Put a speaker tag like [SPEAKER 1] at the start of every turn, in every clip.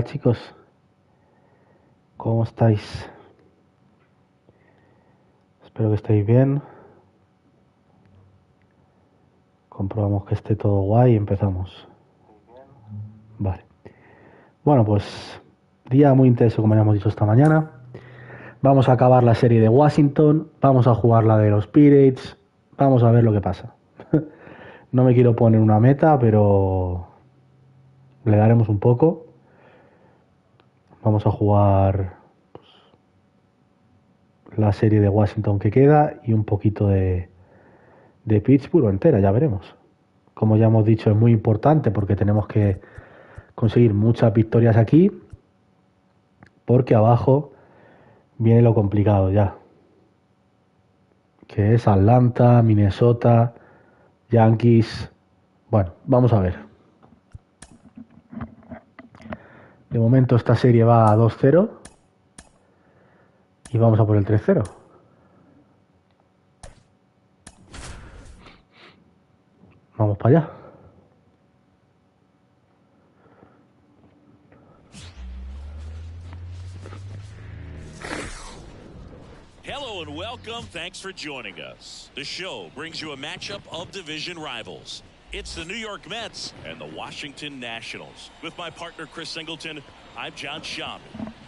[SPEAKER 1] Chicos, ¿cómo estáis? Espero que estéis bien. Comprobamos que esté todo guay y empezamos. Vale. Bueno, pues día muy intenso, como ya hemos dicho esta mañana. Vamos a acabar la serie de Washington, vamos a jugar la de los Pirates, vamos a ver lo que pasa. No me quiero poner una meta, pero le daremos un poco. Vamos a jugar la serie de Washington que queda y un poquito de Pittsburgh entera, ya veremos. Como ya hemos dicho, es muy importante porque tenemos que conseguir muchas victorias aquí, porque abajo viene lo complicado ya, que es Atlanta, Minnesota, Yankees. Bueno, vamos a ver. De momento esta serie va a 2-0 y vamos a por el 3-0. Vamos para allá.
[SPEAKER 2] Hello and welcome. Thanks for joining us. The show brings you a matchup of division rivals. It's the New York Mets and the Washington Nationals. With my partner Chris Singleton, I'm John Schaub.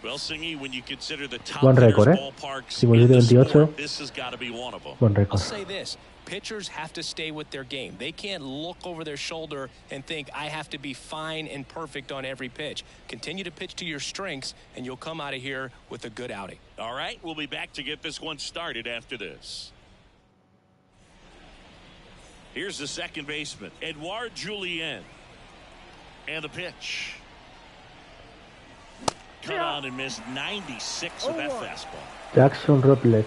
[SPEAKER 2] Well, Singy, when you consider the top ballparks in the sport, this has got to be one of them.
[SPEAKER 3] I'll say this. Pitchers have to stay with their game. They can't look over their shoulder and think, I have to be fine and perfect on every pitch. Continue to pitch to your strengths, and you'll come out of here with a good outing.
[SPEAKER 2] All right, we'll be back to get this one started after this. Here's the second baseman, Edouard Julien. And the pitch. Cut on and missed 96 with that fastball.
[SPEAKER 1] Jackson Rutledge.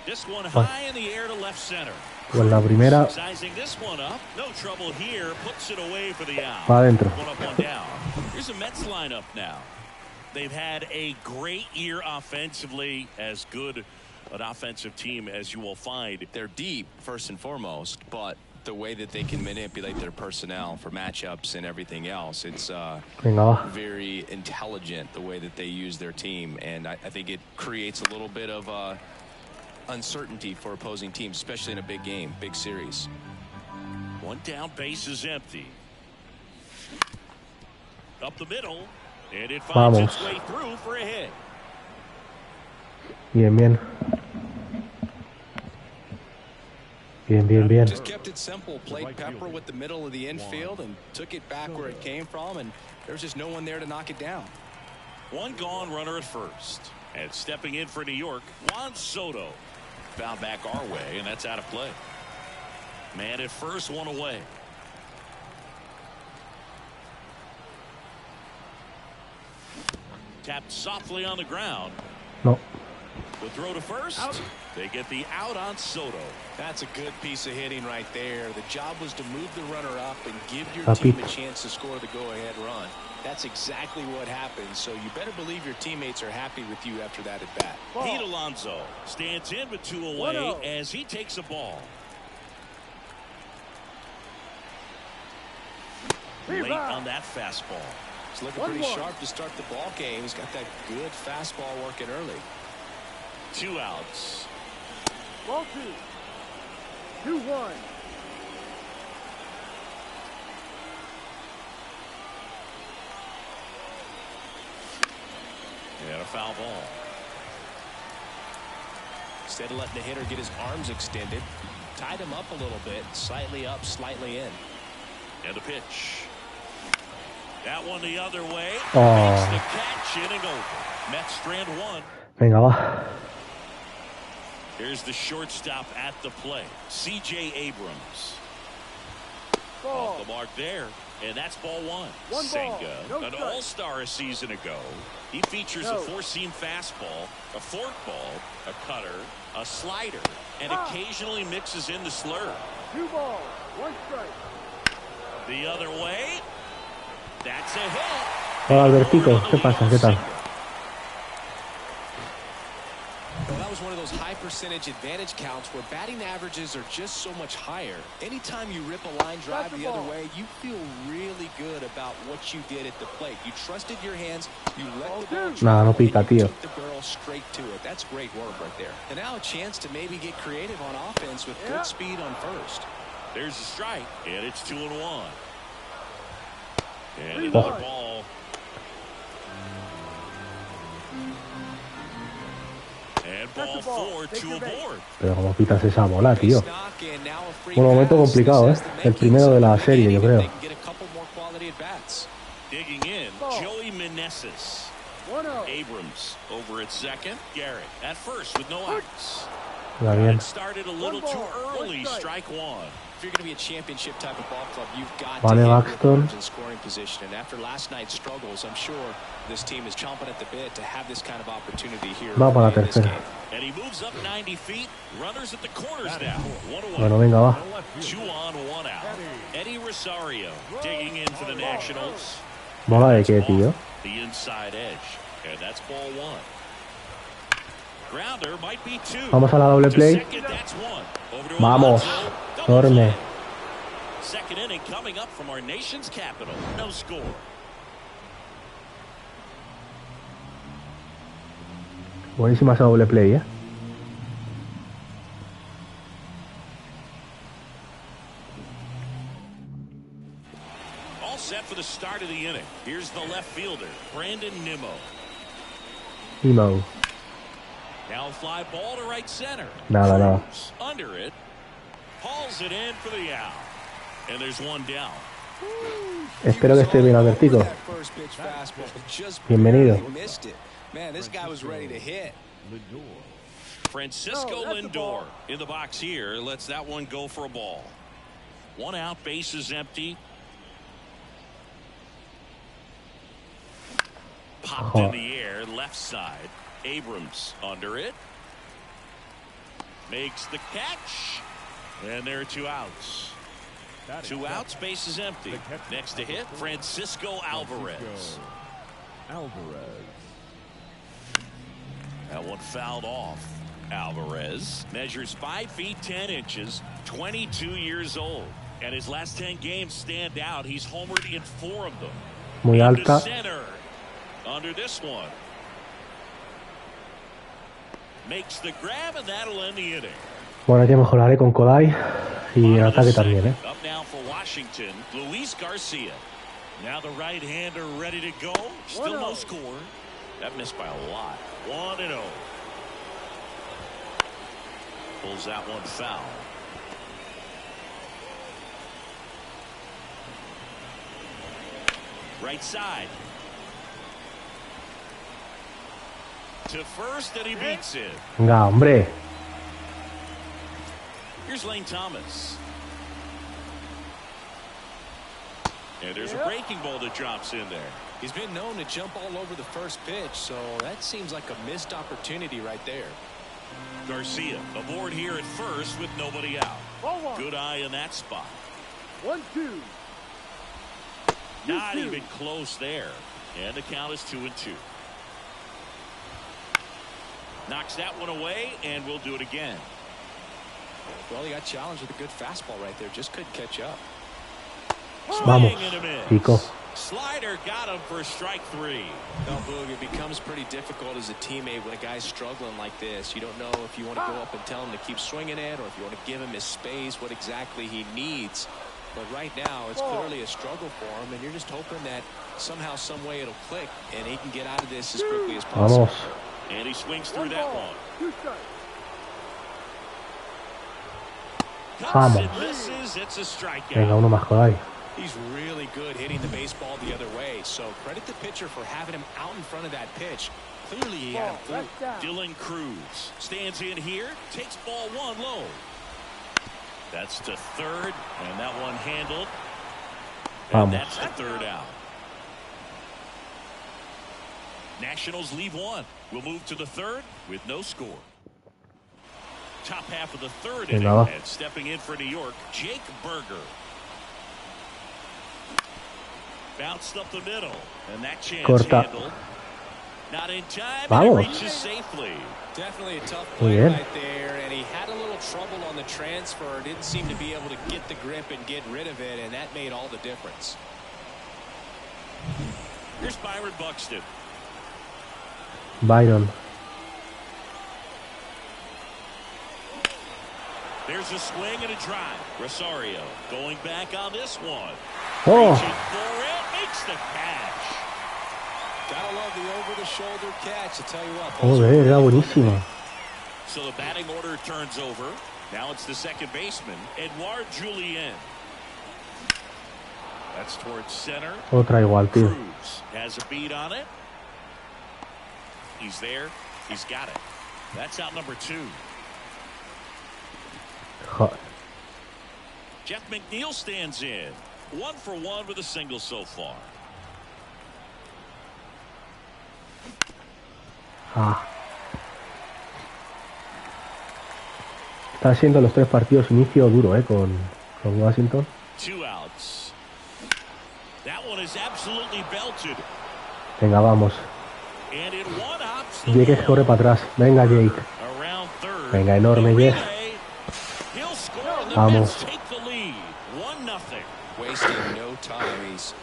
[SPEAKER 2] This one high in the air to left center.
[SPEAKER 1] Pues la primera
[SPEAKER 2] Sizing this one up. No trouble here. Puts it away for the out.
[SPEAKER 1] va adentro.
[SPEAKER 2] One up, one down. Here's a Mets lineup now. They've had a great year offensively, as good an offensive team as you will find.
[SPEAKER 3] They're deep, first and foremost, but the way that they can manipulate their personnel for matchups and everything else, it's very intelligent the way that they use their team, and I think it creates a little bit of uncertainty for opposing teams, especially in a big game, big series.
[SPEAKER 2] One down, base is empty. Up the middle, and it finds its way through for a hit.
[SPEAKER 1] Bien, bien. Bien.
[SPEAKER 3] Just kept it simple. Played pepper with the middle of the infield and took it back where it came from, and there's just no one there to knock it down.
[SPEAKER 2] One gone, runner at first. And stepping in for New York, Juan Soto. Found back our way, and that's out of play. Man at first, one away. Tapped softly on the ground.
[SPEAKER 1] No.
[SPEAKER 2] The throw to first. Out. They get the out on Soto.
[SPEAKER 3] That's a good piece of hitting right there. The job was to move the runner up and give your team a chance to score the go-ahead run. That's exactly what happened, so you better believe your teammates are happy with you after that at-bat.
[SPEAKER 2] Pete Alonso stands in with two away as he takes a ball. Late on that fastball.
[SPEAKER 3] He's looking pretty sharp to start the ball game. He's got that good fastball working early.
[SPEAKER 2] Two outs.
[SPEAKER 4] Ball 2. 2-1.
[SPEAKER 2] And a foul ball.
[SPEAKER 3] Instead of letting the hitter get his arms extended, tied him up a little bit, slightly up, slightly in.
[SPEAKER 2] And a pitch. That one the other way. Makes the catch, inning over. Mets strand one.
[SPEAKER 1] Venga, va.
[SPEAKER 2] Here's the shortstop at the plate, C.J. Abrams.
[SPEAKER 4] Ball.
[SPEAKER 2] Off the mark there, and that's ball one.
[SPEAKER 4] Senga,
[SPEAKER 2] an all-star a season ago. He features a four-seam fastball, a forkball, a cutter, a slider, and occasionally mixes in the slurve.
[SPEAKER 4] 2 balls, 1 strike.
[SPEAKER 2] The other way. That's a hit.
[SPEAKER 1] Hola Albertico, ¿qué pasa? ¿Qué tal?
[SPEAKER 3] Well, that was is one of those high percentage advantage counts where batting averages are just so much higher. Anytime you rip a line drive the other way, you feel really good about what you did at the plate. You trusted your hands, you let the ball
[SPEAKER 1] Nah, no pica, tío.
[SPEAKER 3] took the barrel straight to it. That's great work right there. And now a chance to maybe get creative on offense with good speed on first.
[SPEAKER 2] There's a strike, and it's 2-1. And another ball. And ball 4, 2 aboard.
[SPEAKER 1] Pero como pitas esa bola, tío. Un momento complicado, el primero de la serie, yo creo.
[SPEAKER 2] Digging in, Joey Meneses. Abrams over at second. Garrett at first with no outs. Started a little too early. Strike one.
[SPEAKER 3] If you're going to be a championship type of ball club, you've got
[SPEAKER 1] to
[SPEAKER 3] get runners in scoring position. And after last night's struggles, I'm sure this team is chomping at the bit to have this kind of opportunity here
[SPEAKER 1] in
[SPEAKER 3] this game.
[SPEAKER 2] And he moves up 90 feet. Runners at the corners now. 1 away.
[SPEAKER 1] Bueno, venga, va.
[SPEAKER 2] 2 on, 1 out. Eddie Rosario digging in for the Nationals.
[SPEAKER 1] ¿Bola de qué, tío?
[SPEAKER 2] The inside edge. And that's ball 1. Grounder might be 2.
[SPEAKER 1] Vamos a la doble play. Vamos. Enorme.
[SPEAKER 2] Second inning coming up from our nation's capital. No score.
[SPEAKER 1] Buenísima esa doble play,
[SPEAKER 2] All set for the start of the inning. Here's the left fielder, Brandon Nimmo. Now a fly ball to right center.
[SPEAKER 1] Nada.
[SPEAKER 2] Under it. Hauls it in for the out. And there's one down.
[SPEAKER 1] Espero que esté bien, Albertico. Bienvenido.
[SPEAKER 3] Man, this guy was ready to hit.
[SPEAKER 2] Francisco Lindor in the box here. Lets that one go for a ball. 1 out, base is empty. Popped in the air, left side. Abrams under it. Makes the catch. And there are 2 outs. 2 outs, base is empty. Next to hit, Francisco Alvarez. That one fouled off. Alvarez measures 5 feet 10 inches, 22 years old. And his last 10 games stand out. He's homered in 4 of them.
[SPEAKER 1] Muy alta.
[SPEAKER 2] Center. Under this one. Makes the grab, and that'll end the inning.
[SPEAKER 1] Bueno, hay que mejorar con Kodai y el ataque también,
[SPEAKER 2] Up now for Washington, Luis Garcia. Now the right-hander ready to go. Still no score. That missed by a lot. 1-0. Pulls that one foul. Right side. To first, and he beats it.
[SPEAKER 1] Venga, hombre.
[SPEAKER 2] Here's Lane Thomas. And there's a breaking ball that drops in there.
[SPEAKER 3] He's been known to jump all over the first pitch, so that seems like a missed opportunity right there.
[SPEAKER 2] Garcia aboard here at first with nobody out. Good eye in that spot.
[SPEAKER 4] 1-2.
[SPEAKER 2] Not even close there. And the count is 2-2. Knocks that one away, and we'll do it again.
[SPEAKER 3] Well, he got challenged with a good fastball right there. Just couldn't catch up.
[SPEAKER 1] Vamos, Pico.
[SPEAKER 2] Slider got him for strike 3.
[SPEAKER 3] No, Boog, it becomes pretty difficult as a teammate when a guy's struggling like this. You don't know if you want to go up and tell him to keep swinging it or if you want to give him his space, what exactly he needs. But right now, it's clearly a struggle for him, and you're just hoping that somehow, some way it'll click, and he can get out of this as quickly as possible.
[SPEAKER 1] Vamos.
[SPEAKER 2] And he swings through that one.
[SPEAKER 1] Vamos.
[SPEAKER 2] It's a strikeout.
[SPEAKER 1] Venga, uno más, Kodai.
[SPEAKER 3] He's really good hitting the baseball the other way, so credit the pitcher for having him out in front of that pitch. Clearly he had him through.
[SPEAKER 2] Dylan Cruz stands in here, takes ball 1 low. That's to third, and that one handled. And that's the 3rd out. Nationals leave 1. We'll move to the 3rd with no score. Top half of the 3rd inning, and stepping in for New York, Jake Berger. Bounced up the middle, and that chance handled. Not in time, and it
[SPEAKER 1] Vamos.
[SPEAKER 2] reaches safely.
[SPEAKER 3] Definitely a tough
[SPEAKER 1] Muy
[SPEAKER 3] play
[SPEAKER 1] bien.
[SPEAKER 3] right there, and he had a little trouble on the transfer. Didn't seem to be able to get the grip and get rid of it, and that made all the difference.
[SPEAKER 2] Here's Byron Buxton.
[SPEAKER 1] Byron.
[SPEAKER 2] There's a swing and a drive. Rosario going back on this one.
[SPEAKER 1] Oh,
[SPEAKER 2] Reaching for it, makes the catch.
[SPEAKER 3] Gotta love the over-the-shoulder catch. I tell you what.
[SPEAKER 1] joder, era buenísima.
[SPEAKER 2] So the batting order turns over. Now it's the second baseman, Edouard Julien. That's towards center.
[SPEAKER 1] Otra igual, tío.
[SPEAKER 2] Cruz has a beat on it. He's there. He's got it. That's out number 2.
[SPEAKER 1] Joder.
[SPEAKER 2] Jeff McNeil stands in. 1 for 1 with a single so far.
[SPEAKER 1] Ah. Está siendo los 3 partidos inicio duro, con Washington.
[SPEAKER 2] 2 outs. That one is absolutely belted.
[SPEAKER 1] Venga, vamos.
[SPEAKER 2] And it one hops the
[SPEAKER 1] Jake
[SPEAKER 2] ball.
[SPEAKER 1] corre para atrás. Venga, Jake.
[SPEAKER 2] Around third.
[SPEAKER 1] Venga, enorme,
[SPEAKER 2] The
[SPEAKER 1] Jake.
[SPEAKER 2] relay. He'll score and the
[SPEAKER 1] Vamos.
[SPEAKER 2] Mets take the lead. 1-0.
[SPEAKER 3] Wasting no time. He's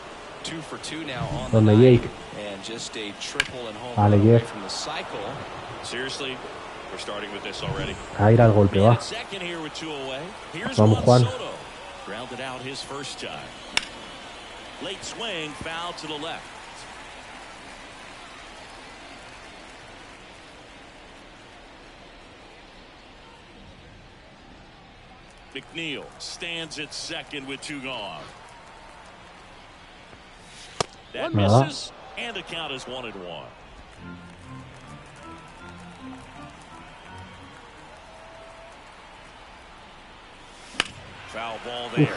[SPEAKER 3] 2 for 2 now on the
[SPEAKER 1] Donde
[SPEAKER 3] night,
[SPEAKER 1] Jake.
[SPEAKER 3] and just a triple and home
[SPEAKER 1] Vale,
[SPEAKER 3] run away
[SPEAKER 1] Jeff.
[SPEAKER 3] from the cycle.
[SPEAKER 2] Seriously, we're starting with this already.
[SPEAKER 1] A ir al golpe,
[SPEAKER 2] Man
[SPEAKER 1] va.
[SPEAKER 2] at second here with 2 away. Here's
[SPEAKER 1] Vamos, Juan.
[SPEAKER 2] Soto. Grounded out his first time. Late swing, foul to the left. McNeil stands at second with 2 gone. That misses, and the count is 1-1. Foul ball there.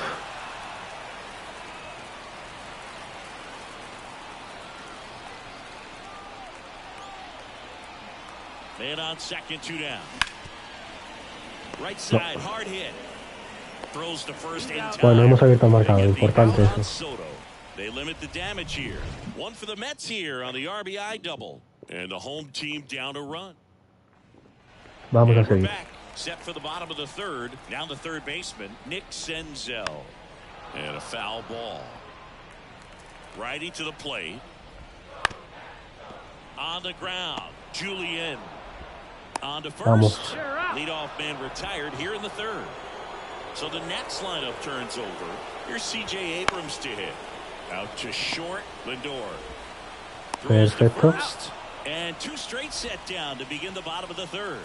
[SPEAKER 2] Man on second, 2 down. Right side, hard hit. Throws to first in time.
[SPEAKER 1] Bueno, hemos abierto el marcador, importante eso.
[SPEAKER 2] Soto. They limit the damage here. 1 for the Mets here on the RBI double. And the home team down a run.
[SPEAKER 1] Vamos a
[SPEAKER 2] And we're
[SPEAKER 1] seguir.
[SPEAKER 2] back. Set for the bottom of the third. Now the third baseman, Nick Senzel. And a foul ball. Righty to the plate. On the ground, Julien. On to first.
[SPEAKER 1] Vamos.
[SPEAKER 2] Leadoff man retired here in the third. So the Nats lineup turns over. Here's C.J. Abrams to hit. Out to short, Lindor. Throws to
[SPEAKER 1] Perfecto.
[SPEAKER 2] first. And 2 straight set down to begin the bottom of the third.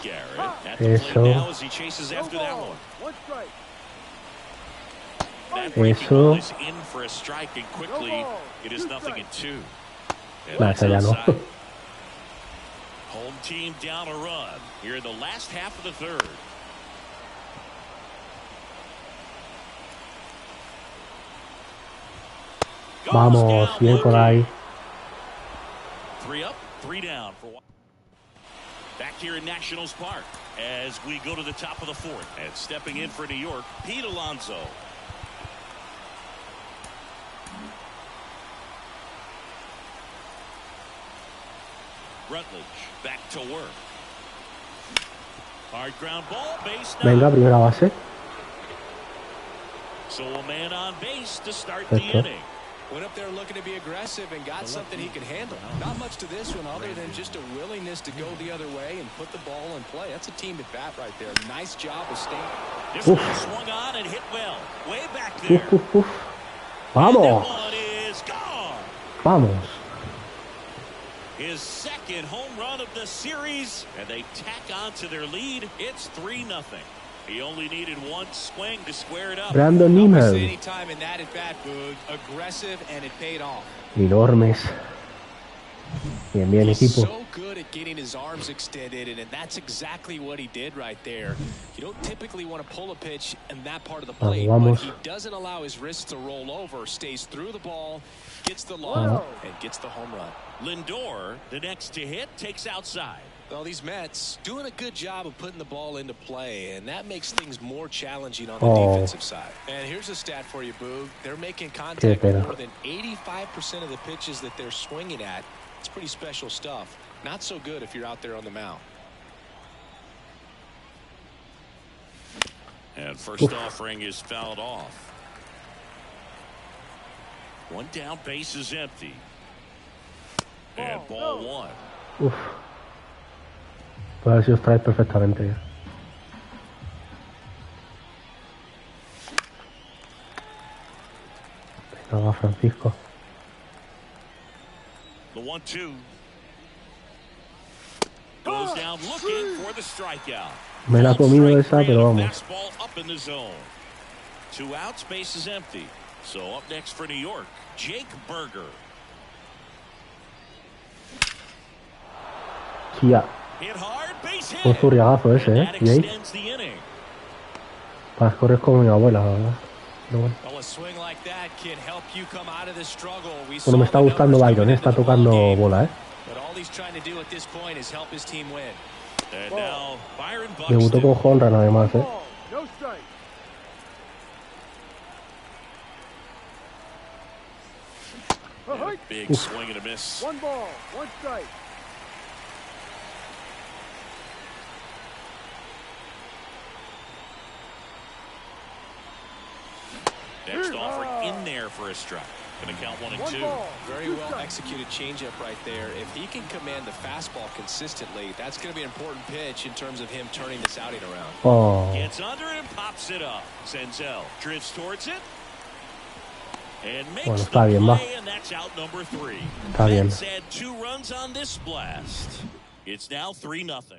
[SPEAKER 2] Garrett at the
[SPEAKER 1] Eso.
[SPEAKER 2] plate now as he chases after that one.
[SPEAKER 4] 1 strike.
[SPEAKER 2] That breaking
[SPEAKER 1] Eso.
[SPEAKER 2] ball is in for a strike, and quickly it is 0-2. And
[SPEAKER 1] Nah,
[SPEAKER 2] that's
[SPEAKER 1] esa ya no.
[SPEAKER 2] outside. Home team down a run here in the last half of the third. Goes
[SPEAKER 1] Vamos,
[SPEAKER 2] down
[SPEAKER 1] bien por
[SPEAKER 2] looking.
[SPEAKER 1] ahí.
[SPEAKER 2] 3 up, 3 down for one. Back here in Nationals Park as we go to the top of the 4th. And stepping in for New York, Pete Alonso. Rutledge back to work. Hard ground ball, base now.
[SPEAKER 1] Venga, primera base.
[SPEAKER 2] So a man on base to start the
[SPEAKER 1] Perfecto.
[SPEAKER 2] inning.
[SPEAKER 3] Went up there looking to be aggressive and got something he could handle. Not much to this one other than just a willingness to go the other way and put the ball in play. That's a team at bat right there. Nice job of staying.
[SPEAKER 2] This one swung on and hit well. Way back there.
[SPEAKER 1] Uf.
[SPEAKER 2] And that
[SPEAKER 1] Vamos.
[SPEAKER 2] one is gone.
[SPEAKER 1] Vamos.
[SPEAKER 2] His second home run of the series, and they tack on to their lead. It's 3-0. He only needed 1 swing to square it up.
[SPEAKER 1] Brandon
[SPEAKER 3] Don't waste
[SPEAKER 1] Nimmo.
[SPEAKER 3] any time in that at bat, Boog. Aggressive, and it paid off.
[SPEAKER 1] Enormes. Bien, bien,
[SPEAKER 3] He's
[SPEAKER 1] equipo.
[SPEAKER 3] so good at getting his arms extended, and that's exactly what he did right there. You don't typically want to pull a pitch in that part of the plate,
[SPEAKER 1] Vamos.
[SPEAKER 3] but he doesn't allow his wrists to roll over, stays through the ball, gets the lob, and gets the home run.
[SPEAKER 2] Lindor, the next to hit, takes outside.
[SPEAKER 3] Well, these Mets doing a good job of putting the ball into play, and that makes things more challenging on the defensive side. And here's a stat for you, Boog. They're making contact with more than 85% of the pitches that they're swinging at. It's pretty special stuff. Not so good if you're out there on the mound.
[SPEAKER 2] And first offering is fouled off. One down, base is empty. And ball one.
[SPEAKER 1] Uf. Puede haber sido strike perfectamente. Venga, Francisco.
[SPEAKER 2] The 1-2. Goes down looking for the strikeout.
[SPEAKER 1] Me la ha comido esa, pero vamos.
[SPEAKER 2] Fastball up in the zone. 2 outs, base is empty. So up next for New York, Jake Berger.
[SPEAKER 1] Kia.
[SPEAKER 2] Hit hard, base hit.
[SPEAKER 1] Un zurriagazo ese,
[SPEAKER 2] That
[SPEAKER 1] Jake.
[SPEAKER 2] extends the inning.
[SPEAKER 1] Para correr como mi abuela, la verdad. Pero bueno.
[SPEAKER 3] Well, a swing like that can help you come out of the struggle.
[SPEAKER 1] Bueno, me está gustando Byron, está tocando bola,
[SPEAKER 3] But all he's trying to do at this point is help his team win.
[SPEAKER 2] And now Byron
[SPEAKER 1] Debutó con
[SPEAKER 2] Buxton.
[SPEAKER 1] honra además,
[SPEAKER 4] No strike.
[SPEAKER 2] And a big swing and a miss.
[SPEAKER 4] 1 ball, 1 strike.
[SPEAKER 2] Next offering in there for a strike. Gonna count 1 and 2.
[SPEAKER 3] Very well executed changeup right there. If he can command the fastball consistently, that's going to be an important pitch in terms of him turning this outing around.
[SPEAKER 1] Oh.
[SPEAKER 2] Gets under it and pops it up. Senzel drifts towards it. And makes
[SPEAKER 1] Bueno,
[SPEAKER 2] the
[SPEAKER 1] está bien, va.
[SPEAKER 2] play, and that's out number 3.
[SPEAKER 1] Está bien.
[SPEAKER 2] Mets had 2 runs on this blast. It's now 3-0.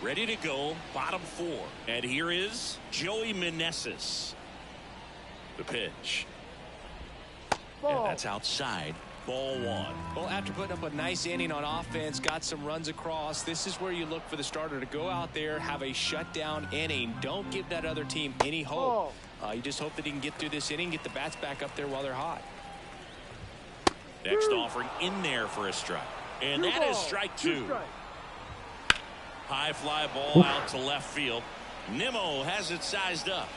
[SPEAKER 2] Ready to go, bottom 4. And here is Joey Meneses. The pitch. And that's outside. Ball 1.
[SPEAKER 3] Well, after putting up a nice inning on offense, got some runs across, this is where you look for the starter to go out there, have a shutdown inning. Don't give that other team any hope. You just hope that he can get through this inning, get the bats back up there while they're hot.
[SPEAKER 2] Next offering in there for a strike. And that is strike 2. High fly ball out to left field. Nimmo has it sized up.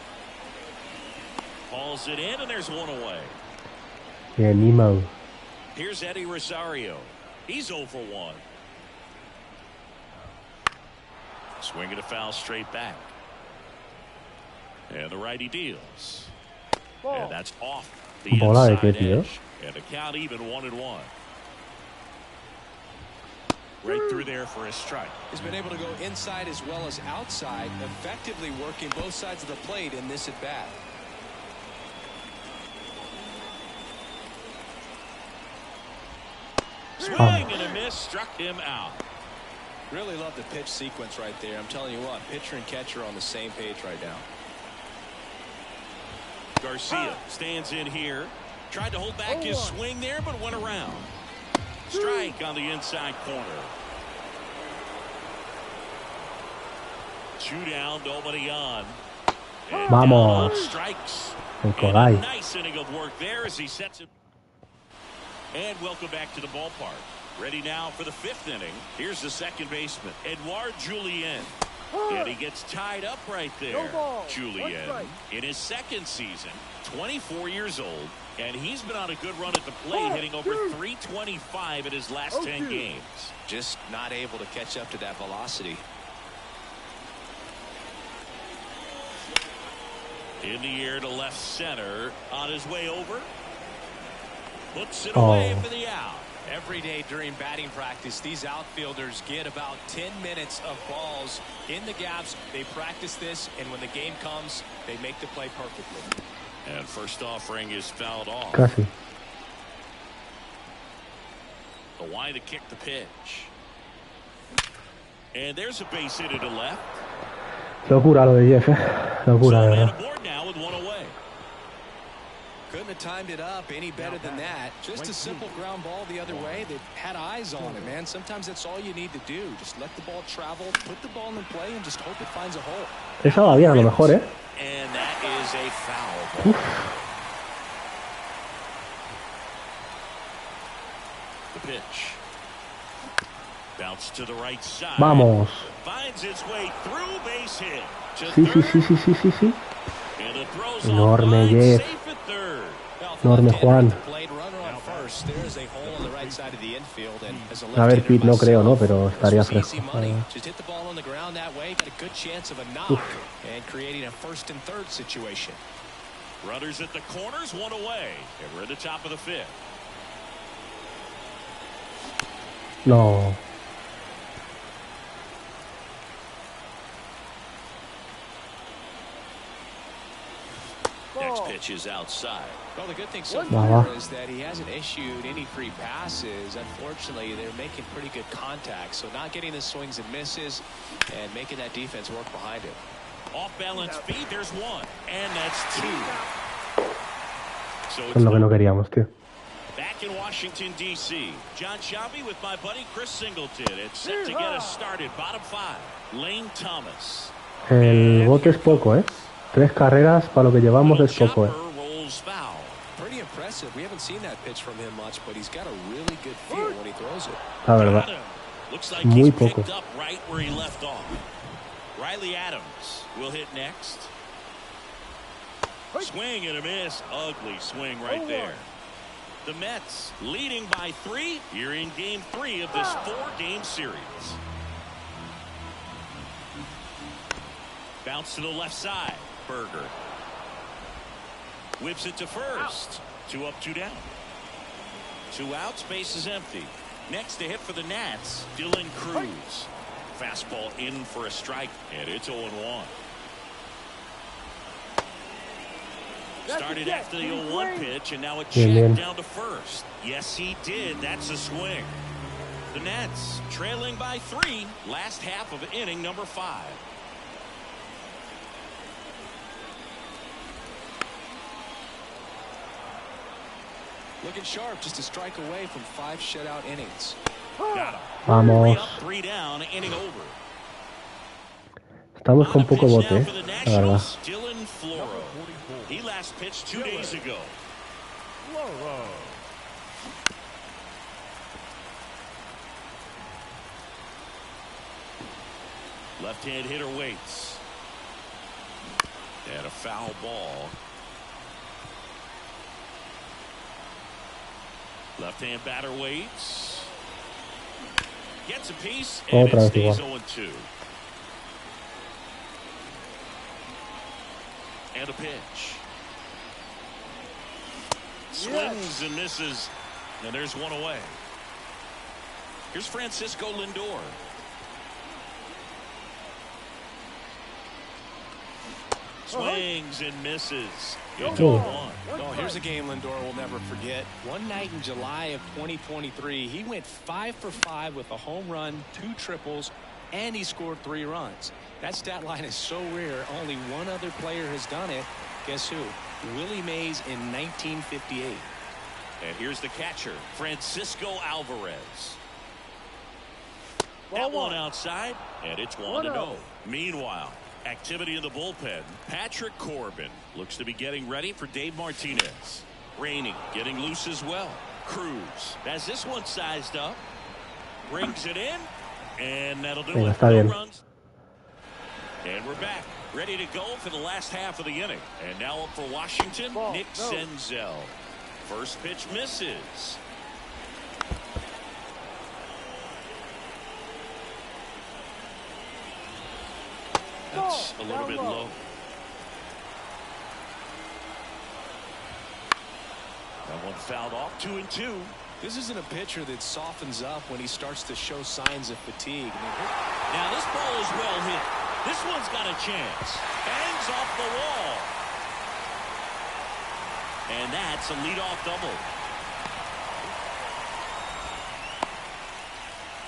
[SPEAKER 2] Hauls it in, and there's 1 away.
[SPEAKER 1] Yeah, Nemo.
[SPEAKER 2] Here's Eddie Rosario. He's 0 for 1. Swinging a foul straight back. And the righty deals. And that's off the
[SPEAKER 1] Bola de
[SPEAKER 2] inside
[SPEAKER 1] qué, tío.
[SPEAKER 2] edge. And the count even 1-1. Right through there for a strike.
[SPEAKER 3] He's been able to go inside as well as outside, effectively working both sides of the plate in this at bat.
[SPEAKER 2] Swing and a miss, struck him out.
[SPEAKER 3] Really love the pitch sequence right there. I'm telling you what, pitcher and catcher are on the same page right now.
[SPEAKER 2] Garcia stands in here. Tried to hold back his swing there, but went around. Strike on the inside corner. 2 down, nobody on. And
[SPEAKER 1] Vamos.
[SPEAKER 2] down strikes.
[SPEAKER 1] El
[SPEAKER 2] And a
[SPEAKER 1] Coray.
[SPEAKER 2] nice inning of work there as he sets it. And welcome back to the ballpark. Ready now for the 5th inning. Here's the second baseman, Edouard Julien. And he gets tied up right there. Julien, in his 2nd season, 24 years old, and he's been on a good run at the plate, hitting over 325 in his last 10 games.
[SPEAKER 3] Just not able to catch up to that velocity.
[SPEAKER 2] In the air to left center, on his way over. Puts it away for the out.
[SPEAKER 3] Every day during batting practice, these outfielders get about 10 minutes of balls in the gaps. They practice this, and when the game comes, they make the play perfectly.
[SPEAKER 2] And first offering is fouled off.
[SPEAKER 1] Casi.
[SPEAKER 2] The wide to kick the pitch. And there's a base hit to left.
[SPEAKER 1] Locura lo de Jeff, Locura, de
[SPEAKER 2] So man
[SPEAKER 1] verdad.
[SPEAKER 2] aboard now with 1 away.
[SPEAKER 3] Couldn't have timed it up any better than that. Just a simple ground ball the other way. They had eyes on it, man. Sometimes that's all you need to do. Just let the ball travel, put the ball in play, and just hope it finds a hole.
[SPEAKER 1] Esa va bien a lo mejor,
[SPEAKER 2] And that is a foul ball. The pitch.
[SPEAKER 1] Vamos. Sí, sí, sí, sí, sí, sí, sí. Enorme Jeff. Enorme Juan. A ver, Pete, no creo, ¿no? Pero estaría fresco. Uf.
[SPEAKER 2] Runners at the corners, one away, and we're at the top of the fifth.
[SPEAKER 1] No.
[SPEAKER 2] Next pitch is outside.
[SPEAKER 3] Well, the good thing so far is that he hasn't issued any free passes. Unfortunately, they're making pretty good contact, so not getting the swings and misses and making that defense work behind him.
[SPEAKER 2] Off balance feet, there's one, and that's two. So
[SPEAKER 1] Es lo que no queríamos, tío.
[SPEAKER 2] back in Washington, D.C., John Shelby with my buddy Chris Singleton. It's set to get us started. Bottom five, Lane Thomas.
[SPEAKER 1] El bote es poco, ¿eh? 3 carreras para lo que llevamos es poco, ¿eh?
[SPEAKER 3] Pretty impressive. We haven't seen that pitch from him much, but he's got a really good feel when he throws it.
[SPEAKER 1] La verdad. Muy poco.
[SPEAKER 2] Right where he left off. Riley Adams will hit next. Swing and a miss. Ugly swing right there. The Mets leading by 3 here in game 3 of this 4-game series. Bounce to the left side. Berger whips it to first. 2 up, 2 down. 2 outs, base is empty. Next to hit for the Nats, Dylan Cruz. Fastball in for a strike, and it's 0-1. Started after the 0-1 pitch, and now a check down to first. Yes, he did. That's a swing. The Nats trailing by 3, last half of inning number 5.
[SPEAKER 3] Looking sharp, just a strike away from 5 shutout innings.
[SPEAKER 1] Vamos.
[SPEAKER 2] 3 down, inning over.
[SPEAKER 1] Estamos con poco bote, la verdad.
[SPEAKER 2] He last pitched 2 days ago. Left-hand hitter waits. And a foul ball. Left-hand batter waits. Gets a piece, and it stays 0-2. And a pitch. Swings and misses, and there's one away. Here's Francisco Lindor. Swings and misses.
[SPEAKER 3] Oh, here's a game Lindor will never forget. One night in July of 2023, he went 5 for 5 with a home run, 2 triples, and he scored 3 runs. That stat line is so rare, only one other player has done it. Guess who? Willie Mays in 1958.
[SPEAKER 2] And here's the catcher, Francisco Alvarez. That one outside, and it's 1-0. Meanwhile, activity in the bullpen. Patrick Corbin looks to be getting ready for Dave Martinez. Rainey getting loose as well. Cruz has this one sized up. Brings it in. And that'll do it. No runs. And we're back. Ready to go for the last half of the inning. And now up for Washington, Nick Senzel. First pitch misses. That's a little bit low. That one fouled off. 2-2.
[SPEAKER 3] This isn't a pitcher that softens up when he starts to show signs of fatigue.
[SPEAKER 2] Now this ball is well hit. This one's got a chance. Bangs off the wall. And that's a leadoff double.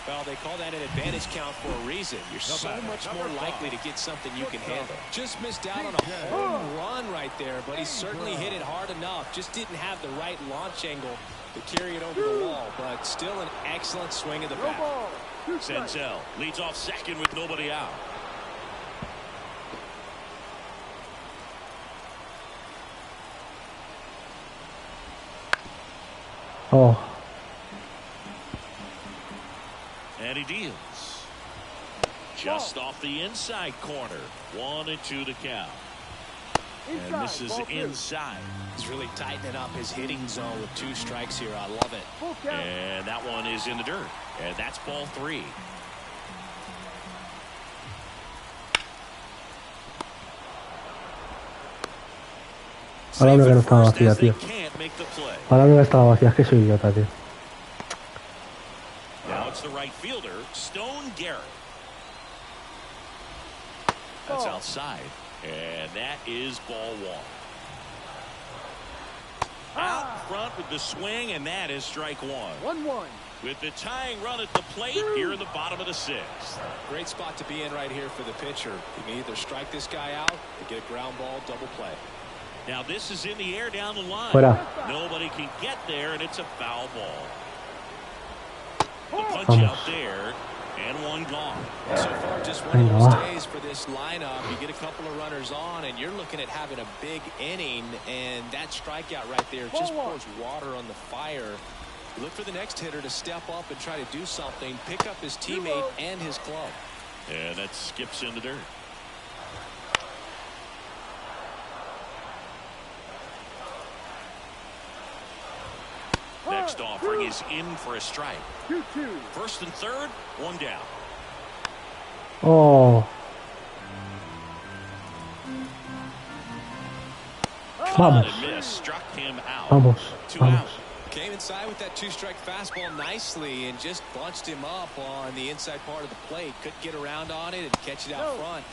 [SPEAKER 3] Well, they call that an advantage count for a reason. You're so much more likely to get something you can handle. Just missed out on a home run right there, but he certainly hit it hard enough. Just didn't have the right launch angle to carry it over the wall, but still an excellent swing of the bat.
[SPEAKER 2] Senzel leads off second with nobody out. And he deals. Just off the inside corner. 1-2 to count. And this is inside.
[SPEAKER 3] He's really tightening up his hitting zone with 2 strikes here. I love it.
[SPEAKER 2] And that one is in the dirt. And that's ball 3.
[SPEAKER 1] Ahora la única que no estaba vacía, tío. Ahora la única que estaba vacía es que soy idiota, tío.
[SPEAKER 2] Now it's the right fielder, Stone Garrett. That's outside. And that is ball 1. Out front with the swing, and that is strike 1.
[SPEAKER 4] 1-1.
[SPEAKER 2] With the tying run at the plate here in the bottom of the 6th.
[SPEAKER 3] Great spot to be in right here for the pitcher. You can either strike this guy out or get a ground ball double play.
[SPEAKER 2] Now this is in the air down the line.
[SPEAKER 1] Fuera.
[SPEAKER 2] Nobody can get there, and it's a foul ball. The punch out there, and one gone.
[SPEAKER 3] So far, just one of those days for this lineup. You get a couple of runners on, and you're looking at having a big inning, and that strikeout right there just pours water on the fire. Look for the next hitter to step up and try to do something, pick up his teammate and his glove.
[SPEAKER 2] And that skips in the dirt. Next offering is in for a strike.
[SPEAKER 4] 2-2.
[SPEAKER 2] First and third, one down.
[SPEAKER 1] Oh. Vamos.
[SPEAKER 2] Struck him out.
[SPEAKER 1] Vamos.
[SPEAKER 2] Two
[SPEAKER 1] Vamos.
[SPEAKER 2] out.
[SPEAKER 3] Came inside with that 2-strike fastball nicely and just bunched him up on the inside part of the plate. Couldn't get around on it and catch it out front.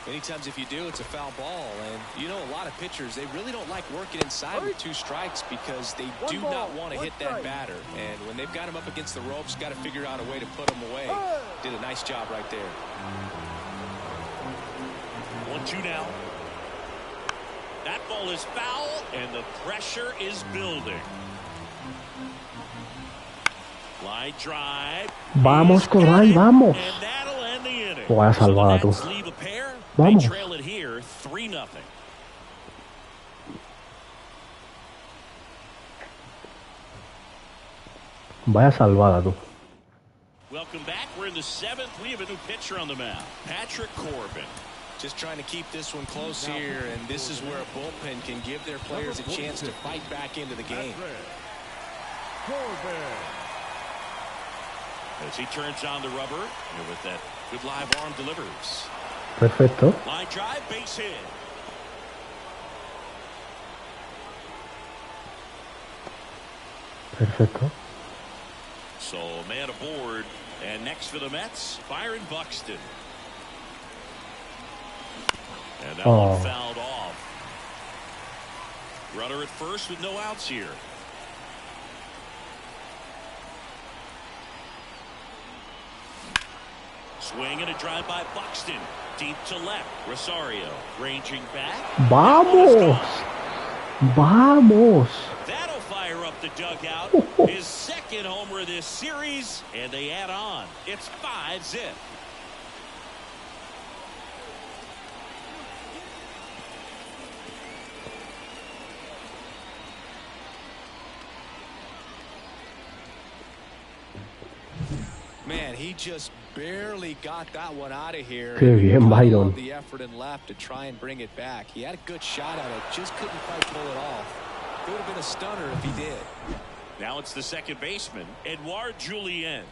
[SPEAKER 3] Many times if you do, it's a foul ball. And you know, a lot of pitchers, they really don't like working inside with 2 strikes because they do not want to hit that batter. And when they've got him up against the ropes, got to figure out a way to put him away. Did a nice job right there.
[SPEAKER 2] 1-2 now. That ball is foul, and the pressure is building. Line drive.
[SPEAKER 1] Vamos, Coray, vamos.
[SPEAKER 2] And that'll end the inning.
[SPEAKER 1] Vaya salvada, tú. Vamos.
[SPEAKER 2] They trail it here 3-0.
[SPEAKER 1] Vaya salvada, tú.
[SPEAKER 2] Welcome back. We're in the 7th. We have a new pitcher on the mound, Patrick Corbin.
[SPEAKER 3] Just trying to keep this one close here, and this is where a bullpen can give their players a chance to fight back into the game.
[SPEAKER 2] As he turns on the rubber, and with that good live arm delivers.
[SPEAKER 1] Perfecto.
[SPEAKER 2] Line drive, base hit.
[SPEAKER 1] Perfecto.
[SPEAKER 2] So man aboard, and next for the Mets, Byron Buxton. And that one fouled off. Runner at first with no outs here. Swing and a drive by Buxton. Deep to left. Rosario ranging back.
[SPEAKER 1] Vamos. Vamos.
[SPEAKER 2] That'll fire up the dugout. His second homer of this series, and they add on. It's 5-0.
[SPEAKER 3] Man, he just barely got that one out of here.
[SPEAKER 1] Qué bien, Byron.
[SPEAKER 3] The effort and left to try and bring it back. He had a good shot at it, just couldn't quite pull it off. It would have been a stunner if he did.
[SPEAKER 2] Now it's the second baseman, Edouard Julien.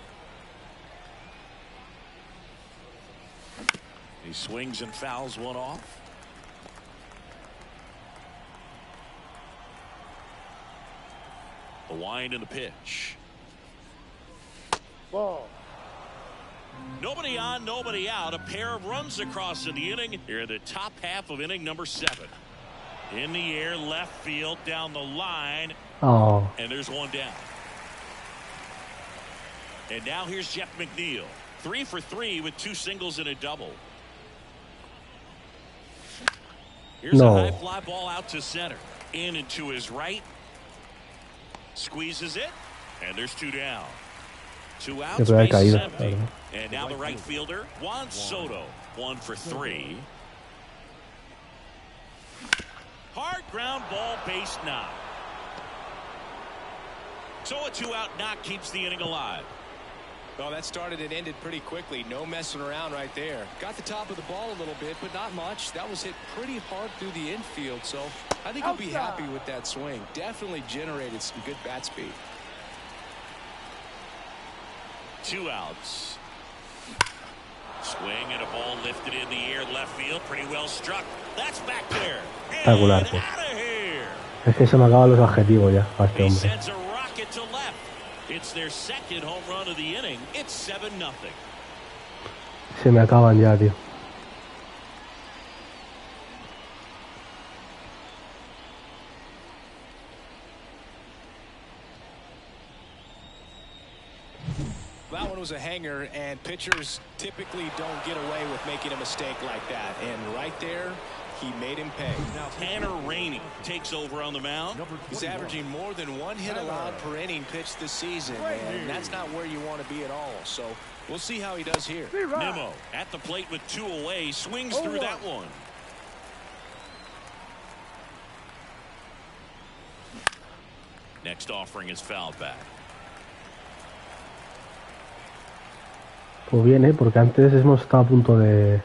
[SPEAKER 2] He swings and fouls one off. The wind and the pitch.
[SPEAKER 4] Ball.
[SPEAKER 2] Nobody on, nobody out. A pair of runs across in the inning. Here in the top half of inning number 7. In the air, left field, down the line.
[SPEAKER 1] Oh.
[SPEAKER 2] And there's one down. And now here's Jeff McNeil. 3 for 3 with 2 singles and a double. Here's a high fly ball out to center. In and to his right. Squeezes it. And there's 2 down. 2 outs, base is empty. And now the right fielder, Juan Soto. 1 for 3. Hard ground ball, base knock. So a 2-out knock keeps the inning alive.
[SPEAKER 3] Well, that started and ended pretty quickly. No messing around right there. Got the top of the ball a little bit, but not much. That was hit pretty hard through the infield, so I think he'll be happy with that swing. Definitely generated some good bat speed.
[SPEAKER 2] 2 outs. Swing and a ball lifted in the air, left field, pretty well struck. That's back there. And out of here.
[SPEAKER 1] Es que se me acaban los adjetivos ya a este hombre.
[SPEAKER 2] Sends a rocket to left. It's their second home run of the inning. It's 7-0.
[SPEAKER 1] Se me acaban ya, tío.
[SPEAKER 3] That one was a hanger, and pitchers typically don't get away with making a mistake like that. And right there, he made him pay.
[SPEAKER 2] Now Tanner Rainey takes over on the mound.
[SPEAKER 3] He's averaging more than 1 hit allowed per inning pitched this season, and that's not where you want to be at all. So we'll see how he does here.
[SPEAKER 2] Nimmo at the plate with 2 away, swings through that one. Next offering is fouled back.
[SPEAKER 1] Pues bien, porque antes hemos estado a punto de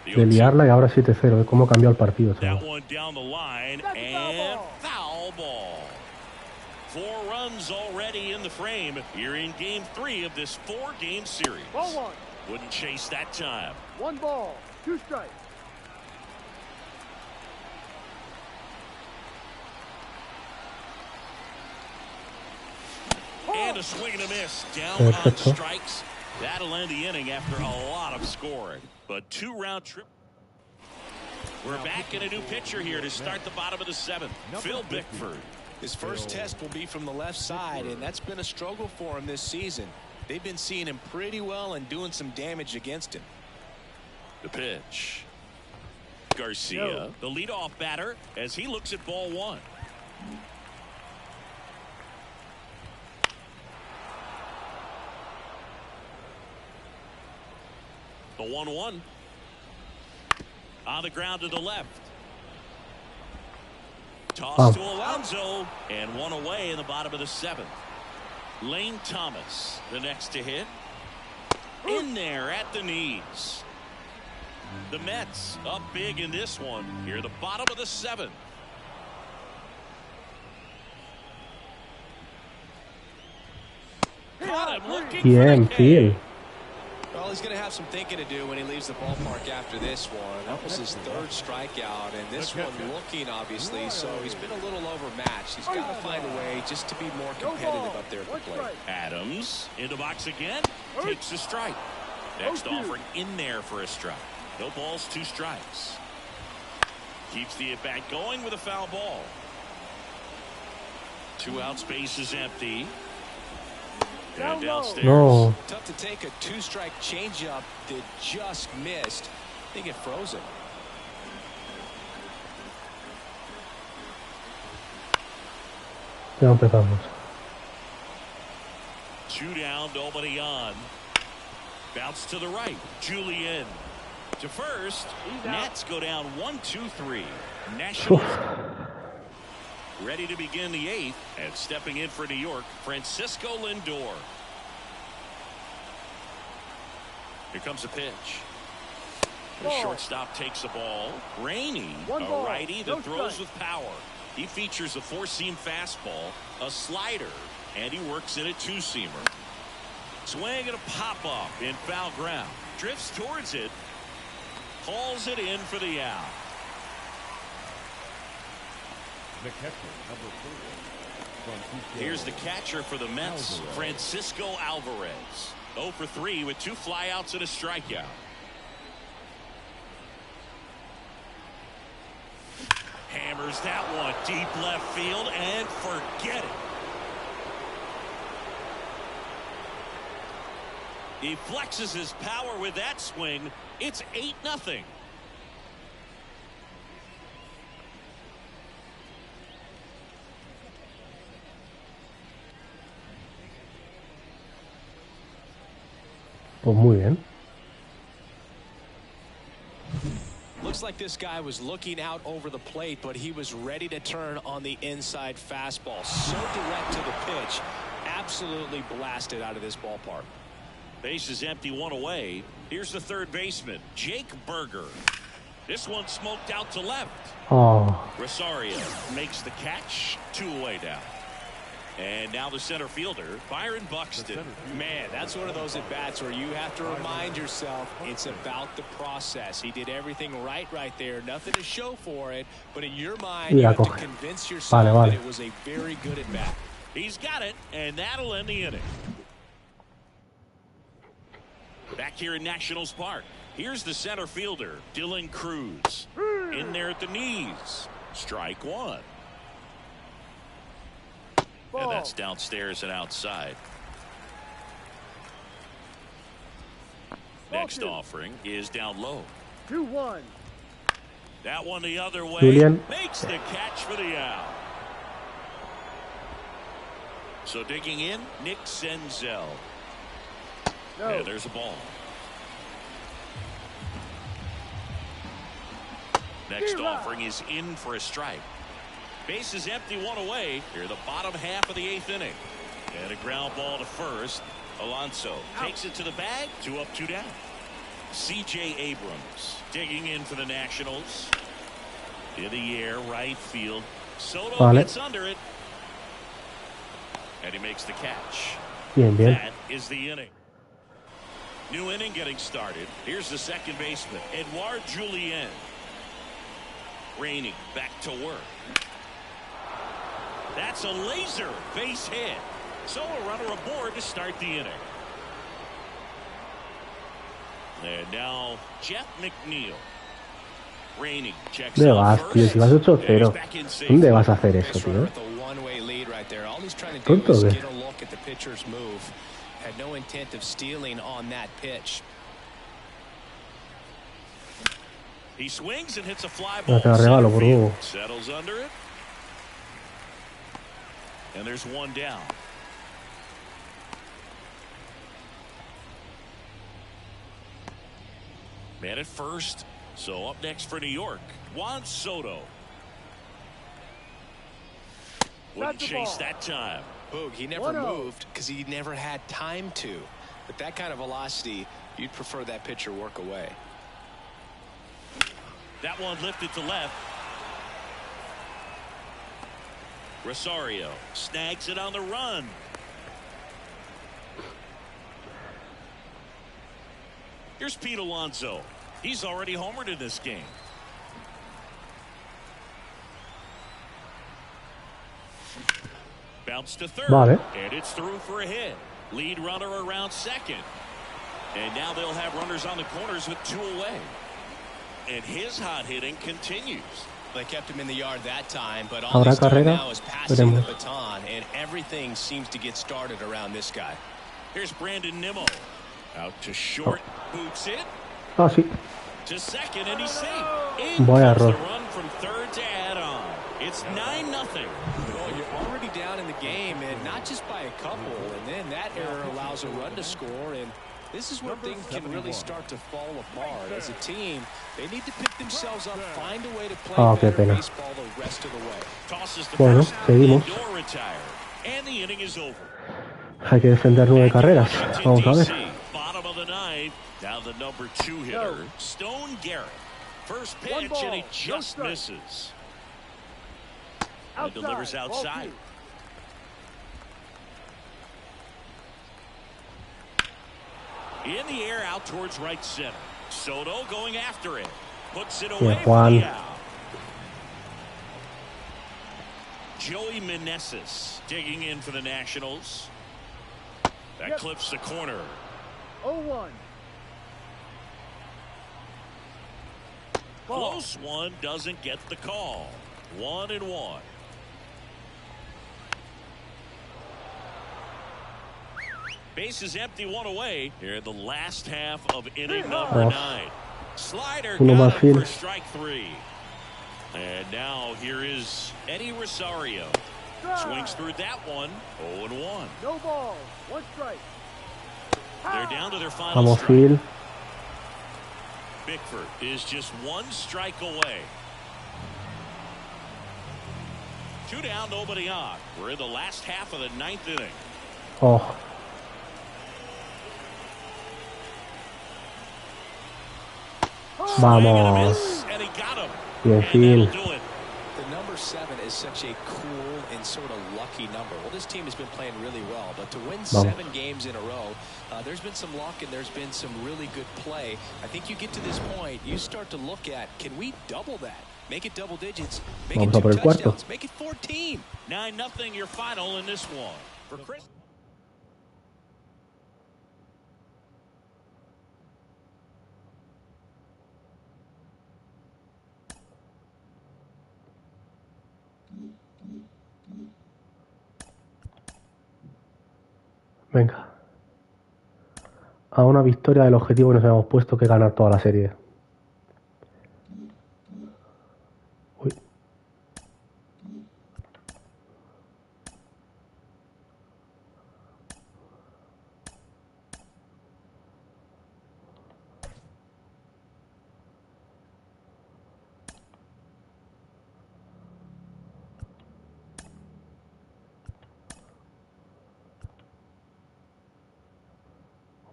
[SPEAKER 1] liarla y ahora 7-0. Cómo cambió el partido.
[SPEAKER 2] That one down the line and foul ball. 4 runs already in the frame. You're in game 3 of this 4-game series.
[SPEAKER 4] Ball 1.
[SPEAKER 2] Wouldn't chase that time.
[SPEAKER 4] 1 ball, 2 strikes.
[SPEAKER 2] And a swing and a miss. Down on strikes. That'll end the inning after a lot of scoring. But 2-round trip. We're back in a new pitcher here to start the bottom of the 7th. Phil Bickford.
[SPEAKER 3] His first test will be from the left side, and that's been a struggle for him this season. They've been seeing him pretty well and doing some damage against him.
[SPEAKER 2] The pitch. Garcia, the leadoff batter, as he looks at ball 1. The 1-1. On the ground to the left. Toss to Alonso, and 1 away in the bottom of the 7th. Lane Thomas, the next to hit. In there at the knees. The Mets up big in this one. Here, the bottom of the 7th. Got him looking for the K.
[SPEAKER 3] Well, he's going to have some thinking to do when he leaves the ballpark after this one. That was his 3rd strikeout, and this one looking, obviously, so he's been a little overmatched. He's got to find a way just to be more competitive up there at the plate.
[SPEAKER 2] Adams in the box again, takes a strike. Next offering in there for a strike. No balls, 2 strikes. Keeps the at-bat going with a foul ball. 2 outs, base is empty. And downstairs.
[SPEAKER 1] No.
[SPEAKER 3] Tough to take a 2-strike changeup that just missed. I think it froze it.
[SPEAKER 1] Ya empezamos.
[SPEAKER 2] 2 down, nobody on. Bounce to the right. Julian to first. Nats go down 1-2-3. Nationals ready to begin the 8th, and stepping in for New York, Francisco Lindor. Here comes a pitch. The shortstop takes the ball. Rainey, a righty that throws with power. He features a 4-seam fastball, a slider, and he works in a 2-seamer. Swing and a pop-up in foul ground. Drifts towards it. Hauls it in for the out. Here's the catcher for the Mets, Francisco Alvarez. 0 for 3 with 2 flyouts and a strikeout. Hammers that one deep left field and forget it. He flexes his power with that swing. It's 8-0.
[SPEAKER 1] Pues muy bien.
[SPEAKER 3] Looks like this guy was looking out over the plate, but he was ready to turn on the inside fastball. So direct to the pitch. Absolutely blasted out of this ballpark.
[SPEAKER 2] Base is empty, one away. Here's the third baseman, Jake Berger. This one smoked out to left. Rosario makes the catch, 2 away now. And now the center fielder, Byron Buxton.
[SPEAKER 3] Man, that's one of those at-bats where you have to remind yourself it's about the process. He did everything right there. Nothing to show for it. But in your mind, you have to convince yourself that it was a very good at-bat.
[SPEAKER 2] He's got it, and that'll end the inning. Back here in Nationals Park, here's the center fielder, Dylan Cruz. In there at the knees. Strike 1. And that's downstairs and outside. Next offering is down low.
[SPEAKER 4] 2-1.
[SPEAKER 2] That one the other way.
[SPEAKER 1] Julian
[SPEAKER 2] makes the catch for the out. So digging in, Nick Senzel.
[SPEAKER 4] No.
[SPEAKER 2] And there's a ball. Next offering is in for a strike. Base is empty, 1 away. Here the bottom half of the 8th inning. And a ground ball to first. Alonso takes it to the bag. 2 up, 2 down. C.J. Abrams digging in for the Nationals. In the air, right field. Soto gets under it. And he makes the catch. That is the inning. New inning getting started. Here's the second baseman, Edouard Julien. Raining back to work. That's a laser base hit. So a runner aboard to start the inning. And now Jeff McNeil. Raining checks out first.
[SPEAKER 1] Tío, si vas 8-0, ¿dónde vas a hacer eso, tío? ¿Tonto o qué?
[SPEAKER 3] Had no intent of stealing on that pitch.
[SPEAKER 2] He swings and hits a fly ball. Settles under it. And there's 1 down. Man at first. So up next for New York, Juan Soto. Wouldn't chase that time.
[SPEAKER 3] Boog, he never moved because he never had time to. With that kind of velocity, you'd prefer that pitcher work away.
[SPEAKER 2] That one lifted to left. Rosario snags it on the run. Here's Pete Alonso. He's already homered in this game. Bounce to third. And it's through for a hit. Lead runner around second. And now they'll have runners on the corners with 2 away. And his hot hitting continues.
[SPEAKER 3] They kept him in the yard that time, but all he's doing now is passing the baton, and everything seems to get started around this guy.
[SPEAKER 2] Here's Brandon Nimmo. Out to short. Boots it.
[SPEAKER 1] Sí.
[SPEAKER 2] To second, and he's safe. In comes the run from third to add on. It's 9-0.
[SPEAKER 3] Well, you're already down in the game, and not just by a couple, and then that error allows a run to score, and this is where things can really start to fall apart. As a team, they need to pick themselves up, find a way to play better baseball the rest of the way.
[SPEAKER 2] Tosses the first, Lindor retired, and the inning is over.
[SPEAKER 1] Hay que defender 9 carreras. Vamos a ver.
[SPEAKER 2] Bottom of the 9th. Now the number 2 hitter, Stone Garrett. First pitch, and he just misses. And delivers outside. In the air, out towards right center. Soto going after it. Puts it away for the out. Joey Meneses digging in for the Nationals. That clips the corner.
[SPEAKER 4] 0-1.
[SPEAKER 2] Close one, doesn't get the call. 1-1. Base is empty, 1 away. Here the last half of inning number 9. Slider got it for strike 3. And now here is Eddie Rosario. Swings through that one. 0-1.
[SPEAKER 4] No ball. 1 strike.
[SPEAKER 2] They're down to their final strike. Bickford is just 1 strike away. 2 down, nobody on. We're in the last half of the 9th inning.
[SPEAKER 1] Vamos. Bien, Phil.
[SPEAKER 3] The number 7 is such a cool and sort of lucky number. Well, this team has been playing really well, but to win 7 games in a row, there's been some luck and there's been some really good play. I think you get to this point, you start to look at, can we double that? Make it double digits. Make it 2 touchdowns. Make it 14.
[SPEAKER 2] 9-0 your final in this one. For Chris.
[SPEAKER 1] Venga. A una victoria del objetivo que nos habíamos puesto, que ganar toda la serie. Uy.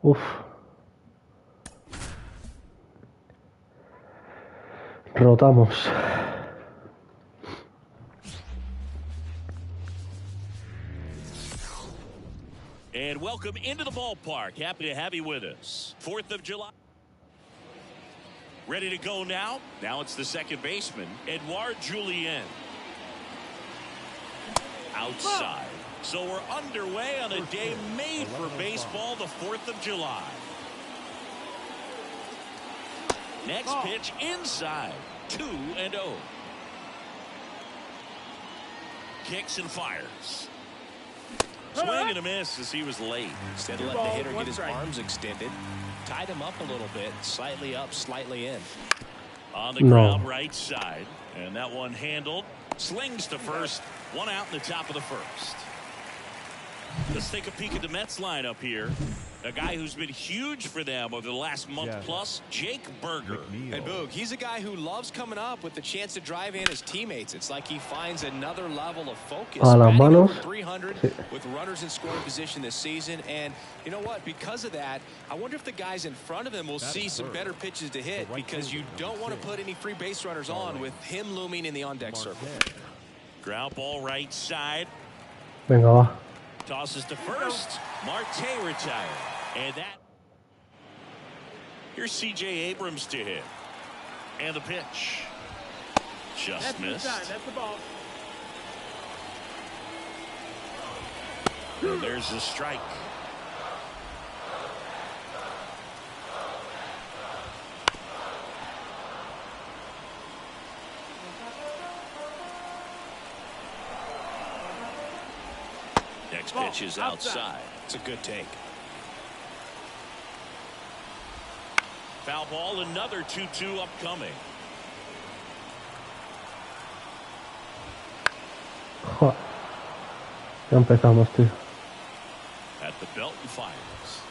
[SPEAKER 1] Uf. Rotamos.
[SPEAKER 2] And welcome into the ballpark. Happy to have you with us. 4th of July. Ready to go now? Now it's the second baseman, Edouard Julien. Outside. So we're underway on a day made for baseball, the 4th of July. Next pitch inside. 2-0. Kicks and fires. Swing and a miss as he was late.
[SPEAKER 3] Instead of letting the hitter get his arms extended, tied him up a little bit, slightly up, slightly in.
[SPEAKER 2] On the ground, right side. And that one handled. Slings to first. 1 out in the top of the first. Let's take a peek at the Mets lineup here. A guy who's been huge for them over the last month plus, Jake Berger.
[SPEAKER 3] And Boog, he's a guy who loves coming up with the chance to drive in his teammates. It's like he finds another level of focus. Batting over 300 with runners in scoring position this season. And you know what? Because of that, I wonder if the guys in front of him will see some better pitches to hit, because you don't want to put any free base runners on with him looming in the on-deck circle.
[SPEAKER 2] Ground ball right side.
[SPEAKER 1] Venga, va.
[SPEAKER 2] Tosses to first. Marte retired. And that. Here's C.J. Abrams to hit. And the pitch. Just missed.
[SPEAKER 4] That's the ball.
[SPEAKER 2] And there's the strike. Next pitch is outside.
[SPEAKER 3] It's a good take.
[SPEAKER 2] Foul ball, another 2-2 upcoming.
[SPEAKER 1] Ya empezamos, tío.
[SPEAKER 2] At the belt and fires.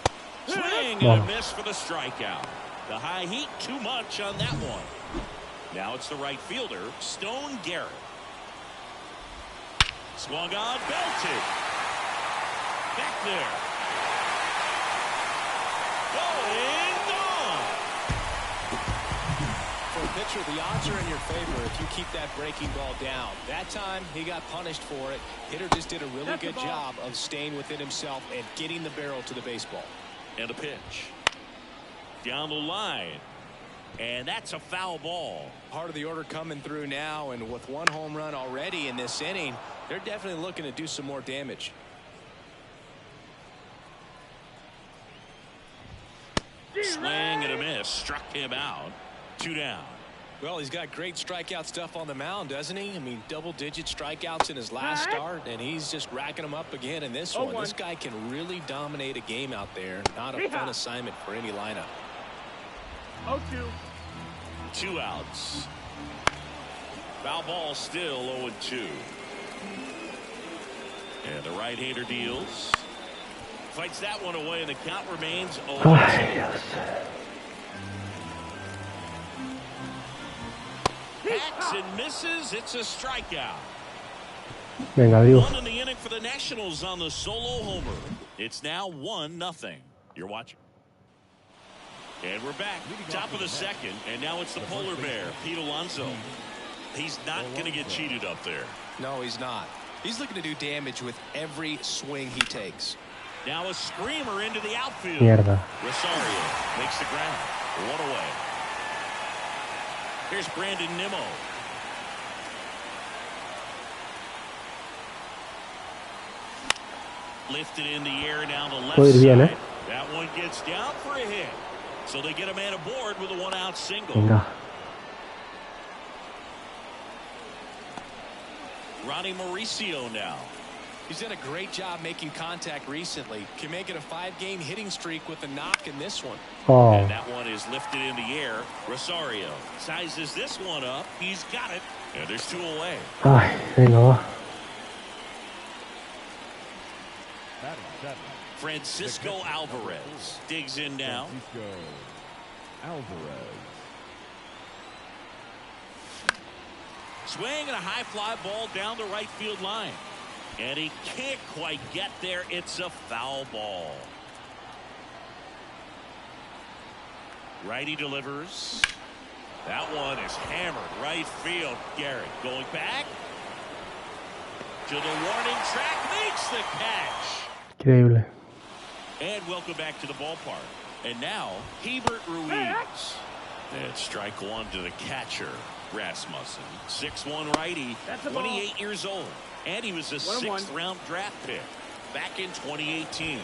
[SPEAKER 2] Swing and a miss for the strikeout. The high heat, too much on that one. Now it's the right fielder, Stone Garrett. Swung on, belted. Back there. Going gone.
[SPEAKER 3] For a pitcher, the odds are in your favor if you keep that breaking ball down. That time, he got punished for it. Hitter just did a really good job of staying within himself and getting the barrel to the baseball.
[SPEAKER 2] And a pitch. Down the line. And that's a foul ball.
[SPEAKER 3] Part of the order coming through now, and with 1 home run already in this inning, they're definitely looking to do some more damage.
[SPEAKER 2] Swing and a miss. Struck him out. 2 down.
[SPEAKER 3] Well, he's got great strikeout stuff on the mound, doesn't he? I mean, double-digit strikeouts in his last start, and he's just racking them up again in this one. This guy can really dominate a game out there. Not a fun assignment for any lineup.
[SPEAKER 4] 0-2.
[SPEAKER 2] 2 outs. Foul ball still 0-2. And the right-hander deals. Fights that one away, and the count remains 0-2. Hacks and misses. It's a strikeout.
[SPEAKER 1] Venga, adiós.
[SPEAKER 2] 1 in the inning for the Nationals on the solo homer. It's now 1-0. You're watching. And we're back, top of the second, and now it's the polar bear, Pete Alonso. He's not going to get cheated up there.
[SPEAKER 3] No, he's not. He's looking to do damage with every swing he takes.
[SPEAKER 2] Now a screamer into the outfield.
[SPEAKER 1] Mierda.
[SPEAKER 2] Rosario makes the grab. One away. Here's Brandon Nimmo. Lifted in the air down the left side. That one gets down for a hit. So they get a man aboard with a one-out single.
[SPEAKER 1] Venga.
[SPEAKER 2] Ronnie Mauricio now.
[SPEAKER 3] He's done a great job making contact recently. Can make it a 5-game hitting streak with a knock in this one.
[SPEAKER 1] Oh.
[SPEAKER 2] And that one is lifted in the air. Rosario sizes this one up. He's got it. And there's 2 away.
[SPEAKER 1] Ay, venga, va.
[SPEAKER 2] Francisco Alvarez digs in now. Swing and a high fly ball down the right field line. And he can't quite get there. It's a foul ball. Righty delivers. That one is hammered right field. Garrett going back to the warning track, makes the catch.
[SPEAKER 1] Increíble.
[SPEAKER 2] And welcome back to the ballpark. And now Hebert Ruiz. And strike one to the catcher, Rasmussen. 6'1" righty, 28 years old. And he was a 6th round draft pick back in 2018.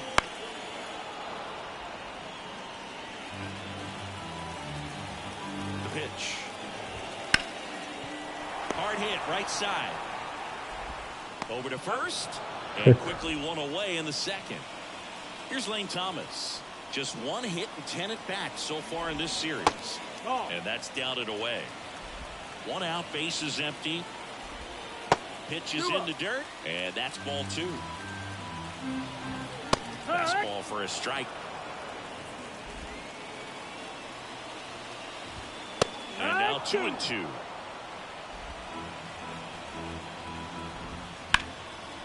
[SPEAKER 2] The pitch. Hard hit right side. Over to first. And quickly one away in the second. Here's Lane Thomas. Just 1 hit and 10 at bats so far in this series. And that's down and away. 1 out, base is empty. Pitch is in the dirt, and that's ball 2. Fastball for a strike. And now 2-2.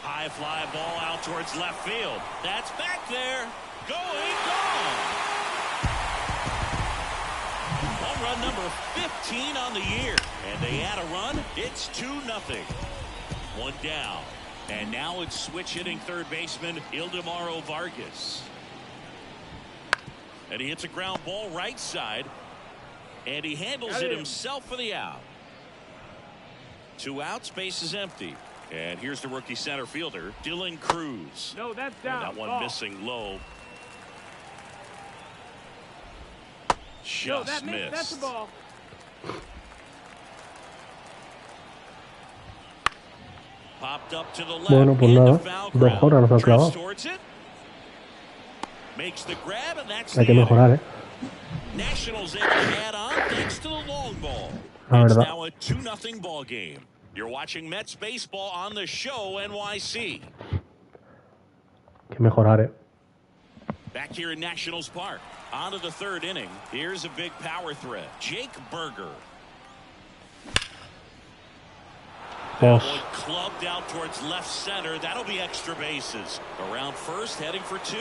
[SPEAKER 2] High fly ball out towards left field. That's back there. Going, gone. Home run number 15 on the year. And they add a run. It's 2-0. 1 down. And now it's switch hitting third baseman Ildemaro Vargas. And he hits a ground ball right side. And he handles it himself for the out. 2 outs, base is empty. And here's the rookie center fielder, Dylan Cruz.
[SPEAKER 4] No, that's down.
[SPEAKER 2] And that one missing low. Just missed.
[SPEAKER 4] That's a ball.
[SPEAKER 2] Popped up to the left.
[SPEAKER 1] Bueno, pues nada. 2 horas nos ha clavado.
[SPEAKER 2] Makes the grab, and that's
[SPEAKER 1] Hay que mejorar,
[SPEAKER 2] Nationals able to add on thanks to the long ball.
[SPEAKER 1] La
[SPEAKER 2] It's
[SPEAKER 1] verdad.
[SPEAKER 2] now a 2-0 ball game. You're watching Mets baseball on the show, NYC.
[SPEAKER 1] Hay que mejorar,
[SPEAKER 2] Back here in Nationals Park. On to the 3rd inning. Here's a big power threat. Jake Berger. That one clubbed out towards left center. That'll be extra bases. Around first, heading for 2.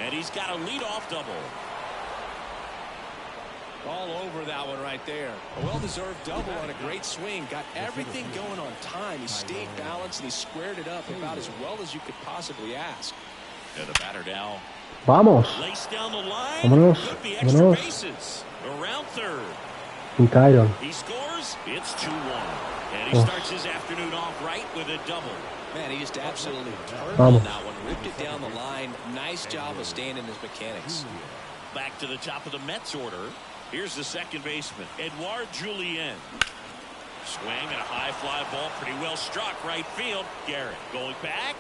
[SPEAKER 2] And he's got a leadoff double.
[SPEAKER 3] All over that one right there. A well-deserved double on a great swing. Got everything going on time. He stayed balanced and he squared it up about as well as you could possibly ask.
[SPEAKER 2] And the batter now.
[SPEAKER 1] Vamos.
[SPEAKER 2] Lace down the line.
[SPEAKER 1] Vámonos.
[SPEAKER 2] Could be extra
[SPEAKER 1] Vámonos.
[SPEAKER 2] bases. Around third.
[SPEAKER 1] Y Tyron.
[SPEAKER 2] He scores. It's 2-1. And he starts his afternoon off right with a double.
[SPEAKER 3] Man, he just absolutely turned
[SPEAKER 1] Vamos.
[SPEAKER 3] on that one. Ripped it down the line. Nice job of staying in his mechanics.
[SPEAKER 2] Back to the top of the Mets order. Here's the second baseman, Edouard Julien. Swing and a high fly ball, pretty well struck right field. Garrett going back.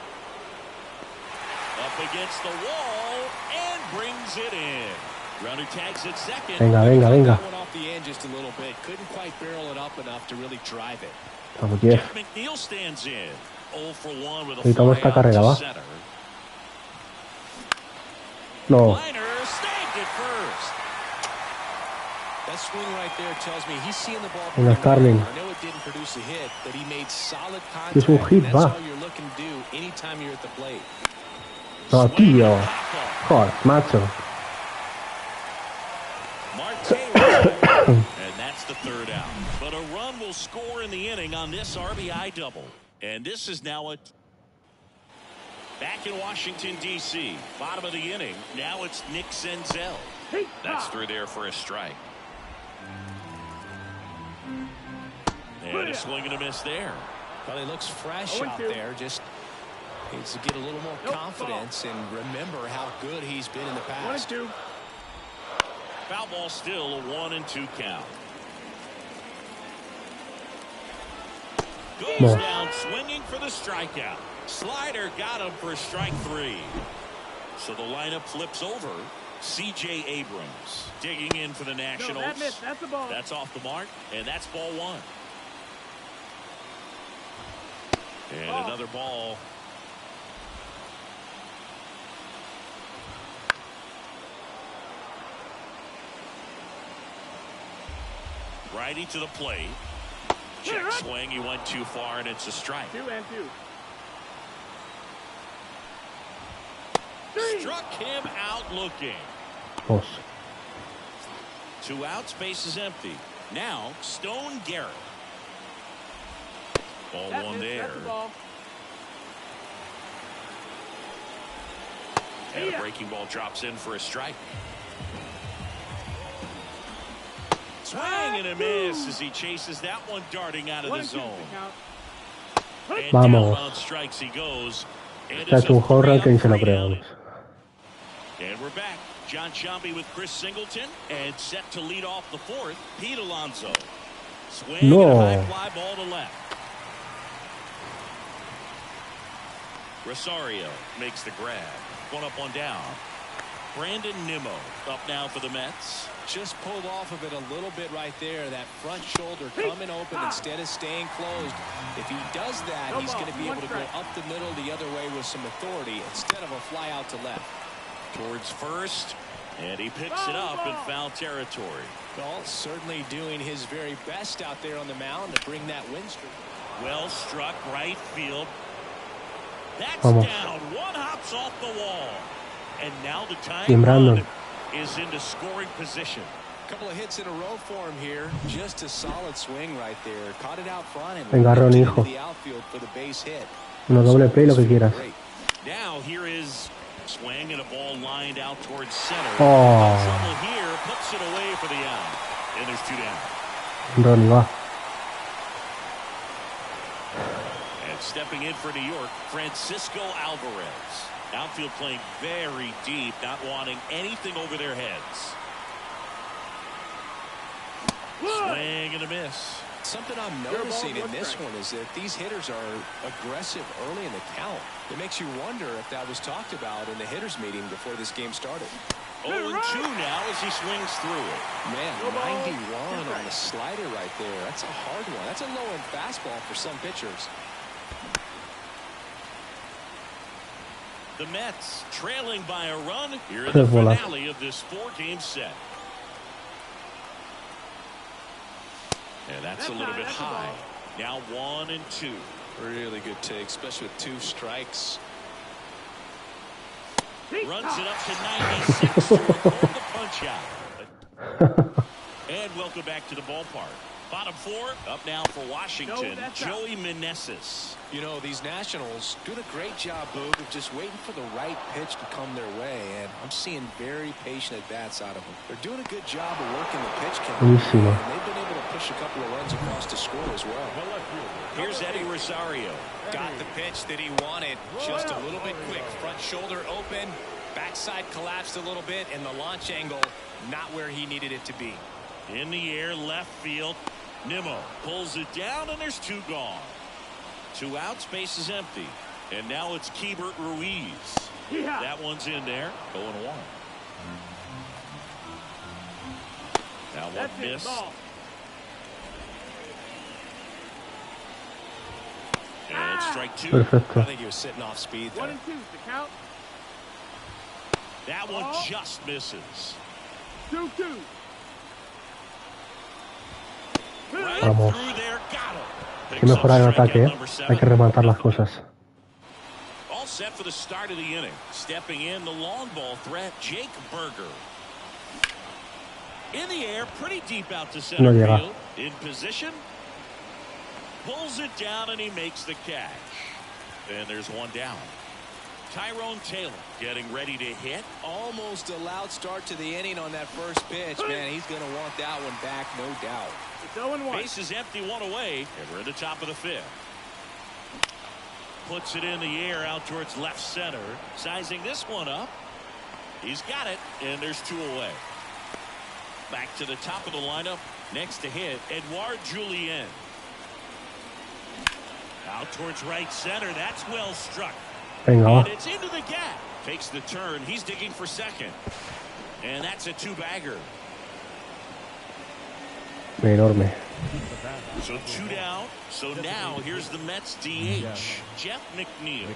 [SPEAKER 2] Up against the wall and brings it in. Runner tags at second.
[SPEAKER 1] Venga, venga, venga.
[SPEAKER 3] Went off the end just a little bit. Couldn't quite barrel it up enough to really drive it.
[SPEAKER 1] Vamos, Jeff.
[SPEAKER 2] Jeff McNeil stands in. 0 for 1 with a
[SPEAKER 1] Necesitamos
[SPEAKER 2] fly
[SPEAKER 1] esta
[SPEAKER 2] out
[SPEAKER 1] carrera,
[SPEAKER 2] to
[SPEAKER 1] va.
[SPEAKER 2] center.
[SPEAKER 1] No.
[SPEAKER 2] Liner snagged it first.
[SPEAKER 3] That swing right there tells me he's seeing the ball.
[SPEAKER 1] Venga, Starling.
[SPEAKER 3] I know it didn't produce a hit, but he made solid contact.
[SPEAKER 1] Es un hit,
[SPEAKER 3] That's
[SPEAKER 1] va.
[SPEAKER 3] all you're looking to do anytime you're at the plate.
[SPEAKER 1] No, tío. Joder, macho.
[SPEAKER 2] third out. But a run will score in the inning on this RBI double. And this is now a... Back in Washington, D.C. Bottom of the inning. Now it's Nick Senzel. That's through there for a strike. And a swing and a miss there.
[SPEAKER 3] Well, he looks fresh out there. Just needs to get a little more confidence and remember how good he's been in the past.
[SPEAKER 4] 1-2.
[SPEAKER 2] Foul ball still a 1-2 count. Goes down swinging for the strikeout. Slider got him for strike 3. So the lineup flips over. C.J. Abrams digging in for the Nationals.
[SPEAKER 4] No, that missed. That's the ball.
[SPEAKER 2] That's off the mark, and that's ball 1. And another ball. Righty to the plate. Check swing. He went too far, and it's a strike.
[SPEAKER 4] 2-2.
[SPEAKER 2] Struck him out looking. 2 outs, base is empty. Now, Stone Garrett. Ball 1 there. And a breaking ball drops in for a strike. Swing and a miss as he chases that one darting out of the zone. And down on strikes he goes. And
[SPEAKER 1] Está un horror que ni se lo creo.
[SPEAKER 2] And we're back. John Sciambi with Chris Singleton. And set to lead off the 4th, Pete Alonso. Swing and a high fly ball to left. Rosario makes the grab. 1 up, 1 down. Brandon Nimmo up now for the Mets.
[SPEAKER 3] Just pulled off of it a little bit right there. That front shoulder coming open instead of staying closed. If he does that, he's going to be able to go up the middle the other way with some authority instead of a fly out to left.
[SPEAKER 2] Towards first, and he picks it up in foul territory.
[SPEAKER 3] Well, certainly doing his very best out there on the mound to bring that win streak.
[SPEAKER 2] Well struck right field. That's down. 1 hops off the wall. And now the time run is into scoring position.
[SPEAKER 3] A couple of hits in a row for him here. Just a solid swing right there. Caught it out front and
[SPEAKER 1] Engarrón,
[SPEAKER 3] into the outfield for the base hit.
[SPEAKER 1] Uno doble play, lo que quieras.
[SPEAKER 2] Now here is swing and a ball lined out towards center.
[SPEAKER 1] Oh.
[SPEAKER 2] Trouble here, puts it away for the out. And there's 2 down.
[SPEAKER 1] Ronnie va.
[SPEAKER 2] And stepping in for New York, Francisco Alvarez. Outfield playing very deep, not wanting anything over their heads. Swing and a miss.
[SPEAKER 3] Something I'm noticing in this one is that these hitters are aggressive early in the count. It makes you wonder if that was talked about in the hitters meeting before this game started.
[SPEAKER 2] 0-2 now as he swings through it.
[SPEAKER 3] Man, 91 on the slider right there. That's a hard one. That's a low-end fastball for some pitchers.
[SPEAKER 2] The Mets trailing by a run here in the finale of this 4-game set. And that's a little bit high. Now 1-2.
[SPEAKER 3] Really good take, especially with 2 strikes.
[SPEAKER 2] Runs it up to 96 to record the punch out. And welcome back to the ballpark. Bottom 4 up now for Washington. Joey Meneses.
[SPEAKER 3] You know, these Nationals doing a great job, Boog, of just waiting for the right pitch to come their way, and I'm seeing very patient at-bats out of them. They're doing a good job of working the pitch count, and they've been able to push a couple of runs across to score as well.
[SPEAKER 2] Here's Eddie Rosario.
[SPEAKER 3] Got the pitch that he wanted, just a little bit quick. Front shoulder open, backside collapsed a little bit, and the launch angle not where he needed it to be.
[SPEAKER 2] In the air, left field. Nimmo pulls it down, and there's 2 gone. 2 outs, base is empty. And now it's Keibert Ruiz. That one's in there. 0-1. Now 1 miss. And strike 2.
[SPEAKER 1] Perfecto.
[SPEAKER 3] I think he was sitting off speed there.
[SPEAKER 4] 1-2 to count.
[SPEAKER 2] That one just misses.
[SPEAKER 4] 2-2.
[SPEAKER 1] Vamos. Hay que mejorar el ataque, ¿eh? Hay que rematar las cosas.
[SPEAKER 2] All set for the start of the inning. Stepping in, the long ball threat, Jake Berger. In the air, pretty deep out to center field. In position. Pulls it down and he makes the catch. And there's one down. Tyrone Taylor getting ready to hit.
[SPEAKER 3] Almost a loud start to the inning on that first pitch. Man, he's going to want that one back, no doubt.
[SPEAKER 4] It's 0-1.
[SPEAKER 2] Base is empty, one away, and we're in the top of the fifth. Puts it in the air out towards left center. Sizing this one up. He's got it, and there's two away. Back to the top of the lineup. Next to hit, Edouard Julien. Out towards right center. That's well struck. And it's into the gap. Takes the turn. He's digging for second. And that's a two-bagger.
[SPEAKER 1] Enorme.
[SPEAKER 2] So two down. So now here's the Mets DH, Jeff McNeil.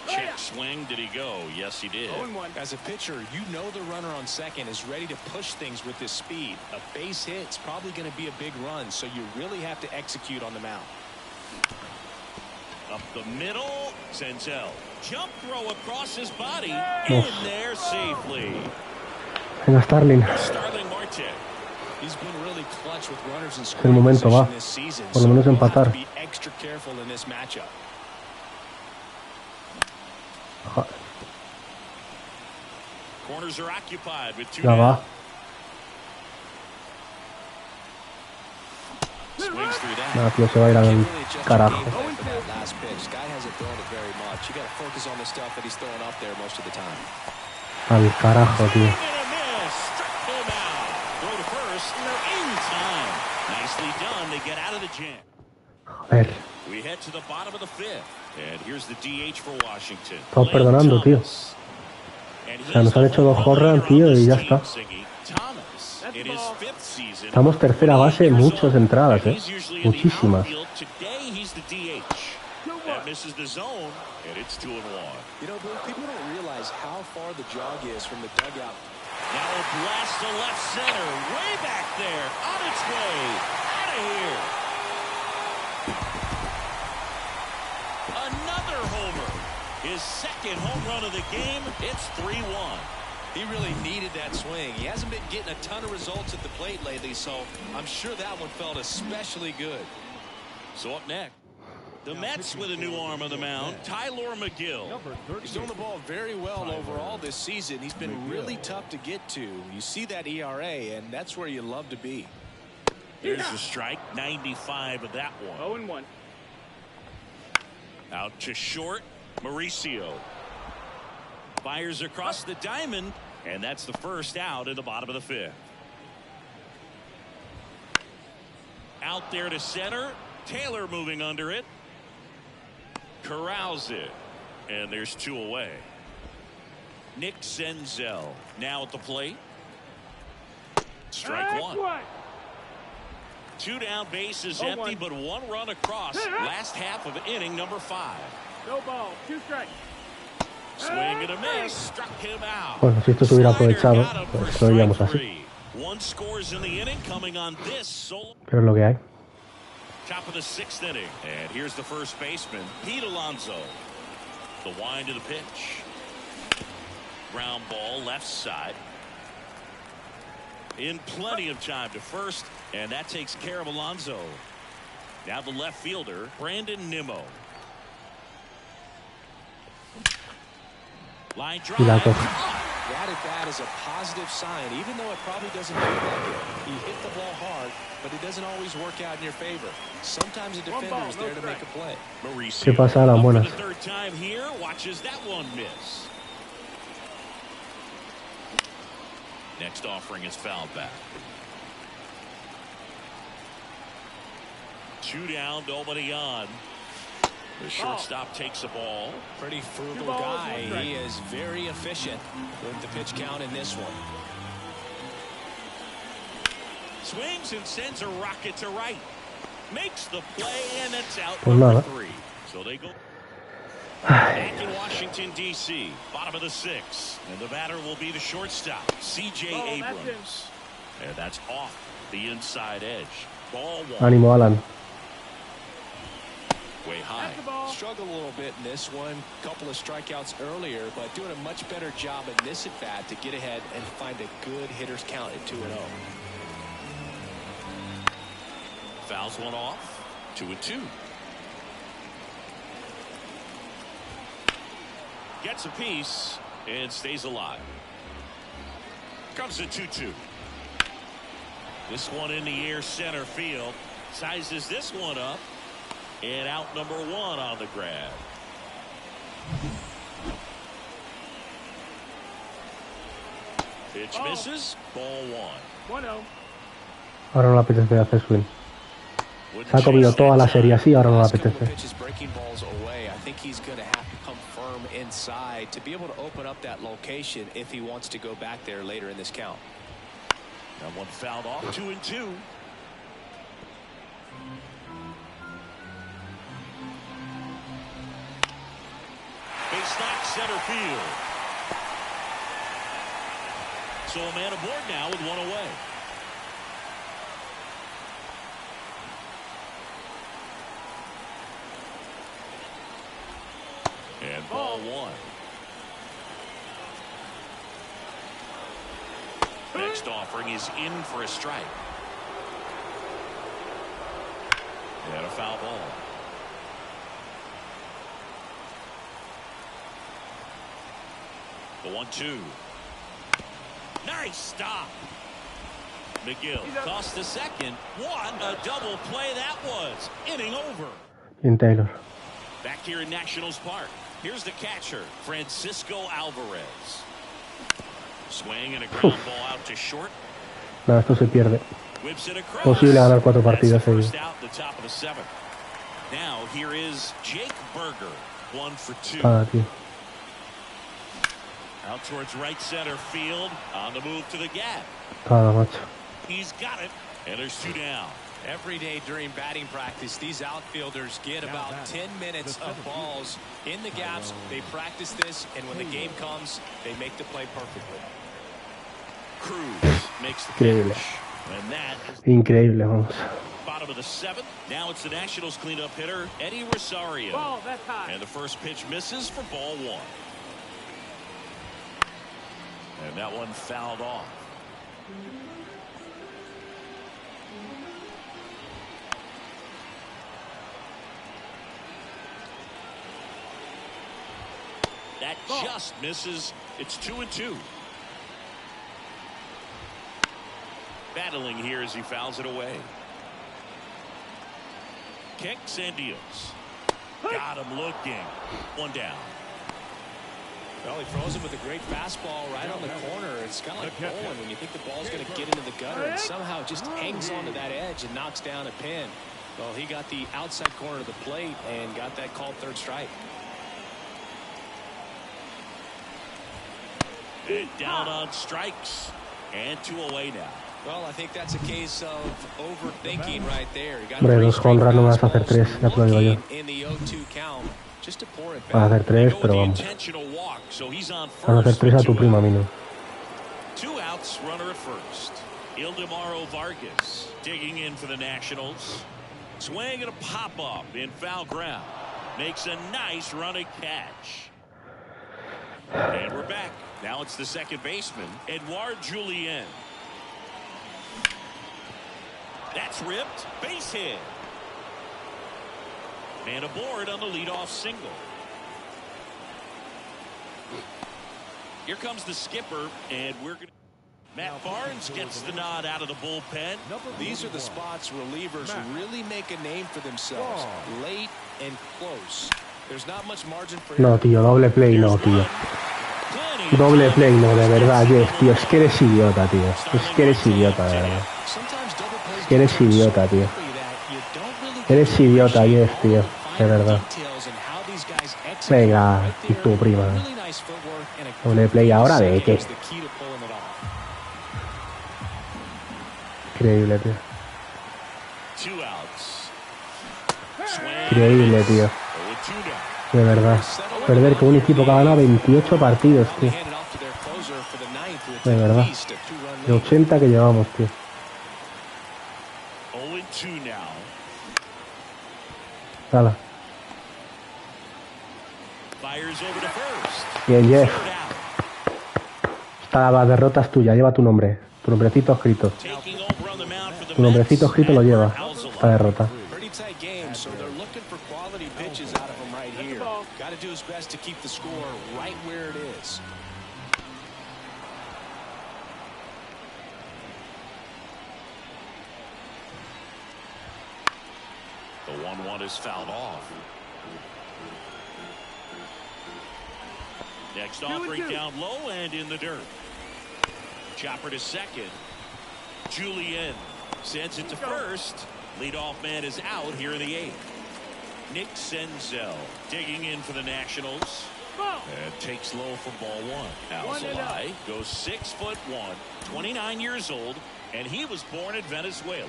[SPEAKER 2] Check swing. Did he go? Yes, he did.
[SPEAKER 3] As a pitcher, you know the runner on second is ready to push things with his speed. A base hit's probably going to be a big run, so you really have to execute on the mound.
[SPEAKER 2] Up the middle, Senzel. Jump throw across his body. In there safely.
[SPEAKER 1] Venga, Starling.
[SPEAKER 2] Starling Marte.
[SPEAKER 3] He's been really clutch with runners in
[SPEAKER 1] El
[SPEAKER 3] scoring
[SPEAKER 1] momento va.
[SPEAKER 3] position this season.
[SPEAKER 1] Por lo menos
[SPEAKER 3] So he'll have
[SPEAKER 1] empatar.
[SPEAKER 3] to be extra careful in this matchup.
[SPEAKER 2] Corners are occupied with two
[SPEAKER 1] Ya
[SPEAKER 2] down.
[SPEAKER 1] va.
[SPEAKER 2] Swings through that.
[SPEAKER 1] Nada, tío, se va a ir al
[SPEAKER 3] Really adjust your
[SPEAKER 1] carajo.
[SPEAKER 3] game plan for that last pitch. Guy hasn't thrown it very much. You got to focus on the stuff that he's throwing up there most of the time.
[SPEAKER 1] Al carajo, tío.
[SPEAKER 2] Swing and a miss. Struck him out. Throw to first. In time. Nicely done to get out of the jam.
[SPEAKER 1] Joder.
[SPEAKER 2] We head to the bottom of the fifth. And here's the DH for Washington.
[SPEAKER 1] Estamos perdonando, tío. O sea, nos han hecho 2 jorras, tío, y ya está. Estamos tercera base, muchas entradas, muchísimas.
[SPEAKER 2] That misses the zone, and it's 2-1.
[SPEAKER 3] You know, people don't realize how far the jog is from the dugout.
[SPEAKER 2] Now a blast to left center, way back there, on its way, out of here. Another homer, his second home run of the game. It's 3-1.
[SPEAKER 3] He really needed that swing. He hasn't been getting a ton of results at the plate lately, so I'm sure that one felt especially good.
[SPEAKER 2] So up next, the Mets with a new arm on the mound, Tyler McGill.
[SPEAKER 3] He's throwing the ball very well overall this season. He's been really tough to get to. You see that ERA, and that's where you love to be.
[SPEAKER 2] There's a strike, 95 of that one.
[SPEAKER 4] 0-1.
[SPEAKER 2] Out to short, Mauricio. Fires across the diamond, and that's the first out in the bottom of the fifth. Out there to center, Taylor moving under it. Corrals it, and there's 2 away. Nick Senzel now at the plate. Strike 1. 2 down, base is empty, but 1 run across. Last half of inning number 5.
[SPEAKER 4] No ball, 2 strikes.
[SPEAKER 2] Swing and a miss, struck him out.
[SPEAKER 1] Bueno, si esto se hubiera aprovechado, pues lo veríamos así.
[SPEAKER 2] 1 scores in the inning coming on this solo.
[SPEAKER 1] Pero es lo que hay.
[SPEAKER 2] Top of the 6th inning, and here's the first baseman, Pete Alonso. The wind to the pitch. Ground ball left side. In plenty of time to first, and that takes care of Alonso. Now the left fielder, Brandon Nimmo. Line drive.
[SPEAKER 3] That at bat is a positive sign, even though it probably doesn't look like it. He hit the ball hard, but it doesn't always work out in your favor. Sometimes a defender is there to make a play.
[SPEAKER 1] ¿Qué pasa a las buenas?
[SPEAKER 2] The third time here, watches that one miss. Next offering is fouled back. 2 down, nobody on. The shortstop takes the ball.
[SPEAKER 3] Pretty frugal guy. He is very efficient with the pitch count in this one.
[SPEAKER 2] Swings and sends a rocket to right. Makes the play, and it's out
[SPEAKER 1] Pues
[SPEAKER 2] number
[SPEAKER 1] nada.
[SPEAKER 2] 3. So they go back in Washington, D.C., bottom of the 6th. And the batter will be the shortstop, C.J. Abrams. And that's off the inside edge. Ball 1.
[SPEAKER 1] Ánimo, Alan.
[SPEAKER 3] way high. Struggled a little bit in this one. Couple of strikeouts earlier, but doing a much better job in this at bat to get ahead and find a good hitter's count at 2-0.
[SPEAKER 2] Fouls one off. 2-2. Gets a piece and stays alive. Comes a 2-2. This one in the air center field. Sizes this one up. And out number 1 on the grab. Pitch misses. Ball 1.
[SPEAKER 4] 1-0.
[SPEAKER 1] Ahora no le apetece hacer swing. Se ha comido toda la serie así, ahora no le apetece.
[SPEAKER 3] Inside to be able to open up that location if he wants to go back there later in this count.
[SPEAKER 2] That one fouled off. 2-2. Baseline center field. So a man aboard now with one away. And ball 1. Next offering is in for a strike. And a foul ball. The 1-2. Nice stop. McGill tossed the second. What a double play that was. Inning over.
[SPEAKER 1] In Taylor.
[SPEAKER 2] Back here in Nationals Park. Here's the catcher, Francisco Alvarez. Swing and a ground ball out to short.
[SPEAKER 1] No, esto se pierde.
[SPEAKER 2] Whips it across.
[SPEAKER 1] Posible ganar 4 partidas seguidas.
[SPEAKER 2] Now here is Jake Berger, 1 for 2.
[SPEAKER 1] Tío.
[SPEAKER 2] Out towards right center field, on the move to the gap.
[SPEAKER 1] Macho.
[SPEAKER 2] He's got it, and there's 2 down.
[SPEAKER 3] Every day during batting practice, these outfielders get about 10 minutes of balls in the gaps. They practice this, and when the game comes, they make the play perfectly.
[SPEAKER 2] Cruz makes the
[SPEAKER 1] Increíble.
[SPEAKER 2] pitch. And that is
[SPEAKER 1] Increíble, vamos.
[SPEAKER 2] bottom of the 7th. Now it's the Nationals cleanup hitter, Eddie Rosario.
[SPEAKER 4] Ball, that's high.
[SPEAKER 2] And the first pitch misses for ball 1. And that one fouled off. That just misses. It's 2-2. Battling here as he fouls it away. Kicks and deals. Got him looking. 1 down.
[SPEAKER 3] Well, he throws him with a great fastball right on the corner. It's kind of like bowling when you think the ball's going to get into the gutter and somehow just hangs onto that edge and knocks down a pin. Well, he got the outside corner of the plate and got that called 3rd strike.
[SPEAKER 2] And down on strikes. And 2 away now.
[SPEAKER 3] Well, I think that's a case of overthinking right there.
[SPEAKER 1] Hombre, 2 honras no me vas a hacer 3, ya te lo digo yo. Vas a hacer 3, pero vamos. Vas a hacer 3 a tu prima, Mino.
[SPEAKER 2] 2 outs, runner at first. Ildemaro Vargas digging in for the Nationals. Swing and a pop-up in foul ground. Makes a nice running catch. And we're back. Now it's the second baseman, Edouard Julien. That's ripped. Base hit. And aboard on the leadoff single. Here comes the skipper, and we're going to... Matt Barnes gets the nod out of the bullpen.
[SPEAKER 3] These are the spots relievers really make a name for themselves. Late and close. There's not much margin for...
[SPEAKER 1] No, tío, doble play no, tío. Doble play no, de verdad, Jeff, tío. Es que eres idiota, tío. Es que eres idiota, de verdad. Es que eres idiota, tío. Eres idiota, Jeff, tío. De verdad. Venga, y tu prima. Doble play ahora de qué. Increíble, tío. Increíble, tío. De verdad. Perder con un equipo que ha ganado 28 partidos, tío. De verdad. De 80 que llevamos, tío. Hala. Bien, Jeff. Esta derrota es tuya, lleva tu nombre. Tu nombrecito escrito. Tu nombrecito escrito lo lleva. Esta derrota.
[SPEAKER 2] The 1-1 is fouled off. Next offering down low and in the dirt. Chopper to second. Julian sends it to first. Leadoff man is out here in the 8th. Nick Senzel digging in for the Nationals. And takes low for ball 1. Alzolay goes 6'1", 29 years old, and he was born in Venezuela.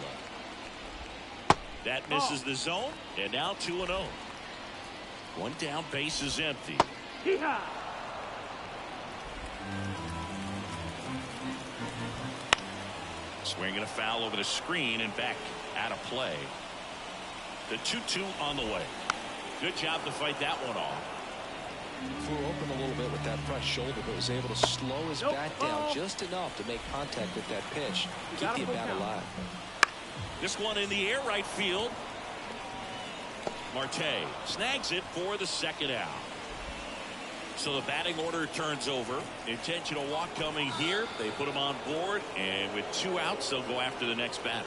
[SPEAKER 2] That misses the zone, and now 2-0. One down, base is empty. Swinging a foul over the screen and back out of play. The 2-2 on the way. Good job to fight that one off.
[SPEAKER 3] Flew open a little bit with that front shoulder, but was able to slow his bat down just enough to make contact with that pitch. Keep the bat alive.
[SPEAKER 2] This one in the air, right field. Marte snags it for the second out. So the batting order turns over. Intentional walk coming here. They put him on board, and with 2 outs, they'll go after the next batter.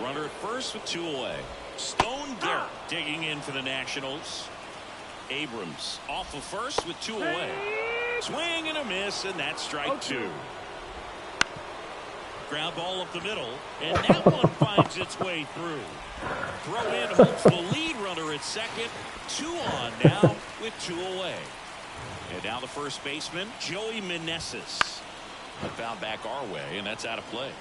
[SPEAKER 2] Runner at first with 2 away. Stone Garrett digging in for the Nationals. Abrams off of first with 2 away. Swing and a miss, and that's strike 2. Ground ball up the middle, and that one finds its way through. Throw in holds the lead runner at second. 2 on now with 2 away. And now the first baseman, Joey Meneses. Found back our way, and that's out of play.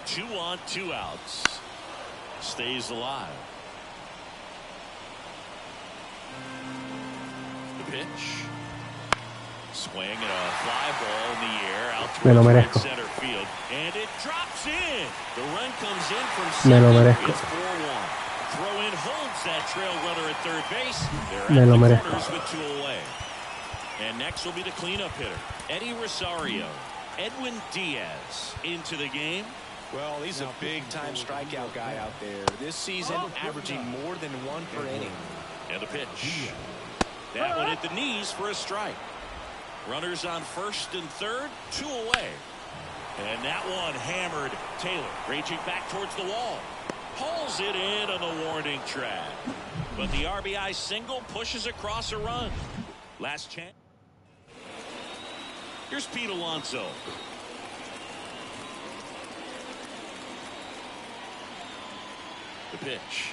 [SPEAKER 2] Two on, 2 outs. Stays alive. The pitch. Swing and a fly ball in the air out towards right center field. And it drops in. The run comes in from second. It's 4-1. Throw in holds that trail runner at third base. They're at the corners with 2 away. And next will be the cleanup hitter, Eddie Rosario. Edwin Diaz into the game.
[SPEAKER 3] Well, he's a big-time strikeout guy out there. This season, averaging more than 1 per inning.
[SPEAKER 2] And the pitch. That one hit the knees for a strike. Runners on first and third, 2 away. And that one hammered Taylor, reaching back towards the wall. Pulls it in on the warning track. But the RBI single pushes across a run. Last chance. Here's Pete Alonso. The pitch.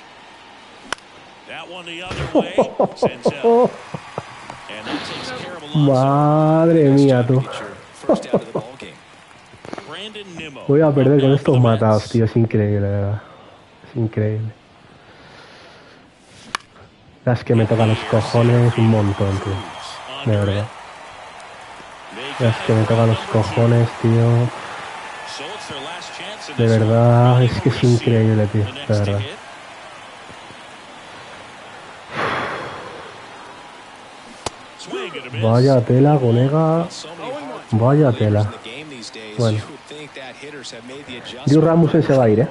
[SPEAKER 2] That one the other way. Senzel. And that takes care of Alonso.
[SPEAKER 1] Madre mía, tú. Voy a perder con estos matados, tío. Es increíble, de verdad. Es increíble. Es que me tocan los cojones un montón, tío. De verdad. Es que me tocan los cojones, tío. De verdad, es que es increíble, tío. De verdad. Vaya tela, colega. Vaya tela. Bueno. Drew Rasmussen se va a ir,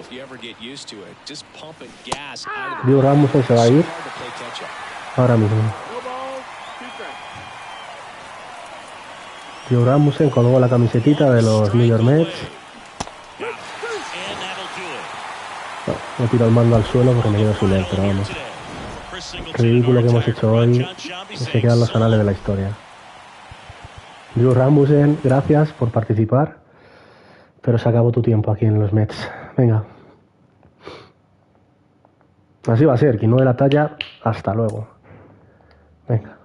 [SPEAKER 1] Drew Rasmussen se va a ir. Ahora mismo. Drew Rasmussen colgó la camisetita de los New York Mets. Me tiro el mando al suelo porque me quedo sin él, pero vamos. Ridículo que hemos hecho hoy. Se quedan los anales de la historia. Drew Rasmussen, gracias por participar. Pero se acabó tu tiempo aquí en los Mets. Venga. Así va a ser. Quien no de la talla, hasta luego. Venga.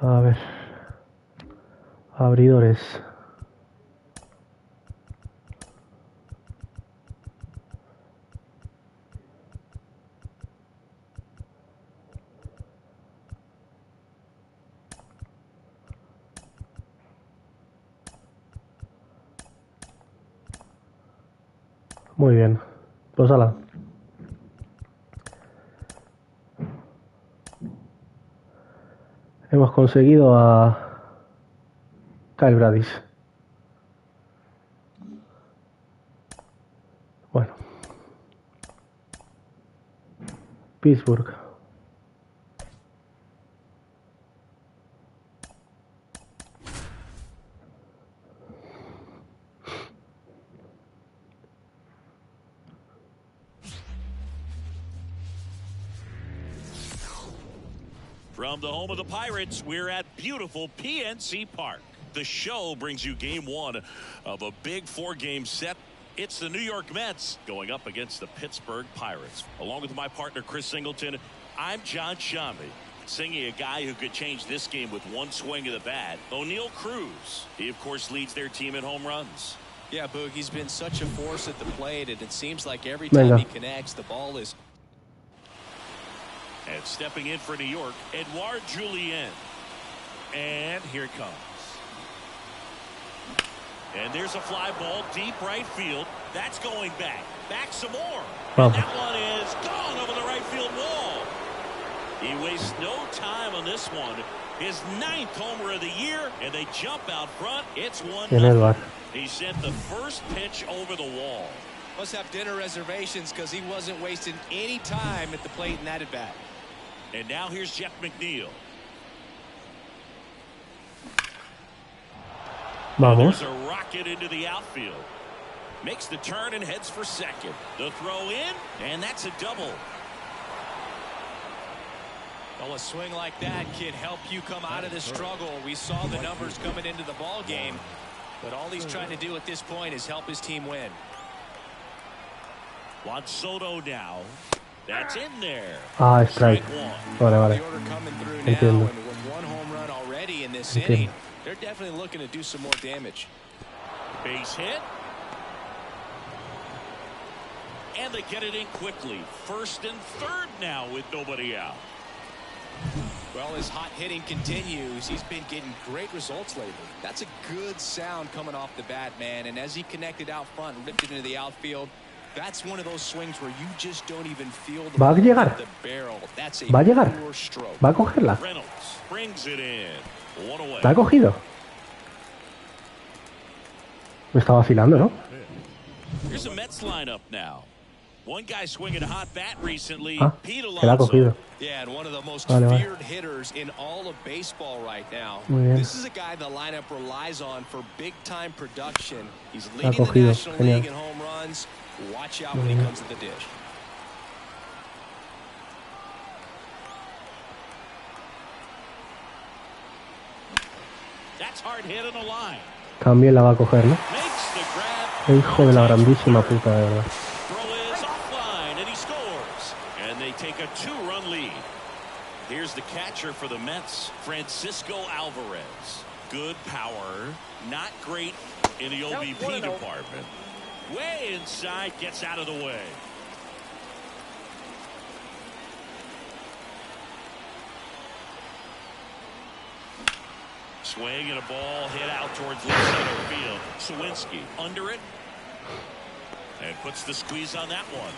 [SPEAKER 1] A ver. Abridores. Muy bien. Pues ala. Hemos conseguido a Kyle Bradish. Bueno. Pittsburgh.
[SPEAKER 2] From the home of the Pirates, we're at beautiful PNC Park. The show brings you game one of a big four-game set. It's the New York Mets going up against the Pittsburgh Pirates. Along with my partner, Chris Singleton, I'm John Shambi. Singing a guy who could change this game with one swing of the bat, O'Neal Cruz. He, of course, leads their team in home runs.
[SPEAKER 3] Yeah, Boog, he's been such a force at the plate, and it seems like every time he connects, the ball is...
[SPEAKER 2] And stepping in for New York, Edouard Julien. And here it comes. And there's a fly ball deep right field. That's going back. Back some more. And that one is gone over the right field wall. He wastes no time on this one. His 9th homer of the year, and they jump out front. It's 1-0. He sent the first pitch over the wall.
[SPEAKER 3] Must have dinner reservations because he wasn't wasting any time at the plate in that at-bat.
[SPEAKER 2] And now here's Jeff McNeil.
[SPEAKER 1] Vamos.
[SPEAKER 2] There's a rocket into the outfield. Makes the turn and heads for second. The throw in, and that's a double.
[SPEAKER 3] Well, a swing like that can help you come out of the struggle. We saw the numbers coming into the ball game, but all he's trying to do at this point is help his team win.
[SPEAKER 2] Juan Soto now. That's in there.
[SPEAKER 1] Ah, strike. Vale.
[SPEAKER 3] The order coming through now, and with one home run already in this inning, they're definitely looking to do some more damage.
[SPEAKER 2] Base hit. And they get it in quickly. First and third now with nobody out.
[SPEAKER 3] Well, his hot hitting continues. He's been getting great results lately. That's a good sound coming off the bat, man. And as he connected out front and ripped it into the outfield, that's one of those swings where you just don't even feel the barrel. That's a pure stroke.
[SPEAKER 1] Va a cogerla.
[SPEAKER 2] Reynolds brings it in. One away.
[SPEAKER 1] La ha cogido. Me está vacilando, ¿no?
[SPEAKER 2] Here's a Mets lineup now. One guy swinging a hot bat recently, Pete
[SPEAKER 1] Alonso. La ha cogido.
[SPEAKER 3] Yeah, and one of the most feared hitters in all of baseball right now. This is a guy the lineup relies on for big-time production. He's leading the National League in home runs. Watch out when he comes to the dish.
[SPEAKER 2] That's hard hit on the line.
[SPEAKER 1] También la va a coger, ¿no? Hijo de la grandísima puta, de verdad.
[SPEAKER 2] Take a 2-run lead. Here's the catcher for the Mets, Francisco Alvarez. Good power, not great in the OBP department. Way inside, gets out of the way. Swing and a ball hit out towards left center field. Sawinski under it and puts the squeeze on that one.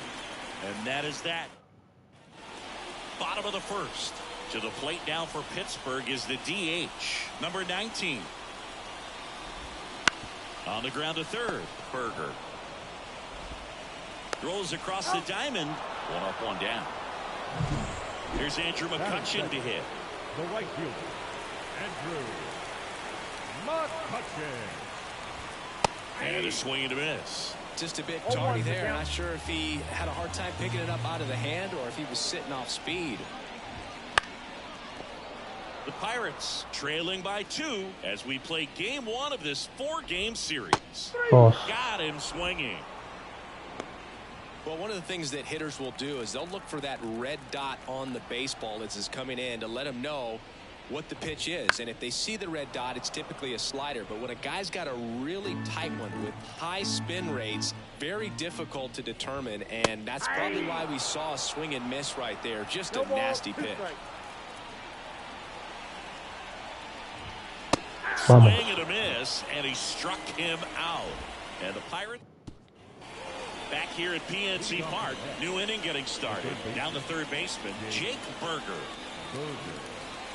[SPEAKER 2] And that is that. Bottom of the first. To the plate now for Pittsburgh is the DH, number 19. On the ground to third, Berger. Throws across the diamond. One up, one down. Here's Andrew McCutchen to hit.
[SPEAKER 4] The right fielder, Andrew McCutchen.
[SPEAKER 2] And a swing and a miss.
[SPEAKER 3] Just a bit tardy there. Not sure if he had a hard time picking it up out of the hand or if he was sitting off speed.
[SPEAKER 2] The Pirates trailing by 2 as we play game 1 of this 4-game series. Got him swinging.
[SPEAKER 3] Well, one of the things that hitters will do is they'll look for that red dot on the baseball as it's coming in to let them know what the pitch is. And if they see the red dot, it's typically a slider. But when a guy's got a really tight one with high spin rates, very difficult to determine. And that's probably why we saw a swing and miss right there. Just a nasty pitch.
[SPEAKER 2] Swing and a miss, and he struck him out. And the Pirates. Back here at PNC Park, new inning getting started. Down the third baseman, Jake Berger.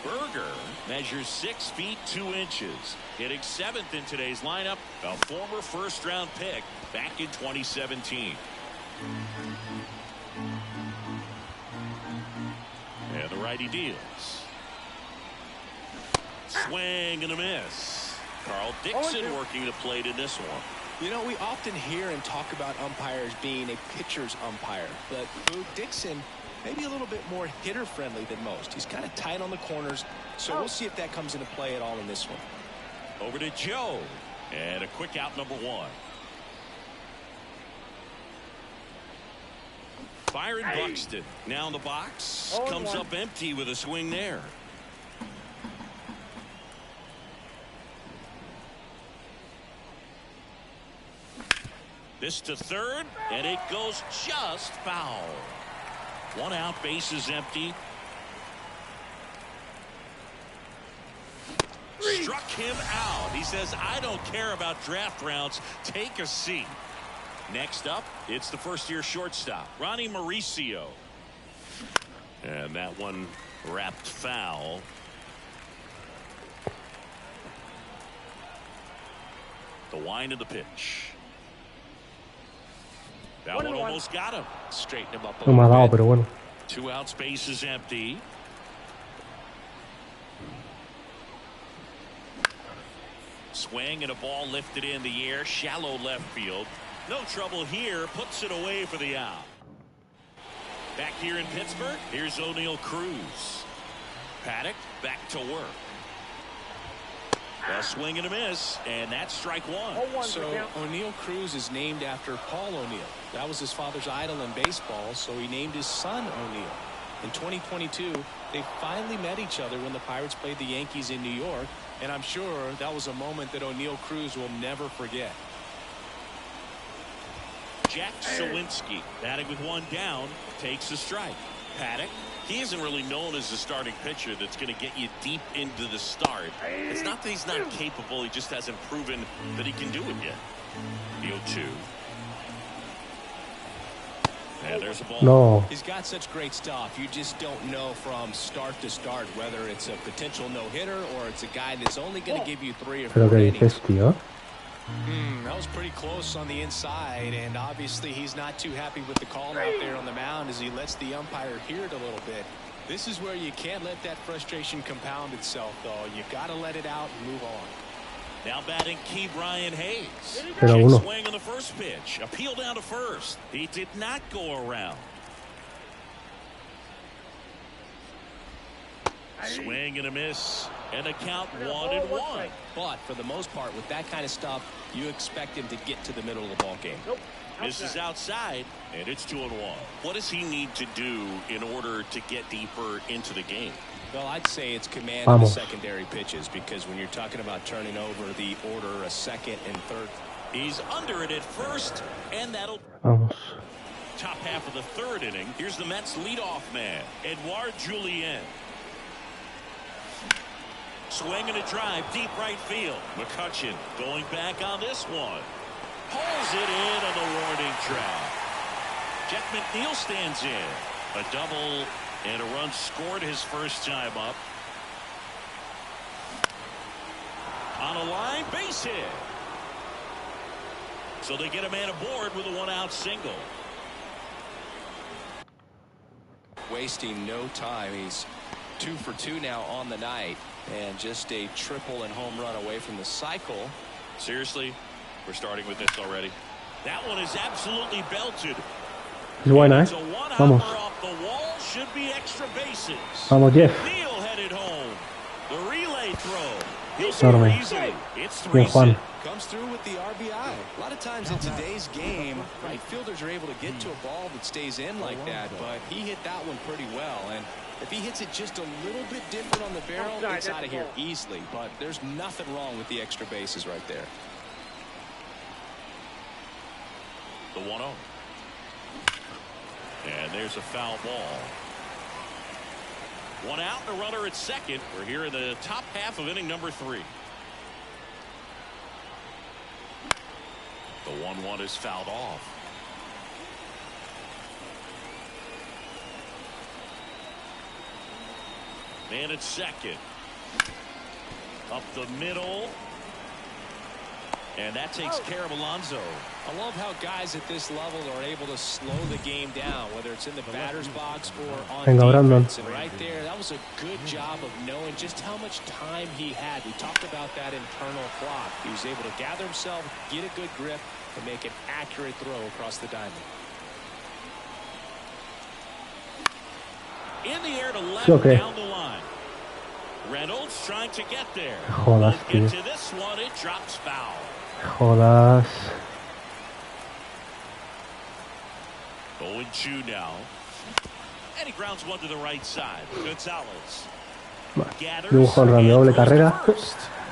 [SPEAKER 2] Berger measures 6 feet 2 inches. Hitting 7th in today's lineup, a former first-round pick back in 2017. And the righty deals. Swing and a miss. Carl Dixon working the plate in this one.
[SPEAKER 3] You know, we often hear and talk about umpires being a pitcher's umpire, but Boog Dixon maybe a little bit more hitter-friendly than most. He's kind of tight on the corners, so we'll see if that comes into play at all in this one.
[SPEAKER 2] Over to Joe, and a quick out, number 1. Byron Buxton now in the box, comes up empty with a swing there. This to third, and it goes just foul. 1 out, bases empty. Struck him out. He says, I don't care about draft rounds. Take a seat. Next up, it's the first-year shortstop, Ronnie Mauricio. And that one wrapped foul. The wind of the pitch. That one almost got him. Straighten him up a little bit. 2 outs, bases empty. Swing and a ball lifted in the air, shallow left field. No trouble here, puts it away for the out. Back here in Pittsburgh, here's O'Neal Cruz. Paddock back to work. A swing and a miss, and that's strike 1.
[SPEAKER 3] So O'Neal Cruz is named after Paul O'Neal. That was his father's idol in baseball, so he named his son O'Neal. In 2022, they finally met each other when the Pirates played the Yankees in New York, and I'm sure that was a moment that O'Neal Cruz will never forget.
[SPEAKER 2] Jack Sawinski batting with 1 down, takes a strike. Paddock, he isn't really known as a starting pitcher that's going to get you deep into the start. It's not that he's not capable, he just hasn't proven that he can do it yet. The 0-2. And there's a ball.
[SPEAKER 1] No.
[SPEAKER 3] He's got such great stuff. You just don't know from start to start whether it's a potential no-hitter or it's a guy that's only going to give you 3 or 4 innings. That was pretty close on the inside, and obviously he's not too happy with the call out there on the mound as he lets the umpire hear it a little bit. This is where you can't let that frustration compound itself, though. You got to let it out and move on.
[SPEAKER 2] Now batting Key Brian Hayes. Check swing on the first pitch. Appeal down to first. He did not go around. Swing and a miss, and a count 1-1.
[SPEAKER 3] But for the most part, with that kind of stuff, you expect him to get to the middle of the ball game.
[SPEAKER 2] This is outside, and it's 2-1. What does he need to do in order to get deeper into the game?
[SPEAKER 3] Well, I'd say it's command of the secondary pitches, because when you're talking about turning over the order, a second and third,
[SPEAKER 2] he's under it at first, and that'll top half of the third inning. Here's the Mets leadoff man, Edouard Julien. Swing and a drive, deep right field. McCutchen going back on this one. Pulls it in on the warning track. Jeff McNeil stands in. A double and a run scored his first time up. On a line, base hit. So they get a man aboard with a 1-out single.
[SPEAKER 3] Wasting no time. He's 2 for 2 now on the night, and just a triple and home run away from the cycle.
[SPEAKER 2] Seriously, we're starting with this already. That one is absolutely belted.
[SPEAKER 1] Vamos.
[SPEAKER 2] It's a one-hopper off the wall. Should be extra bases.
[SPEAKER 1] Vamos, Jeff.
[SPEAKER 2] Neal headed home. The relay throw. He'll score easily. It's 3
[SPEAKER 1] Juan.
[SPEAKER 3] Comes through with the RBI. A lot of times in today's game, right fielders are able to get to a ball that stays in like that, but he hit that one pretty well. And if he hits it just a little bit different on the barrel, it's out of here easily. But there's nothing wrong with the extra bases right there.
[SPEAKER 2] The 1-0. And there's a foul ball. 1 out and a runner at second. We're here in the top half of inning number 3. The 1-1 is fouled off. Man at second. Up the middle. And that takes care of Alonso.
[SPEAKER 3] I love how guys at this level are able to slow the game down, whether it's in the batter's box or on defense. And right there, that was a good job of knowing just how much time he had. We talked about that internal clock. He was able to gather himself, get a good grip, and make an accurate throw across the diamond.
[SPEAKER 2] In the air to left, down the line. Reynolds trying to get there.
[SPEAKER 1] Jodas,
[SPEAKER 2] get to this one, it drops foul.
[SPEAKER 1] Jodas.
[SPEAKER 2] 0-2 now. And he grounds one to the right side. Gonzalez.
[SPEAKER 1] De un jonrón de doble carrera.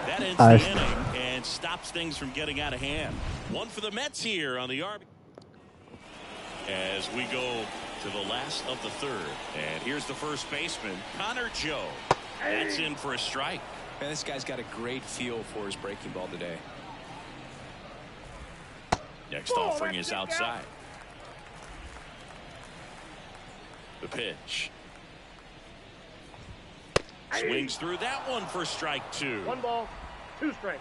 [SPEAKER 2] That ends the inning and stops things from getting out of hand. One for the Mets here on the RB. As we go to the last of the third. And here's the first baseman, Connor Joe. That's in for a strike.
[SPEAKER 3] Man, this guy's got a great feel for his breaking ball today.
[SPEAKER 2] Next offering is outside. The pitch. Swings through that one for strike two.
[SPEAKER 4] 1 ball, 2 strikes.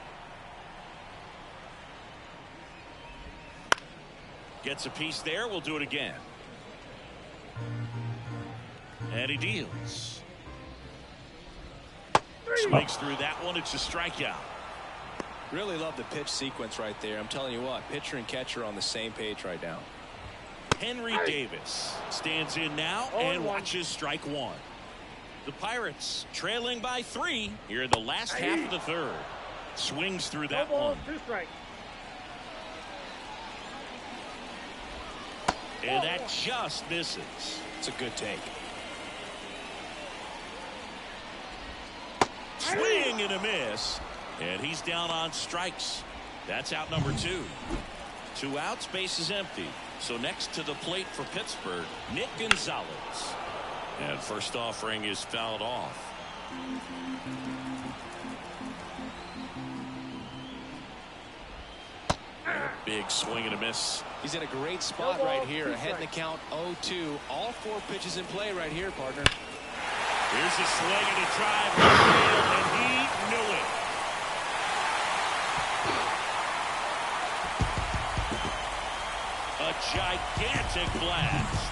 [SPEAKER 2] Gets a piece there. We'll do it again. And he deals. Swings through that one. It's a strikeout.
[SPEAKER 3] Really love the pitch sequence right there. I'm telling you what, pitcher and catcher on the same page right now.
[SPEAKER 2] Henry Davis stands in now and watches strike one. The Pirates trailing by 3 here in the last half of the third. Swings through that one.
[SPEAKER 4] 2 strikes.
[SPEAKER 2] And that just misses.
[SPEAKER 3] It's a good take.
[SPEAKER 2] Swing and a miss. And he's down on strikes. That's out number 2. 2 outs, base is empty. So next to the plate for Pittsburgh, Nick Gonzalez. And first offering is fouled off. And a big swing and a miss.
[SPEAKER 3] He's in a great spot right here. Ahead in the count 0-2. All 4 pitches in play right here, partner.
[SPEAKER 2] Here's a swing and a drive left field, and he knew it. A gigantic blast.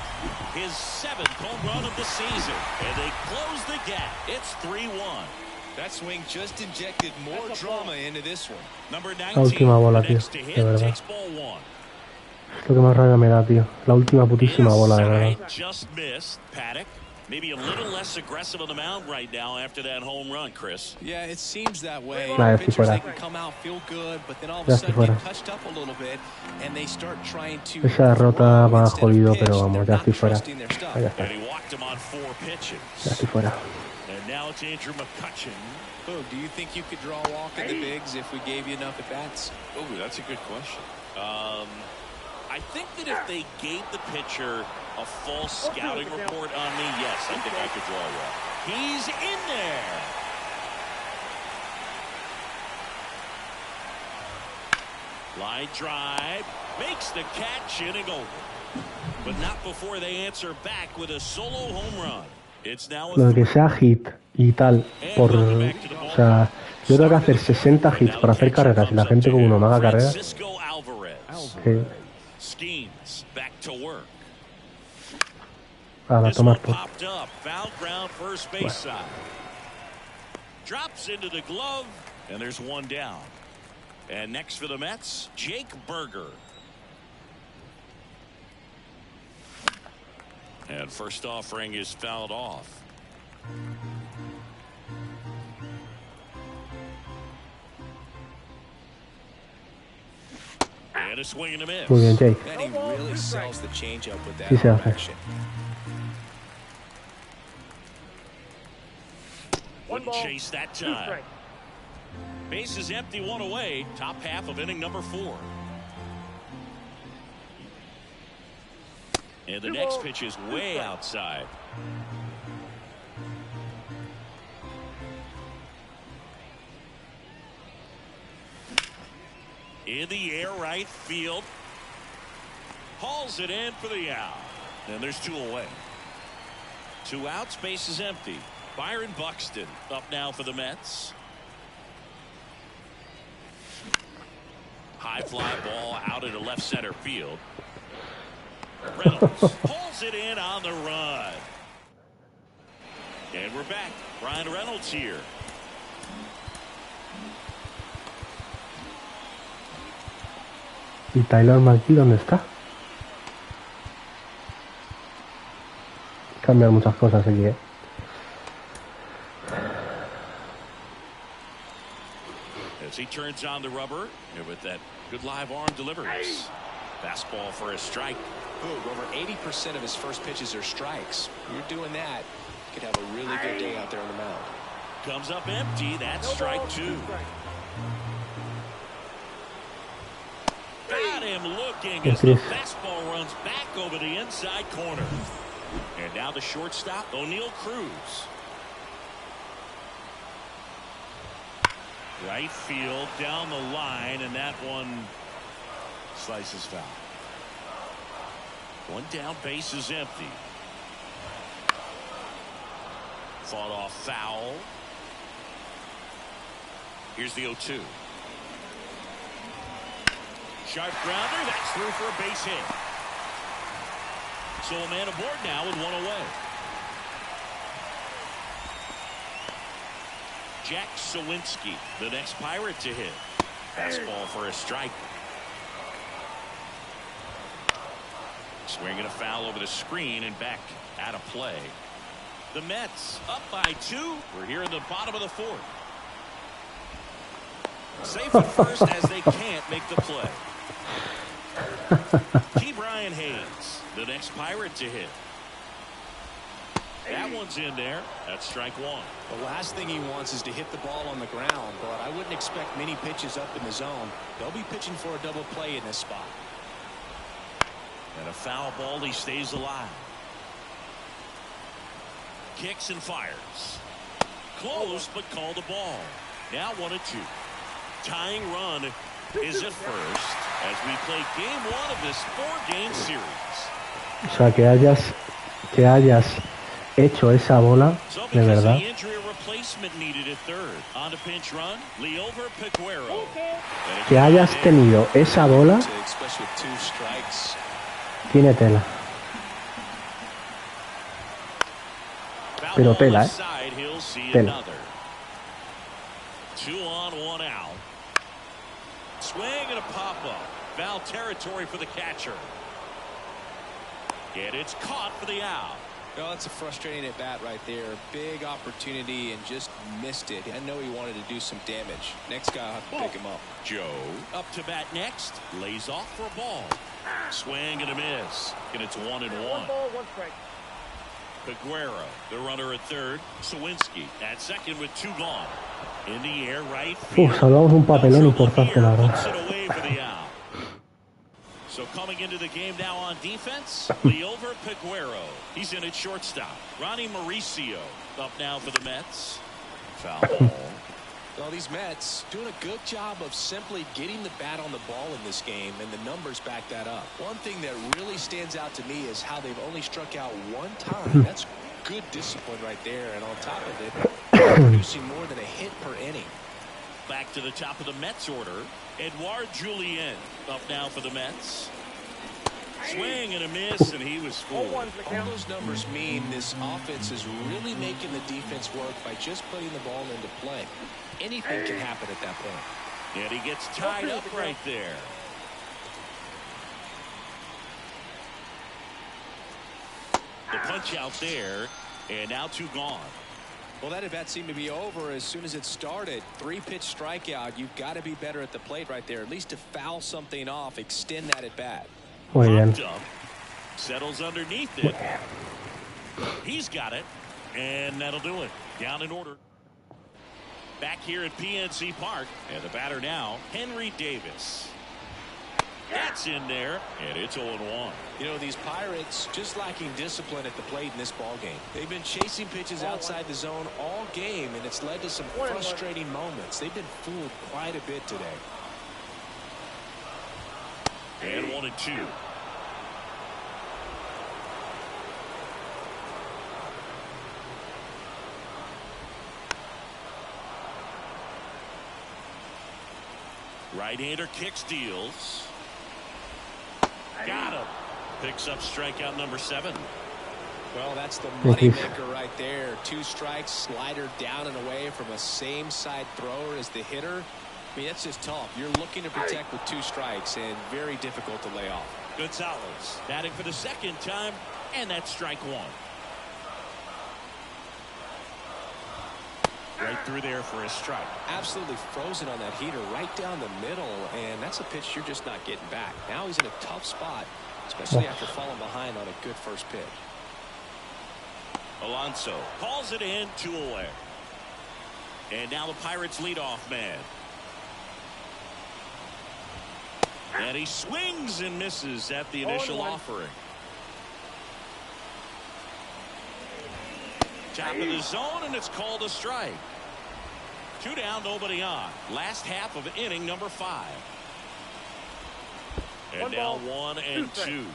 [SPEAKER 2] His 7th home run of the season. And they close the gap. It's 3-1.
[SPEAKER 3] That swing just injected more drama into this one.
[SPEAKER 2] Number 19,
[SPEAKER 1] La última bola, tío,
[SPEAKER 2] next to
[SPEAKER 1] de
[SPEAKER 2] hit,
[SPEAKER 1] verdad.
[SPEAKER 2] takes ball 1.
[SPEAKER 1] Es lo que más rabia me da, tío. La última putísima bola, de verdad.
[SPEAKER 2] Just missed. Paddock. Maybe a little less aggressive on the mound right now after that home run, Chris.
[SPEAKER 3] Yeah, it seems that way.
[SPEAKER 1] Pitchers,
[SPEAKER 3] they can come out, feel good, but then all of a sudden get touched up a little bit, and they start trying to.
[SPEAKER 1] Esa derrota me ha jodido, pero vamos, ya estoy fuera. Ahí está.
[SPEAKER 2] And he walked him on 4 pitches.
[SPEAKER 1] Ya estoy fuera.
[SPEAKER 2] And now it's Andrew McCutchen.
[SPEAKER 3] Oh, do you think you could draw a walk in the bigs if we gave you enough at bats?
[SPEAKER 2] Oh, that's a good question. I think that if they gave the pitcher a full scouting report on me, yes, I think I could draw a walk. He's in there. Line drive, makes the catch, inning over. But not before they answer back with a solo home run. It's now
[SPEAKER 1] Lo de que sea hit y tal, por, o sea, yo tengo que hacer 60 hits para hacer carreras y la gente como uno me haga carreras. Que... Ahora, tomar por. Bueno.
[SPEAKER 2] Drops into the glove, and there's one down. And next for the Mets, Jake Berger. And first offering is fouled off. And a swing and a miss.
[SPEAKER 1] Muy bien, Jake.
[SPEAKER 3] And he really sells the changeup with that
[SPEAKER 1] Sí se hace.
[SPEAKER 3] action.
[SPEAKER 2] Wouldn't chase that time. Base is empty, 1 away. Top half of inning number 4. And the next pitch is way outside. In the air, right field. Hauls it in for the out. And there's 2 away. 2 outs, base is empty. Byron Buxton up now for the Mets. High fly ball out into left center field. Reynolds pulls it in on the run. And we're back. Ryan Reynolds here.
[SPEAKER 1] ¿Y Tyler McGee dónde está? Cambian muchas cosas aquí, ¿eh?
[SPEAKER 2] As he turns on the rubber with that good live arm delivers. Fastball for a strike.
[SPEAKER 3] Ooh, over 80% of his first pitches are strikes. You're doing that, you could have a really good day out there on the mound.
[SPEAKER 2] Comes up empty. That's strike two. Got him looking as the fastball runs back over the inside corner. And now the shortstop, O'Neal Cruz. Right field down the line, and that one slices foul. One down, base is empty. Fought off foul. Here's the 0-2. Sharp grounder, that's through for a base hit. So a man aboard now with one away. Jack Sawinski, the next Pirate to hit. Fastball for a strike. Swinging a foul over the screen and back out of play. The Mets up by 2. We're here in the bottom of the 4th. Safe at first as they can't make the play. T. Brian Hayes, the next Pirate to hit. That one's in there. That's strike one.
[SPEAKER 3] The last thing he wants is to hit the ball on the ground, but I wouldn't expect many pitches up in the zone. They'll be pitching for a double play in this spot.
[SPEAKER 2] And a foul ball, he stays alive. Kicks and fires. Close, but called a ball. Now 1-2. Tying run is at first as we play game 1 of this 4-game series.
[SPEAKER 1] O sea, que hayas hecho esa bola, de verdad. Que hayas tenido esa bola, tiene tela. Pero tela, ¿eh? Tela.
[SPEAKER 2] 2 on, 1 out. Swing and a pop-up. Foul territory for the catcher. And it's caught for the out.
[SPEAKER 3] Well, that's a frustrating at bat right there. Big opportunity and just missed it. I know he wanted to do some damage. Next guy will have to pick him up.
[SPEAKER 2] Joe up to bat next. Lays off for a ball. Swing and a miss. And it's 1-1.
[SPEAKER 5] 1 ball, 1 strike.
[SPEAKER 2] Peguero, the runner at third. Sawinski at second with 2 gone. In the air, right field.
[SPEAKER 1] Salvamos un papelón importante, la verdad.
[SPEAKER 2] So coming into the game now on defense, Leover Peguero. He's in at shortstop. Ronnie Mauricio up now for the Mets. Foul ball.
[SPEAKER 3] Well, these Mets doing a good job of simply getting the bat on the ball in this game, and the numbers back that up. One thing that really stands out to me is how they've only struck out 1 time. That's good discipline right there, and on top of it, producing more than a hit per inning.
[SPEAKER 2] Back to the top of the Mets order. Edouard Julien up now for the Mets. Swing and a miss, and he was fooled.
[SPEAKER 3] All those numbers mean this offense is really making the defense work by just putting the ball into play. Anything can happen at that point.
[SPEAKER 2] And he gets tied up right there. The punch out there, and now 2 gone.
[SPEAKER 3] Well, that at-bat seemed to be over as soon as it started. 3-pitch strikeout. You've got to be better at the plate right there, at least to foul something off, extend that at-bat.
[SPEAKER 1] Muy bien.
[SPEAKER 2] Settles underneath it. He's got it, and that'll do it. Down in order. Back here at PNC Park, and the batter now, Henry Davis. That's in there, and it's 0-1.
[SPEAKER 3] You know, these Pirates just lacking discipline at the plate in this ball game. They've been chasing pitches outside the zone all game, and it's led to some frustrating moments. They've been fooled quite a bit today.
[SPEAKER 2] And 1-2. Right-hander kicks, deals. Got him. Picks up strikeout number 7.
[SPEAKER 3] Well, that's the money maker right there. 2 strikes, slider down and away from a same side thrower as the hitter. I mean, that's just tough. You're looking to protect with 2 strikes and very difficult to lay off.
[SPEAKER 2] Gonzalez batting for the 2nd time, and that's strike 1. Right through there for a strike.
[SPEAKER 3] Absolutely frozen on that heater right down the middle, and that's a pitch you're just not getting back. Now he's in a tough spot, especially after falling behind on a good first pitch.
[SPEAKER 2] Alonso calls it in, 2 away. And now the Pirates leadoff man. And he swings and misses at the initial offering. Top of the zone, and it's called a strike. 2 down, nobody on. Last half of inning number 5. And now 1 and 2.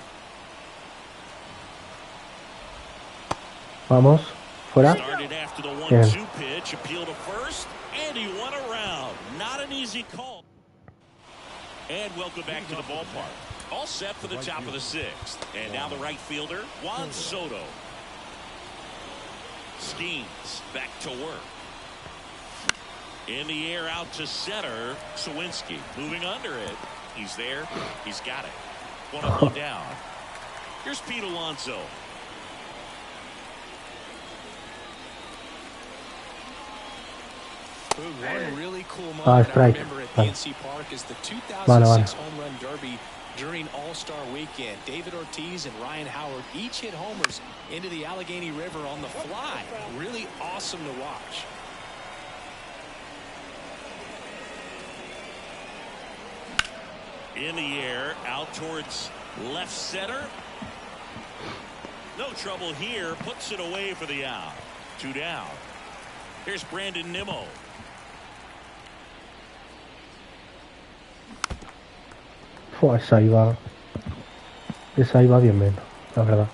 [SPEAKER 1] Vamos. Fuera.
[SPEAKER 2] Started after the 1-2 pitch, appeal to first, and he won around. Not an easy call. And welcome back to the ballpark. All set for the top of the 6th. And now the right fielder, Juan Soto. Skeens back to work. In the air out to center. Sawinski moving under it. He's there. He's got it. 1 up, 1 down. Here's Pete Alonso.
[SPEAKER 3] One really cool moment I remember at PNC Park is the 2006 home run derby during All-Star Weekend. David Ortiz and Ryan Howard each hit homers into the Allegheny River on the fly. Really awesome to watch.
[SPEAKER 2] In the air out towards left center. No trouble here. Puts it away for the out. 2 down. Here's Brandon Nimmo.
[SPEAKER 1] Esa iba bien, bien, la verdad.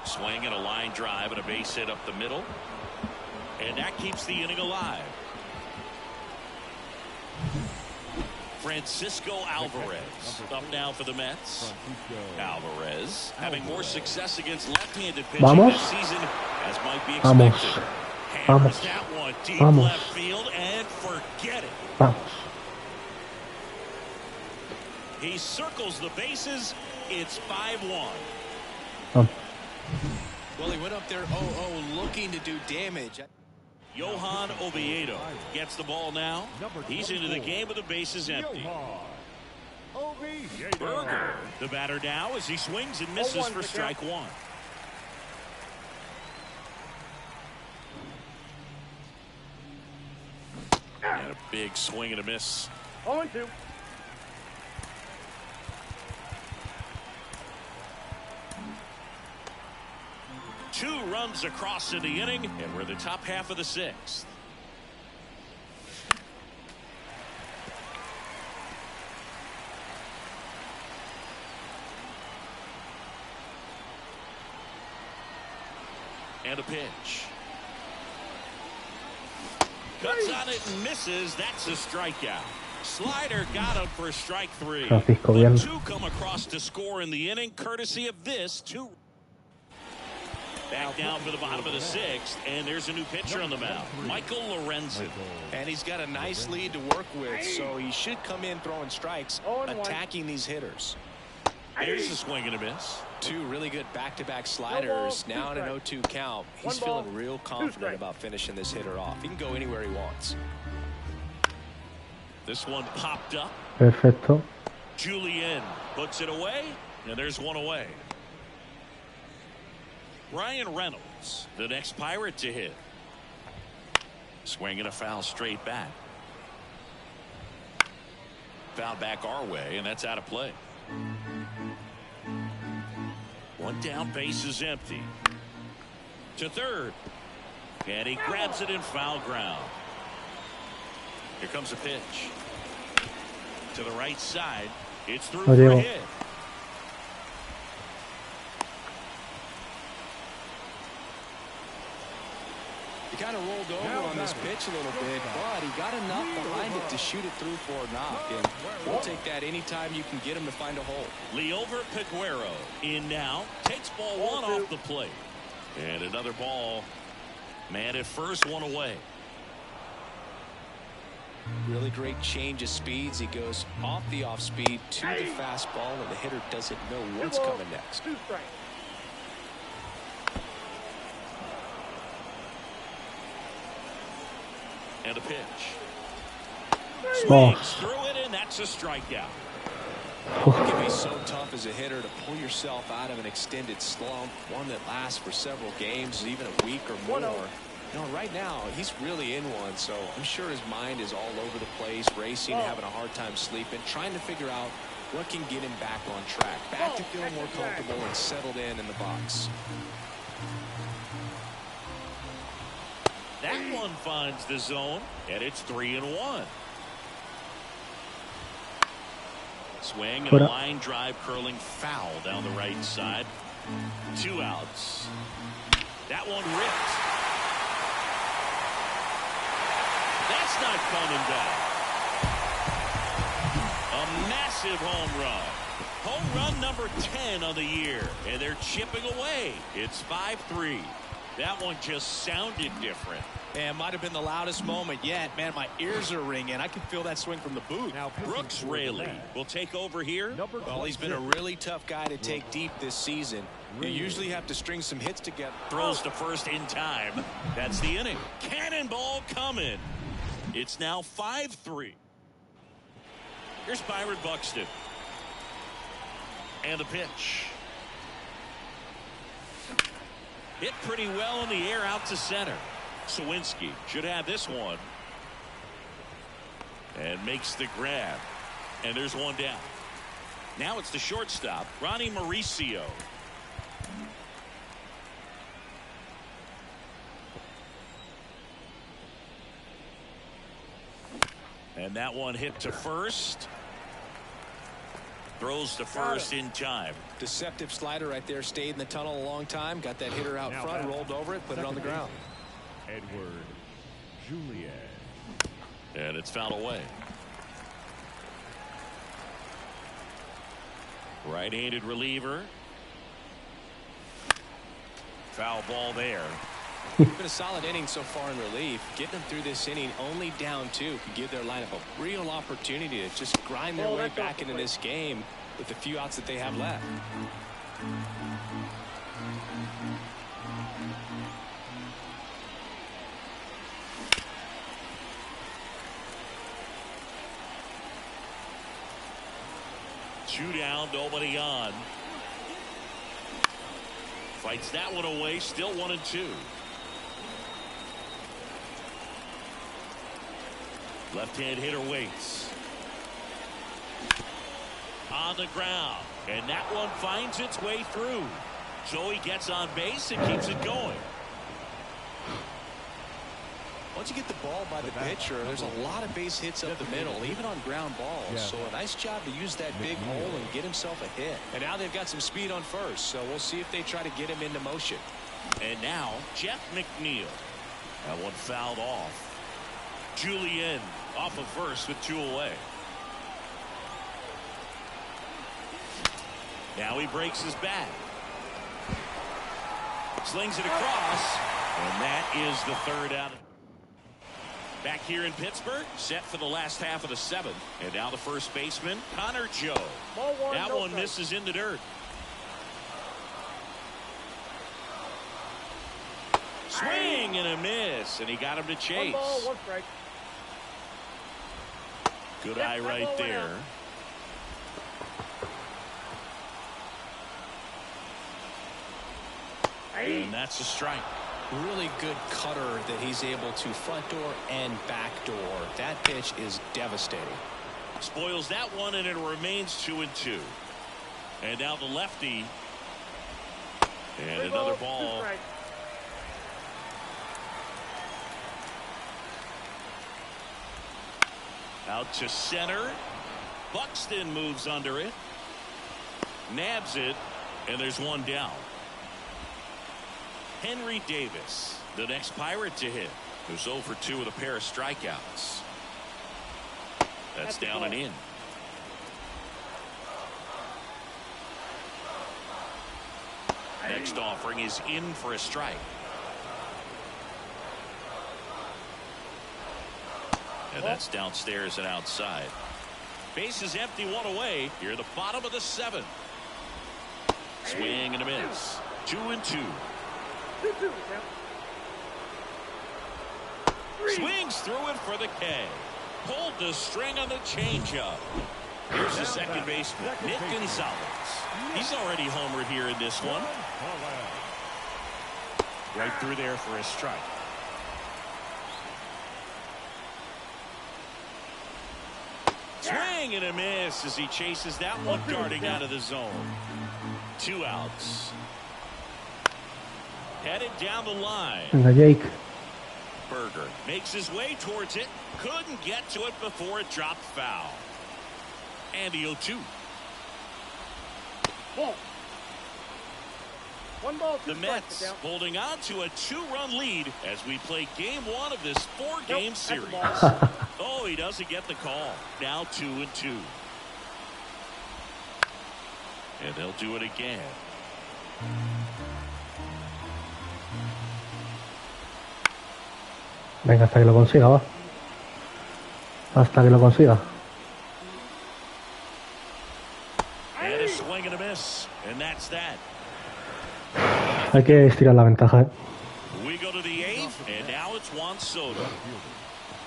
[SPEAKER 2] Swing and a line drive and a base hit up the middle. And that keeps the inning alive. Francisco Alvarez up now for the Mets. Alvarez having more success against left-handed pitching this season as might be expected. Hammers that one deep left field and forget it. He circles the bases. It's 5-1.
[SPEAKER 3] Well, he went up there 0-0 looking to do damage.
[SPEAKER 2] Johan Oviedo gets the ball now. He's into the game with the bases empty. Berger, the batter now as he swings and misses for strike 1. And a big swing and a miss.
[SPEAKER 4] 0-2.
[SPEAKER 2] Two runs across in the inning, and we're the top half of the 6th. And a pitch. Cuts on it and misses. That's a strikeout. Slider got him for strike 3. But 2 come across to score in the inning, courtesy of this 2. Back down for the bottom of the 6th, and there's a new pitcher on the mound, Michael Lorenzen.
[SPEAKER 3] And he's got a nice lead to work with, so he should come in throwing strikes, attacking these hitters.
[SPEAKER 2] There's a swing and a miss.
[SPEAKER 3] 2 really good back-to-back sliders. Now in an 0-2 count. He's feeling real confident about finishing this hitter off. He can go anywhere he wants.
[SPEAKER 2] This one popped up.
[SPEAKER 1] Perfecto.
[SPEAKER 2] Julian puts it away, and there's 1 away. Ryan Reynolds, the next Pirate to hit. Swinging a foul straight back. Foul back our way, and that's out of play. 1 down, base is empty. To third. And he grabs it in foul ground. Here comes a pitch. To the right side. It's through for a hit.
[SPEAKER 3] kind of rolled over on this pitch a little bit, but he got enough behind it to shoot it through for a knock. And we'll take that anytime you can get him to find a hole.
[SPEAKER 2] Leover Peguero in now. Takes ball one off the plate. And another ball. Man at first, one away.
[SPEAKER 3] Really great change of speeds. He goes off the off speed to the fastball, and the hitter doesn't know what's coming next.
[SPEAKER 2] And a pitch. Swings through it, and that's a strikeout.
[SPEAKER 3] It can be so tough as a hitter to pull yourself out of an extended slump, one that lasts for several games, even a week or more. You know, right now, he's really in one, so I'm sure his mind is all over the place, racing, having a hard time sleeping, trying to figure out what can get him back on track, back to feeling more comfortable and settled in the box.
[SPEAKER 2] That one finds the zone, and it's 3-1. Swing and a line drive curling foul down the right side. 2 outs. That one ripped. That's not coming back. A massive home run. Home run number 10 on the year, and they're chipping away. It's 5-3. That one just sounded different.
[SPEAKER 5] And might have been the loudest moment yet. Man, my ears are ringing. I can feel that swing from the booth.
[SPEAKER 4] Now,
[SPEAKER 2] Brooks Raley will take over here.
[SPEAKER 5] Well, he's been a really tough guy to take deep this season. You usually have to string some hits together.
[SPEAKER 2] Throws to first in time. That's the inning. Cannonball coming. It's now 5-3. Here's Byron Buxton. And a pitch. Hit pretty well in the air out to center. Sawinski should have this one. And makes the grab. And there's one down. Now it's the shortstop, Ronnie Mauricio. And that one hit to first. Throws to first in time.
[SPEAKER 3] Deceptive slider right there. Stayed in the tunnel a long time. Got that hitter out front. Rolled over it. Put it on the ground.
[SPEAKER 4] Edward Julian.
[SPEAKER 2] And it's fouled away. Right-handed reliever. Foul ball there.
[SPEAKER 3] Been a solid inning so far in relief. Getting them through this inning only down 2 could give their lineup a real opportunity to just grind their way back into this game with the few outs that they have left.
[SPEAKER 2] Two down, nobody on. Fights that one away, still 1-2. Left-hand hitter waits. On the ground. And that one finds its way through. So he gets on base and keeps it going.
[SPEAKER 3] Once you get the ball by the pitcher, there's a lot of base hits up the middle, even on ground balls. So a nice job to use that big hole and get himself a hit. And now they've got some speed on first, so we'll see if they try to get him into motion.
[SPEAKER 2] And now Jeff McNeil. That one fouled off. Julian off of first with 2 away. Now he breaks his bat. Slings it across. And that is the 3rd out. Back here in Pittsburgh, set for the last half of the 7th. And now the first baseman, Connor Joe. That one misses in the dirt. Swing and a miss, and he got him to chase.
[SPEAKER 6] 1 ball, 1 strike.
[SPEAKER 2] Good eye right there. And that's a strike.
[SPEAKER 3] Really good cutter that he's able to front door and back door. That pitch is devastating.
[SPEAKER 2] Spoils that one, and it remains 2-2. And now the lefty. And another ball. Out to center. Buxton moves under it. Nabs it. And there's one down. Henry Davis The next Pirate to hit, who's 0 for 2 with a pair of strikeouts. That's down and in. Next offering is in for a strike. And that's downstairs and outside. Base is empty, 1 away. Here at the bottom of the 7th. Swing and a miss. 2-2. Swings through it for the K. Pulled the string on the changeup. Here's the second baseman, Nick Gonzalez. He's already homered here in this one. Right through there for a strike. Swing and a miss as he chases that one darting out of the zone. 2 outs. Headed down the line.
[SPEAKER 1] Jake.
[SPEAKER 2] Berger makes his way towards it. Couldn't get to it before it dropped foul. And the 0-2. The Mets holding on to a 2-run lead as we play game 1 of this 4-game series. Oh, he doesn't get the call. Now 2-2. And they'll do it again.
[SPEAKER 1] Venga, hasta que lo consiga, va. Hasta que lo consiga.
[SPEAKER 2] And a swing and a miss. And that's that.
[SPEAKER 1] Hay que estirar la ventaja,
[SPEAKER 2] We go to the 8th, and now it's Juan Soto.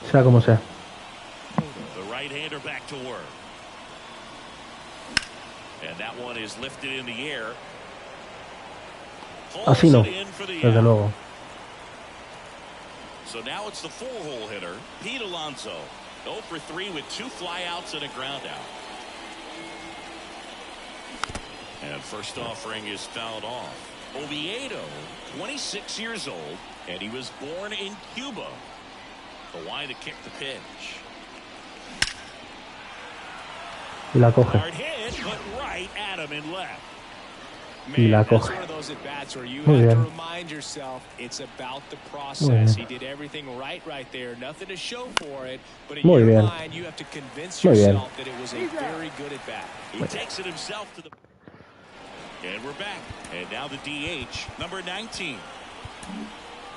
[SPEAKER 1] sea como sea.
[SPEAKER 2] The right-hander back to work. And that one is lifted in the air.
[SPEAKER 1] Así no, desde luego.
[SPEAKER 2] So now it's the 4-hole hitter, Pete Alonso. 0 for 3 with 2 flyouts and a ground out. And first offering is fouled off. Oviedo, 26 years old, and he was born in Cuba. Hawaii to kick the pitch.
[SPEAKER 1] Y la coge.
[SPEAKER 2] Hard hit, but right at him and left.
[SPEAKER 1] Y la coge.
[SPEAKER 5] One of those at bats where you
[SPEAKER 1] Muy
[SPEAKER 5] have to
[SPEAKER 1] bien.
[SPEAKER 5] remind yourself it's about the
[SPEAKER 1] Muy
[SPEAKER 5] process.
[SPEAKER 1] bien.
[SPEAKER 5] He did everything right there. Nothing to show for it, but in
[SPEAKER 1] Muy
[SPEAKER 5] your
[SPEAKER 1] bien.
[SPEAKER 5] mind you have to convince
[SPEAKER 1] Muy bien.
[SPEAKER 5] yourself that it was a very good at bat.
[SPEAKER 2] He takes it himself to the... And we're back. And now the DH, number 19.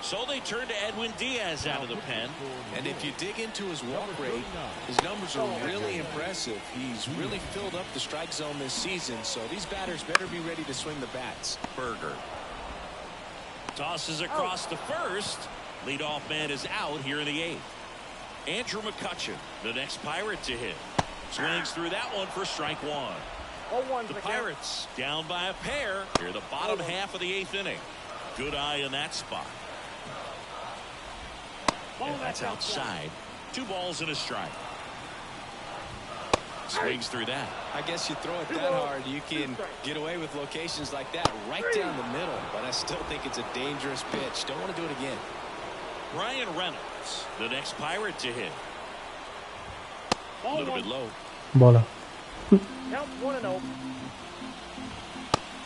[SPEAKER 2] So they turn to Edwin Diaz out of the pen.
[SPEAKER 5] And if you dig into his walk rate, his numbers are really impressive. He's really filled up the strike zone this season, so these batters better be ready to swing the bats.
[SPEAKER 2] Berger tosses across to first. Leadoff man is out here in the 8th. Andrew McCutchen, the next Pirate to hit. Swings through that one for strike 1. The Pirates down by a pair here the bottom half of the 8th inning. Good eye in that spot. And that's outside. 2 balls and a strike. Swings through that.
[SPEAKER 5] I guess you throw it that hard, you can get away with locations like that right down the middle, but I still think it's a dangerous pitch. Don't want to do it again.
[SPEAKER 2] Ryan Reynolds, the next Pirate to hit. A little bit low.
[SPEAKER 1] Bola.
[SPEAKER 6] Count 1-0.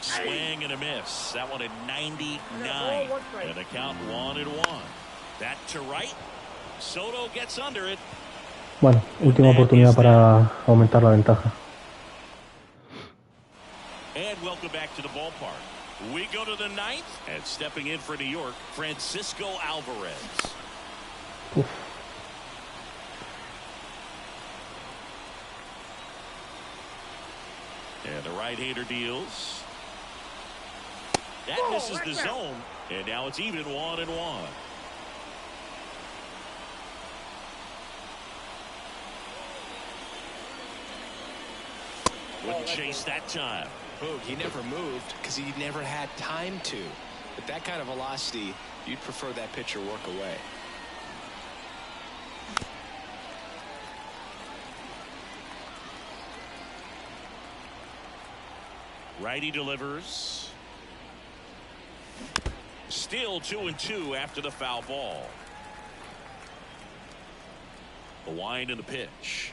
[SPEAKER 2] Swing and a miss. That one at 99. And a count 1-1. That to right. Soto gets under it.
[SPEAKER 1] Bueno, última oportunidad para aumentar la ventaja.
[SPEAKER 2] And welcome back to the ballpark. We go to the 9th, and stepping in for New York, Francisco Alvarez.
[SPEAKER 1] Uf.
[SPEAKER 2] And the right-hander deals. That misses the zone, and now it's even 1-1. Wouldn't chase that time.
[SPEAKER 5] Boog, he never moved because he never had time to. But that kind of velocity, you'd prefer that pitcher work away.
[SPEAKER 2] Righty delivers. Still 2-2 after the foul ball. The wind and the pitch.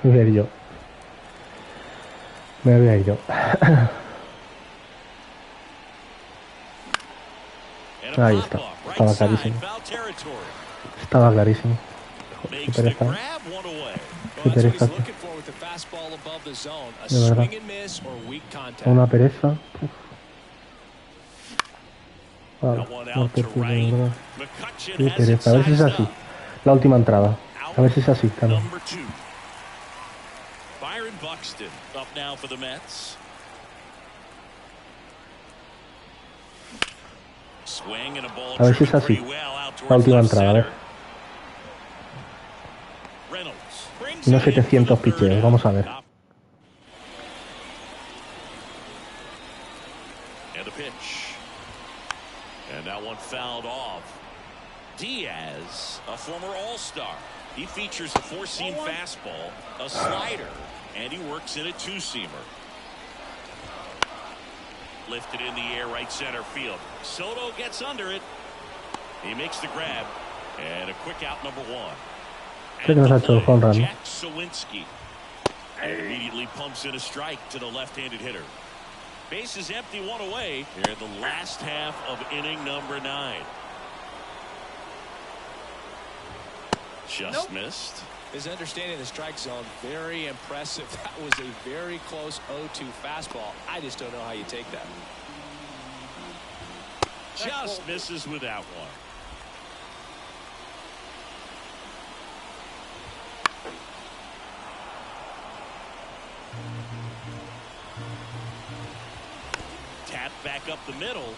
[SPEAKER 1] Me voy a ir yo. Me voy a ir yo. Ahí está. Estaba clarísimo. Estaba clarísimo. Qué pereza, ¿eh? Qué pereza. De verdad. Una pereza. Uf. Vale, muerte de verdad. Qué pereza. A ver si es así. La última entrada. A ver si es así también. A ver si es así. La última entrada, a ver. Y no 700 picheos, vamos a ver.
[SPEAKER 2] And that one fouled off. Diaz, a former All-Star. He features a four-seam fastball, a slider, and he works in a two-seamer. Lifted in the air, right center field. Soto gets under it. He makes the grab, and a quick out, number one. And Jack Sawinski immediately pumps in a strike to the left-handed hitter. Base is empty, one away here in the last half of inning number 9. Just missed.
[SPEAKER 5] His understanding of the strike zone, very impressive. That was a very close 0-2 fastball. I just don't know how you take that.
[SPEAKER 2] Just misses with that one. Tap back up the middle.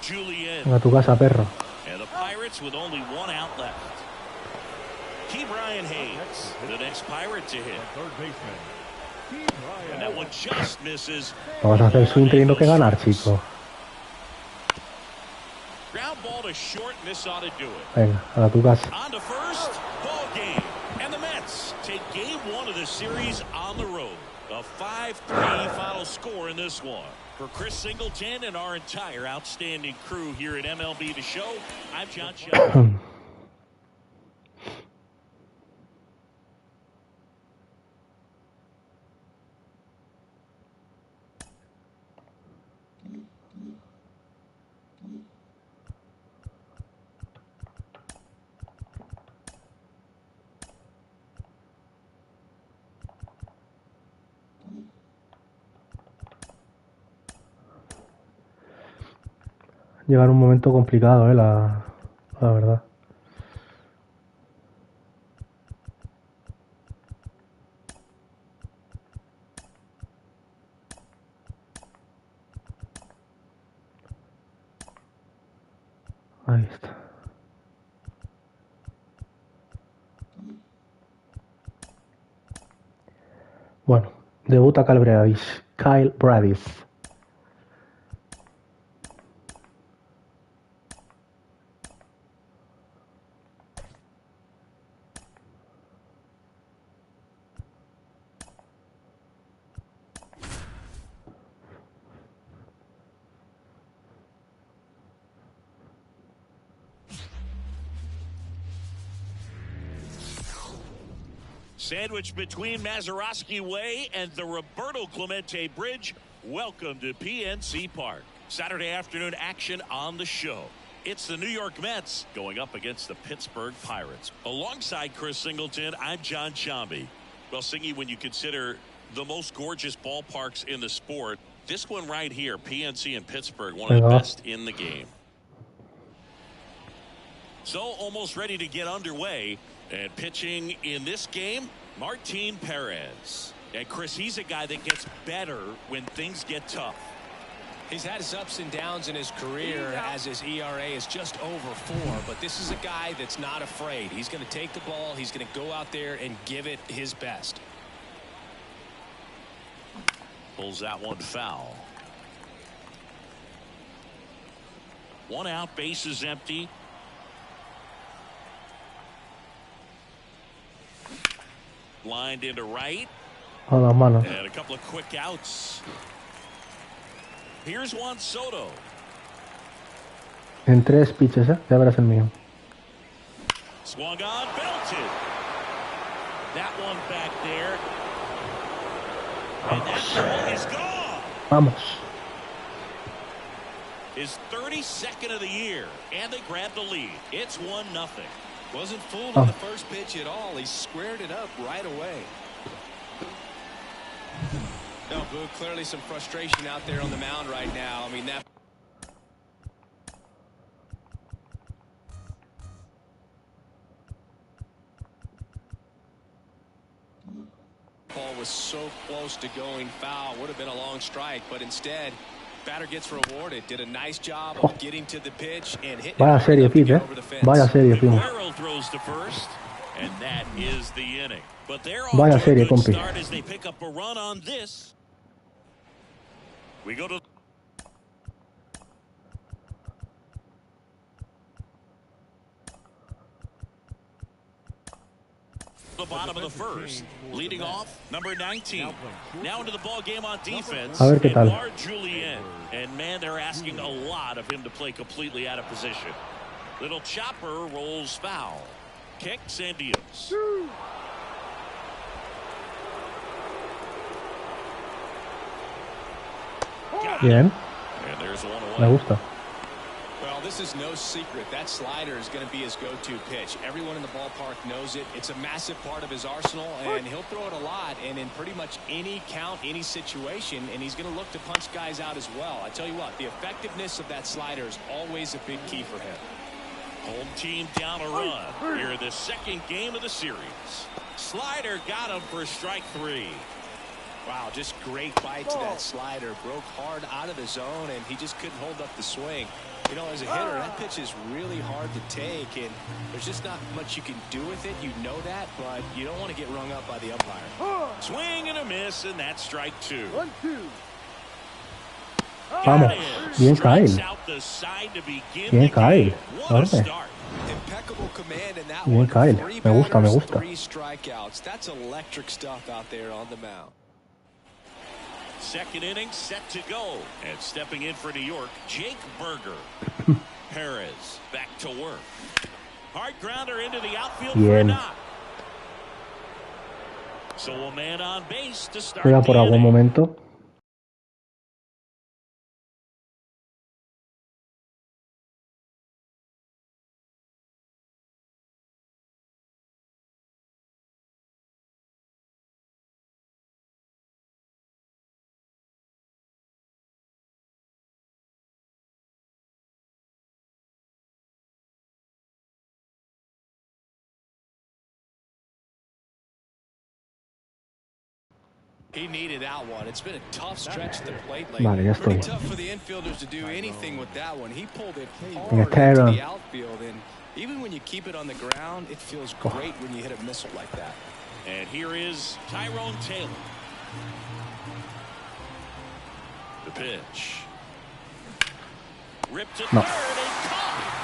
[SPEAKER 2] Julian.
[SPEAKER 1] A tu casa, perro.
[SPEAKER 2] And the Pirates with only one out left. Key Brian Hayes, the next Pirate to hit. And that one just misses.
[SPEAKER 1] Vamos a hacer swing teniendo que ganar, chico.
[SPEAKER 2] Ground ball to short, and this ought to do it.
[SPEAKER 1] Venga, a tu casa.
[SPEAKER 2] On to first, ball game. And the Mets take game 1 of the series on the road. A 5-3 final score in this one. For Chris Singleton and our entire outstanding crew here at MLB The Show, I'm John Shelby.
[SPEAKER 1] Llegar un momento complicado, la verdad. Ahí está. Bueno, debuta Kyle Bradish.
[SPEAKER 2] Sandwiched between Mazeroski Way and the Roberto Clemente Bridge, welcome to PNC Park. Saturday afternoon action on the show. It's the New York Mets going up against the Pittsburgh Pirates. Alongside Chris Singleton, I'm John Shelby. Well, Singy, when you consider the most gorgeous ballparks in the sport, this one right here, PNC in Pittsburgh, one of the best in the game. So almost ready to get underway. And pitching in this game, Martin Perez. And Chris, he's a guy that gets better when things get tough.
[SPEAKER 5] He's had his ups and downs in his career as his ERA is just over 4. But this is a guy that's not afraid. He's going to take the ball. He's going to go out there and give it his best.
[SPEAKER 2] Pulls that one foul. 1 out, base is empty. Lined into right.
[SPEAKER 1] And
[SPEAKER 2] a couple of quick outs. Here's Juan Soto.
[SPEAKER 1] En 3 pitches, ya verás el mío.
[SPEAKER 2] Swung on, belted. That one back there. And that ball is gone.
[SPEAKER 1] Vamos.
[SPEAKER 2] His 32nd of the year, and they grab the lead. It's 1-0.
[SPEAKER 5] Wasn't fooled on the first pitch at all. He squared it up right away. No, Boo, clearly some frustration out there on the mound right now. I mean, that ball was so close to going foul. Would have been a long strike, but instead, batter gets rewarded. Did a nice job of getting to the pitch and hitting
[SPEAKER 1] Vaya serie, Pete, Vaya serie, primo.
[SPEAKER 2] Throws to first, and that is the inning. But they're off
[SPEAKER 1] Vaya
[SPEAKER 2] to a
[SPEAKER 1] serie,
[SPEAKER 2] good
[SPEAKER 1] compi.
[SPEAKER 2] start as they pick up a run on this. We go to the bottom of the first. Leading off, number 19. Now into the ball game on defense.
[SPEAKER 1] A ver qué tal.
[SPEAKER 2] Julien. And man, they're asking a lot of him to play completely out of position. Little chopper rolls foul. Kicks and deals.
[SPEAKER 1] Bien.
[SPEAKER 2] And there's one away.
[SPEAKER 1] Me gusta.
[SPEAKER 5] Well, this is no secret. That slider is going to be his go-to pitch. Everyone in the ballpark knows it. It's a massive part of his arsenal, and he'll throw it a lot and in pretty much any count, any situation, and he's going to look to punch guys out as well. I tell you what, the effectiveness of that slider is always a big key for him.
[SPEAKER 2] Home team down a run. Here in the second game of the series. Slider got him for strike 3.
[SPEAKER 5] Wow, just great bite to that slider. Broke hard out of the zone, and he just couldn't hold up the swing. You know, as a hitter, that pitch is really hard to take, and there's just not much you can do with it. You know that, but you don't want to get rung up by the umpire.
[SPEAKER 2] Swing and a miss, and that's strike 2.
[SPEAKER 6] 1-2.
[SPEAKER 1] Vamos. Bien, Kyle. Bien, Kyle. Suerte.
[SPEAKER 5] Impeccable command in that
[SPEAKER 1] Bien,
[SPEAKER 5] one.
[SPEAKER 1] Kyle. Me gusta, me gusta.
[SPEAKER 5] 3 strikeouts. That's electric stuff out there on the mound.
[SPEAKER 2] Second inning set to go. And stepping in for New York, Jake Berger. Perez back to work. Hard grounder into the outfield for a knock. So a man on base to start
[SPEAKER 1] Juega por
[SPEAKER 2] the
[SPEAKER 1] algún
[SPEAKER 2] inning.
[SPEAKER 1] momento.
[SPEAKER 5] He needed that one. It's been a tough stretch at the plate lately.
[SPEAKER 1] Vale, ya
[SPEAKER 5] Pretty
[SPEAKER 1] estoy.
[SPEAKER 5] tough for the infielders to do anything with that one. He pulled it hard
[SPEAKER 1] Venga,
[SPEAKER 5] into
[SPEAKER 1] Tyrone.
[SPEAKER 5] the outfield, and even when you keep it on the ground, it feels great when you hit a missile like that.
[SPEAKER 2] And here is Tyrone Taylor. The pitch. Ripped to
[SPEAKER 1] No.
[SPEAKER 2] third and caught.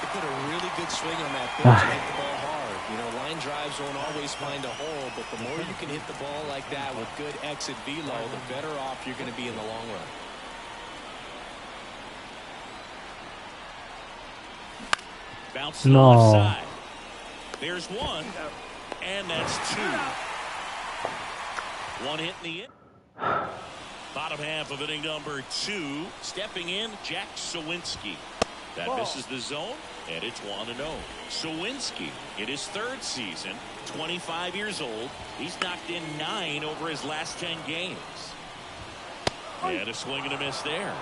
[SPEAKER 5] He put a really good swing on that pitch and hit the ball hard. You know, line drives won't always find a hole, but the more you can hit the ball like that with good exit velo, the better off you're going to be in the long run.
[SPEAKER 2] Bounce to the
[SPEAKER 1] No.
[SPEAKER 2] left side. There's one, and that's 2. One hit in the inning. Bottom half of inning number 2. Stepping in, Jack Sawinski. That misses the zone, and it's 1-0. Sawinski in his 3rd season, 25 years old. He's knocked in 9 over his last 10 games. And a swing and a miss there.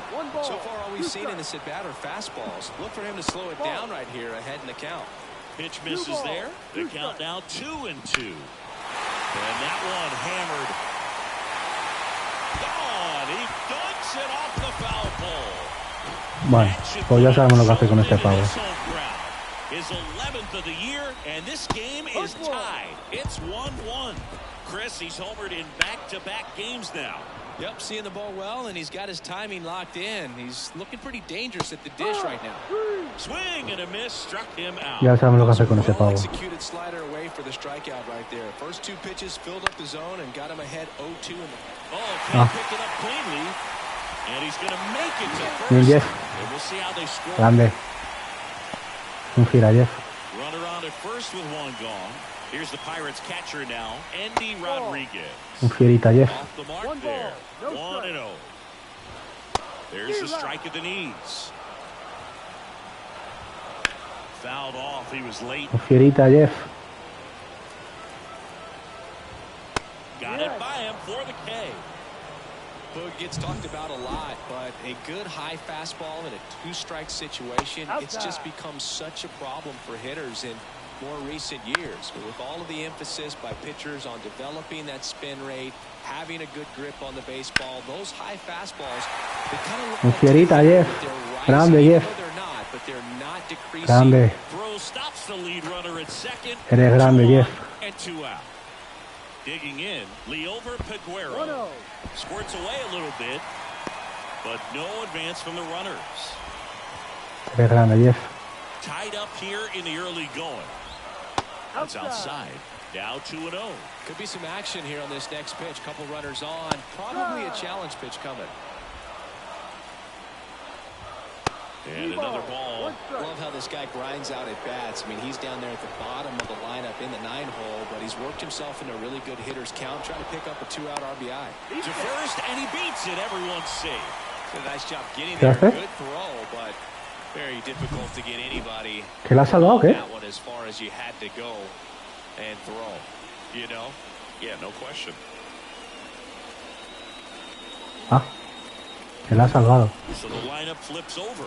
[SPEAKER 5] So far, all we've seen in this at-bat are fastballs. Look for him to slow it down right here ahead in the count.
[SPEAKER 2] Pitch misses there. The count now 2-2. And that one hammered. Gone. He dunks it off the foul pole.
[SPEAKER 1] Bueno, pues ya sabemos lo que hace con este pavo.
[SPEAKER 2] His 11th of the year, and this game is tied. It's 1-1. Chris, he's homered in back-to-back games now.
[SPEAKER 5] Yep, seeing the ball well, and he's got his timing locked in. He's looking pretty dangerous at the dish right now.
[SPEAKER 2] Swing and a miss, struck him out.
[SPEAKER 1] Ya sabemos lo que hace con ese
[SPEAKER 5] Well
[SPEAKER 1] pavo.
[SPEAKER 5] executed slider away for the strikeout right there. First 2 pitches filled up the zone and got him ahead 0-2 in the.
[SPEAKER 2] Can't pick it up cleanly, and he's going to make it to first.
[SPEAKER 1] Bien, Jeff.
[SPEAKER 2] And we'll see how they score.
[SPEAKER 1] Grande. Un gira, Jeff.
[SPEAKER 2] Runner on at first with one gone. Here's the Pirates catcher now, Andy Rodriguez.
[SPEAKER 1] Un fierita, Jeff.
[SPEAKER 2] Off the mark there. 1-0. There's a strike at the knees. Fouled off. He was late.
[SPEAKER 1] Fierita, Jeff.
[SPEAKER 2] Got it by him for the K.
[SPEAKER 5] Boog gets talked about a lot, but a good high fastball in a two-strike situation, it's just become such a problem for hitters in more recent years. But with all of the emphasis by pitchers on developing that spin rate, having a good grip on the baseball, those high fastballs, they kind of look like
[SPEAKER 1] Fierita, Jeff. Grande, Jeff.
[SPEAKER 5] they're not, but they're not decreasing.
[SPEAKER 1] Grande.
[SPEAKER 2] Throw stops the lead runner at second.
[SPEAKER 1] Eres grande, Jeff.
[SPEAKER 2] And 2 out. Digging in, Leover Peguero. Squirts away a little bit, but no advance from the runners.
[SPEAKER 1] Eres grande, Jeff.
[SPEAKER 2] Tied up here in the early going. That's outside. Now 2-0.
[SPEAKER 5] Could be some action here on this next pitch. Couple runners on. Probably a challenge pitch coming.
[SPEAKER 2] And another ball.
[SPEAKER 5] Love how this guy grinds out at bats. I mean, he's down there at the bottom of the lineup in the 9-hole, but he's worked himself into a really good hitter's count, trying to pick up a 2-out RBI.
[SPEAKER 2] To first, and he beats it. Everyone's safe.
[SPEAKER 5] Did a nice job getting there. Good throw, but very difficult to get anybody
[SPEAKER 1] ¿Que la ha salvado, qué?
[SPEAKER 5] that one as far as you had to go and throw.
[SPEAKER 2] You know? Yeah, no question.
[SPEAKER 1] Ah. Que la ha salvado.
[SPEAKER 2] So the lineup flips over.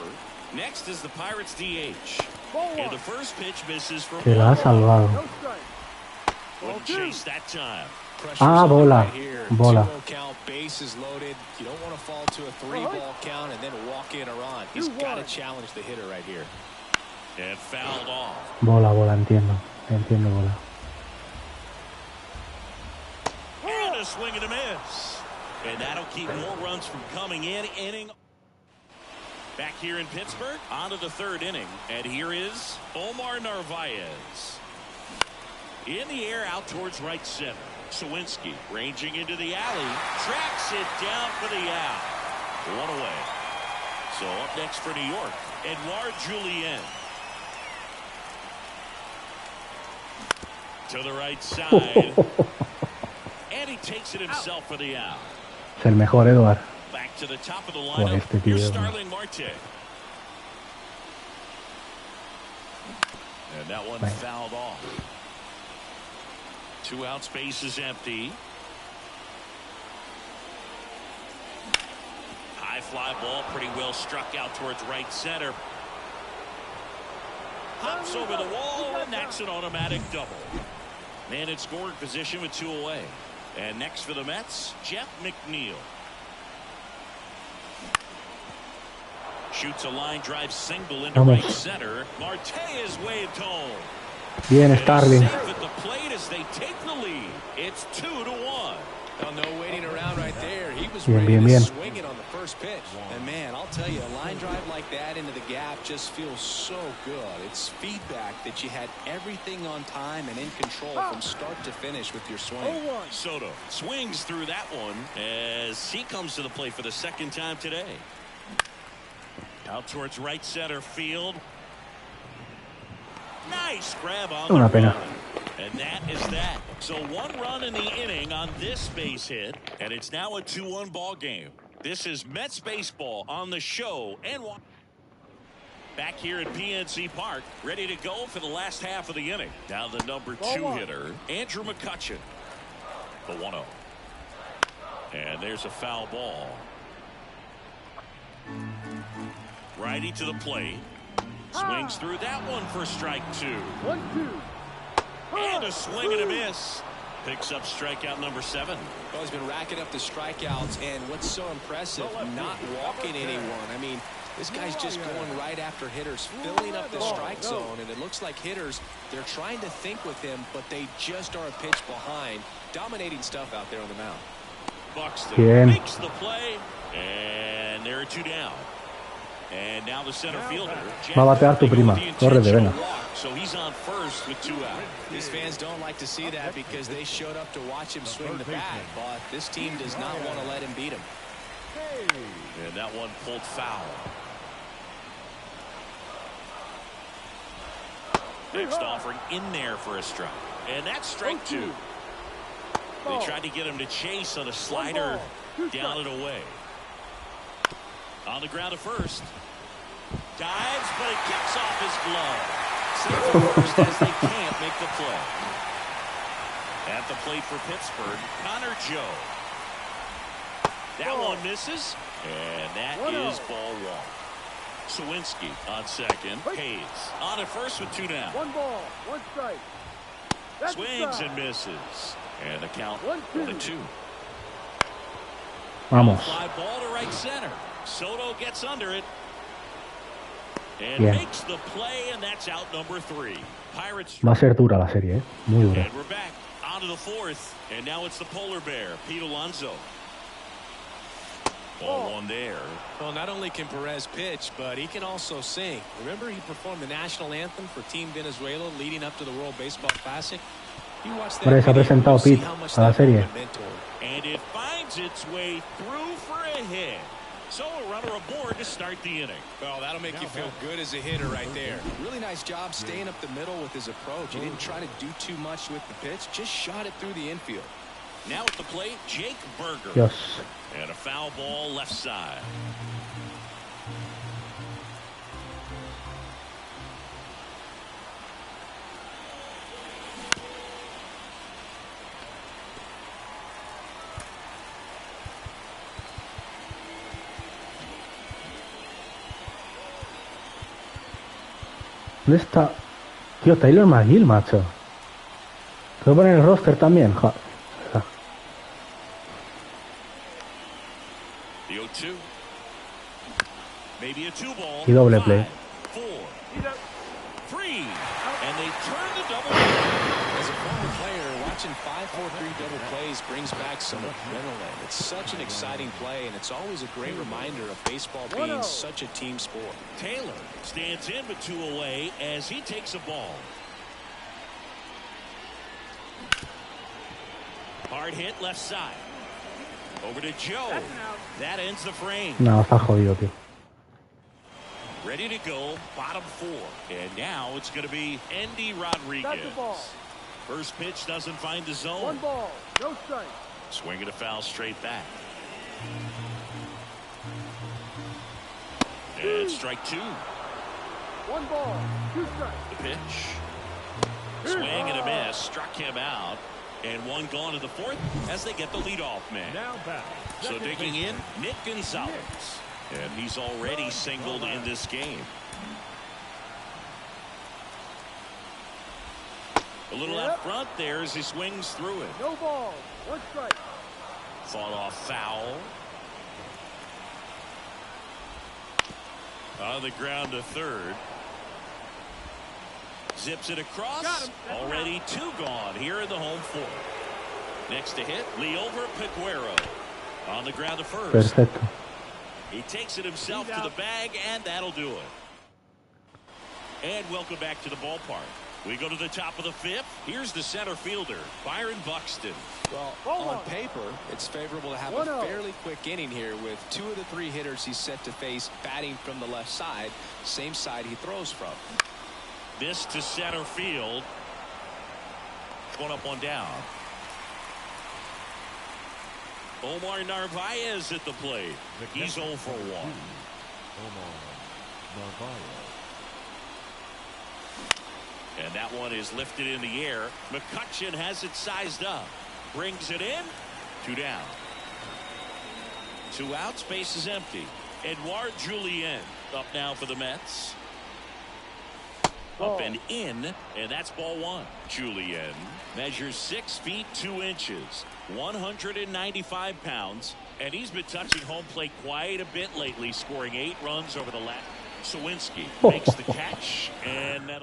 [SPEAKER 2] Next is the Pirates DH. And the first pitch misses for
[SPEAKER 1] Que la ha salvado.
[SPEAKER 2] Wouldn't chase that time.
[SPEAKER 1] Ah, bola. Bola.
[SPEAKER 5] 2-0 count, bases loaded. You don't want to fall to a 3-ball count and then walk in or on. He's got to challenge the hitter right here.
[SPEAKER 2] And fouled off.
[SPEAKER 1] Bola, bola, entiendo. Entiendo, bola.
[SPEAKER 2] And a swing and a miss. And that'll keep more runs from coming in. Inning. Back here in Pittsburgh, on to the third inning. And here is Omar Narvaez. In the air, out towards right center. Sawinski ranging into the alley. Tracks it down for the out. 1 away. So up next for New York, Edouard Julien. To the right side. And he takes it himself for the out.
[SPEAKER 1] Es el mejor, Edward.
[SPEAKER 2] Back to the top of the lineup. Here's Starling Marte. And that one fouled off. 2 outs, base is empty. High fly ball, pretty well struck out towards right center. Hops over the wall, and that's an automatic double. Man in scoring position with 2 away. And next for the Mets, Jeff McNeil. Shoots a line drive single into right center. Marte is waved home.
[SPEAKER 1] Bien, Starling.
[SPEAKER 2] At the plate as they take the lead. It's 2-1.
[SPEAKER 5] Well, no waiting around right there. He was
[SPEAKER 1] Bien,
[SPEAKER 5] ready
[SPEAKER 1] bien,
[SPEAKER 5] to
[SPEAKER 1] bien.
[SPEAKER 5] swing it on the first pitch. And man, I'll tell you, a line drive like that into the gap just feels so good. It's feedback that you had everything on time and in control from start to finish with your swing.
[SPEAKER 2] Soto swings through that one as he comes to the plate for the second time today. Out towards right center field. Nice grab on the run. And that is that. So 1 run in the inning on this base hit, and it's now a 2-1 ball game. This is Mets baseball on the show and back here at PNC Park, ready to go for the last half of the inning. Now the number 2 hitter, Andrew McCutchen. The 1-0. And there's a foul ball. Righty to the plate. Swings through that one for strike 2. 1-2. And a swing and a miss. Picks up strikeout number 7.
[SPEAKER 5] Well, he's been racking up the strikeouts, and what's so impressive, not walking anyone. I mean, this guy's just going right after hitters, filling up the strike zone, and it looks like hitters, they're trying to think with him, but they just are a pitch behind. Dominating stuff out there on the mound.
[SPEAKER 2] Buxton makes the play, and there are 2 down. And now the center fielder.
[SPEAKER 1] Va a batear tu prima. Córrete, venga.
[SPEAKER 2] So he's on first with 2 out.
[SPEAKER 5] These fans don't like to see that because they showed up to watch him swing the bat, but this team does not want to let him beat him.
[SPEAKER 2] And that one pulled foul. Next offering in there for a strike. And that's strike 2. They tried to get him to chase on a slider down and away. On the ground to first. Dives, but it kicks off his glove. Safe for first as they can't make the play. At the plate for Pittsburgh, Connor Joe. That one misses, and that is ball one. Sawinski on second. Hayes on at first with 2 down.
[SPEAKER 6] 1 ball, 1 strike.
[SPEAKER 2] Swings and misses. And the count 1-2.
[SPEAKER 1] Vamos.
[SPEAKER 2] Fly ball to right center. Soto gets under it. And
[SPEAKER 1] Bien.
[SPEAKER 2] makes the play, and that's out number 3. Pirates.
[SPEAKER 1] Va a ser dura la serie, muy dura.
[SPEAKER 2] And we're back on to the 4th. And now it's the polar bear, Pete Alonso. Ball 1 there.
[SPEAKER 5] Well, not only can Perez pitch, but he can also sing. Remember, he performed the national anthem for Team Venezuela leading up to the World Baseball Classic. You watch that
[SPEAKER 1] Hombre, se ha
[SPEAKER 5] video,
[SPEAKER 1] presentado
[SPEAKER 5] you'll see
[SPEAKER 1] Pete
[SPEAKER 5] how much
[SPEAKER 1] a la
[SPEAKER 5] that
[SPEAKER 1] serie.
[SPEAKER 5] moment meant to him.
[SPEAKER 2] And it finds its way through for a hit. So a runner aboard to start the inning.
[SPEAKER 5] Well, that'll make you feel good as a hitter right there. Really nice job staying up the middle with his approach. He didn't try to do too much with the pitch, just shot it through the infield.
[SPEAKER 2] Now at the plate, Jake Berger.
[SPEAKER 1] Dios.
[SPEAKER 2] And a foul ball left side.
[SPEAKER 1] ¿Dónde está? Tío, Taylor McGill, macho. Tengo que poner el roster también. Joder.
[SPEAKER 2] The 0-2. Maybe a 2-ball.
[SPEAKER 1] Y doble play.
[SPEAKER 2] 5, 4, 3. And they turn the double play.
[SPEAKER 5] As a former player, watching 5-4-3 double plays brings back some adrenaline. It's such an exciting play, and it's always a great reminder of baseball being such a team sport.
[SPEAKER 2] Taylor stands in with 2 away as he takes a ball. Hard hit left side. Over to Joe. That ends the frame.
[SPEAKER 1] No, está jodido, tío.
[SPEAKER 2] Ready to go, bottom 4. And now it's going to be Andy Rodriguez. First pitch doesn't find the zone.
[SPEAKER 6] 1 ball, no strike.
[SPEAKER 2] Swinging a foul straight back. And strike 2.
[SPEAKER 6] 1 ball, 2 strikes.
[SPEAKER 2] The pitch. Swing and a miss. Struck him out. And 1 gone to the 4th as they get the leadoff man.
[SPEAKER 4] Now back.
[SPEAKER 2] So digging in, Nick Gonzalez. And he's already singled in this game. A little out front there as he swings through it.
[SPEAKER 6] No ball, 1 strike.
[SPEAKER 2] Fought off foul. On the ground to third. Zips it across. Already 2 gone here in the home 4th. Next to hit, Leover Peguero. On the ground to first.
[SPEAKER 1] Perfecto.
[SPEAKER 2] He takes it himself to the bag, and that'll do it. And welcome back to the ballpark. We go to the top of the 5th. Here's the center fielder, Byron Buxton.
[SPEAKER 5] Well, on paper, it's favorable to have a fairly quick inning here with 2 of the 3 hitters he's set to face batting from the left side, same side he throws from.
[SPEAKER 2] This to center field. 1 up, 1 down. Omar Narvaez at the plate. He's 0 for 1.
[SPEAKER 4] Omar Narvaez.
[SPEAKER 2] And that one is lifted in the air. McCutchen has it sized up. Brings it in. 2 down. 2 outs. Base is empty. Edouard Julien up now for the Mets. Up and in, and that's ball 1. Julien measures 6 feet 2 inches, 195 pounds, and he's been touching home plate quite a bit lately, scoring 8 runs over the last. Sawinski makes the catch, and that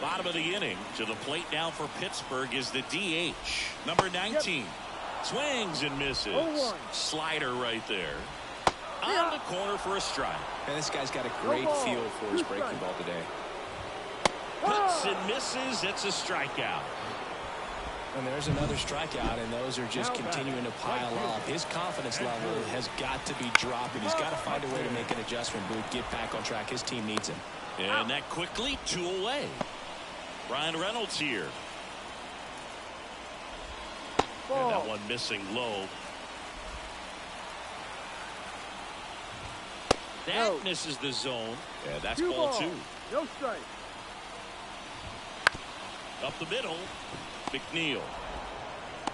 [SPEAKER 2] bottom of the inning. To the plate now for Pittsburgh is the DH, number 19. Swings and misses. Slider right there. On the corner for a strike.
[SPEAKER 5] And this guy's got a great feel for his breaking ball today.
[SPEAKER 2] Hits and misses. It's a strikeout.
[SPEAKER 5] And there's another strikeout, and those are just continuing to pile up. His confidence level has got to be dropping. He's got to find a way to make an adjustment, but get back on track. His team needs him.
[SPEAKER 2] And that quickly 2 away. Ryan Reynolds here. And that one missing low. That misses the zone. Yeah, that's
[SPEAKER 6] Cue
[SPEAKER 2] ball
[SPEAKER 6] ball.
[SPEAKER 2] 2.
[SPEAKER 6] No strike.
[SPEAKER 2] Up the middle, McNeil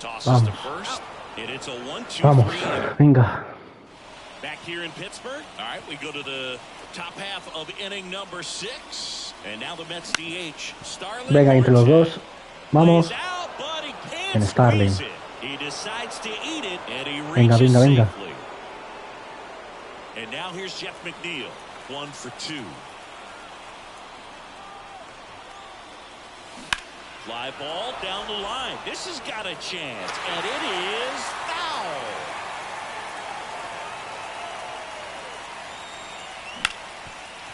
[SPEAKER 2] tosses to first, and it's a 1-2-3.
[SPEAKER 1] Venga.
[SPEAKER 2] Back here in Pittsburgh. All right, we go to the top half of inning number 6, and now the Mets DH Starling.
[SPEAKER 1] Venga, entre los dos. Vamos. En Starling.
[SPEAKER 2] He decides to eat it, and he
[SPEAKER 1] Venga,
[SPEAKER 2] reaches
[SPEAKER 1] venga, venga.
[SPEAKER 2] safely. And now here's Jeff McNeil, 1 for 2. Fly ball down the line. This has got a chance, and it is foul.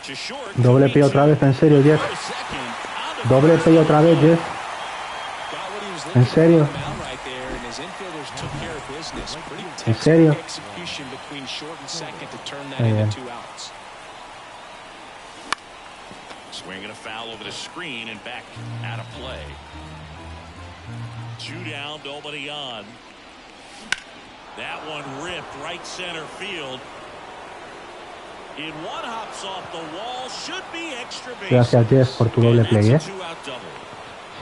[SPEAKER 2] To short.
[SPEAKER 1] Doble play otra vez, en serio, Jeff. Doble play otra vez, Jeff. ¿En serio? ¿En serio? Muy bien.
[SPEAKER 2] Swinging a foul over the screen and back out of play. 2 down, nobody on. That one ripped right center field. In one hops off the wall, should be extra base.
[SPEAKER 1] Gracias, Jeff, por tu doble play,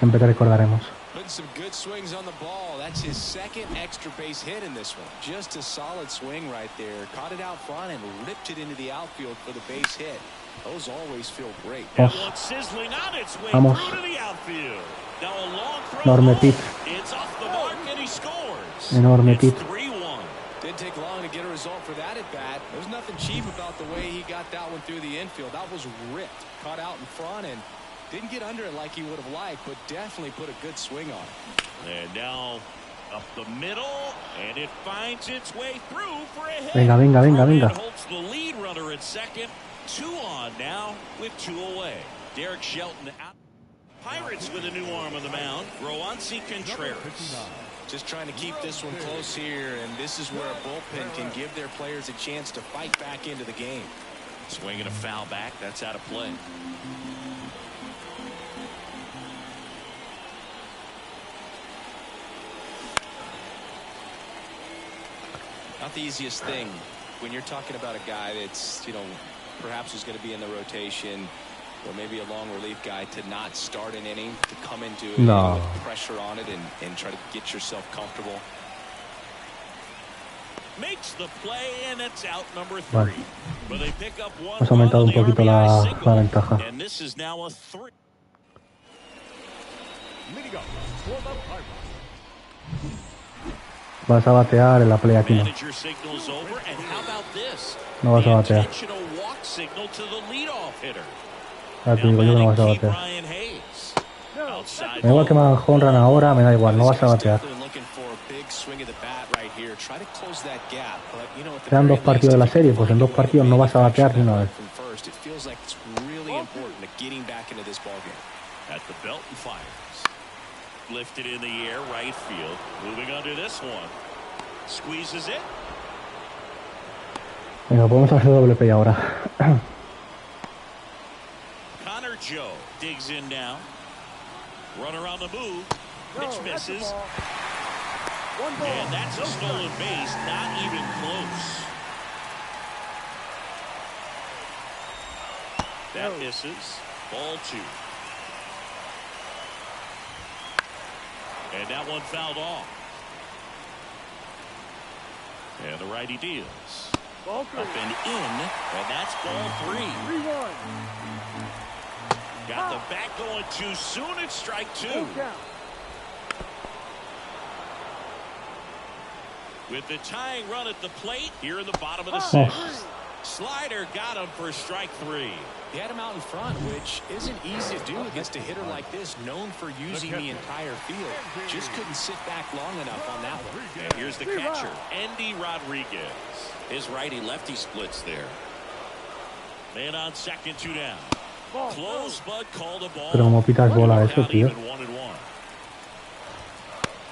[SPEAKER 1] Siempre te recordaremos.
[SPEAKER 5] Putting some good swings on the ball. That's his second extra base hit in this one. Just a solid swing right there. Caught it out front and ripped it into the outfield for the base hit. Those always feel great.
[SPEAKER 2] That one sizzling on its way
[SPEAKER 1] Vamos.
[SPEAKER 2] through to the outfield. Now a long throw.
[SPEAKER 1] Enorme pit.
[SPEAKER 2] It's off the mark and he scores.
[SPEAKER 1] Enorme
[SPEAKER 2] It's
[SPEAKER 1] pit.
[SPEAKER 2] 3-1.
[SPEAKER 5] Didn't take long to get a result for that at bat. There's nothing cheap about the way he got that one through the infield. That was ripped. Caught out in front and didn't get under it like he would have liked, but definitely put a good swing on it.
[SPEAKER 2] And now up the middle, and it finds its way through for a hit.
[SPEAKER 1] Venga, venga, venga, venga.
[SPEAKER 2] Holds the lead runner at second. 2 on now with 2 away. Derek Shelton out. Pirates with a new arm on the mound. Roansy Contreras.
[SPEAKER 5] Just trying to keep this one close here, and this is where a bullpen can give their players a chance to fight back into the game.
[SPEAKER 2] Swinging a foul back. That's out of play.
[SPEAKER 5] Not the easiest thing when you're talking about a guy that's, perhaps is going to be in the rotation or maybe a long relief guy, to not start an inning, to come into it with pressure on it and try to get yourself comfortable.
[SPEAKER 2] Makes the play, and it's out number 3.
[SPEAKER 1] Vale.
[SPEAKER 2] But they pick up one.
[SPEAKER 1] Has aumentado un poquito la ventaja.
[SPEAKER 2] And this is now a 3.
[SPEAKER 1] Vas a batear en la play aquí, no.
[SPEAKER 2] Manager signals over, and how about this?
[SPEAKER 1] No vas a batear.
[SPEAKER 2] Intentional walk signal to the leadoff hitter.
[SPEAKER 1] Ahora te digo yo que no vas a batear.
[SPEAKER 2] Brian Hayes. Outside
[SPEAKER 1] Me da igual que me hagan home run ahora, me da igual, no vas a batear. Quedan 2 partidos de la serie, pues en 2 partidos no vas a batear ni una vez.
[SPEAKER 2] At the belt and fires. Lifted in the air, right field. Moving under this one. Squeezes it.
[SPEAKER 1] Venga, podemos hacer doble play ahora.
[SPEAKER 2] Connor Joe digs in now. Run around the move. Pitch misses. And that's a stolen base, not even close. That misses. Ball 2. And that one fouled off. And the righty deals.
[SPEAKER 6] Ball
[SPEAKER 2] Up and in, and that's ball 3.
[SPEAKER 6] 3-1.
[SPEAKER 2] Got the bat going too soon. It's strike 2.
[SPEAKER 6] Full count.
[SPEAKER 2] With the tying run at the plate here in the bottom of the 6th. Slider got him for strike 3.
[SPEAKER 5] He had him out in front, which isn't easy to do against a hitter like this, known for using the entire field. Just couldn't sit back long enough on that one.
[SPEAKER 2] And here's the catcher, Andy Rodriguez. His righty-lefty splits there. Man on second, 2 down. Close, but called a ball.
[SPEAKER 1] Pero como pitas bola eso, tío.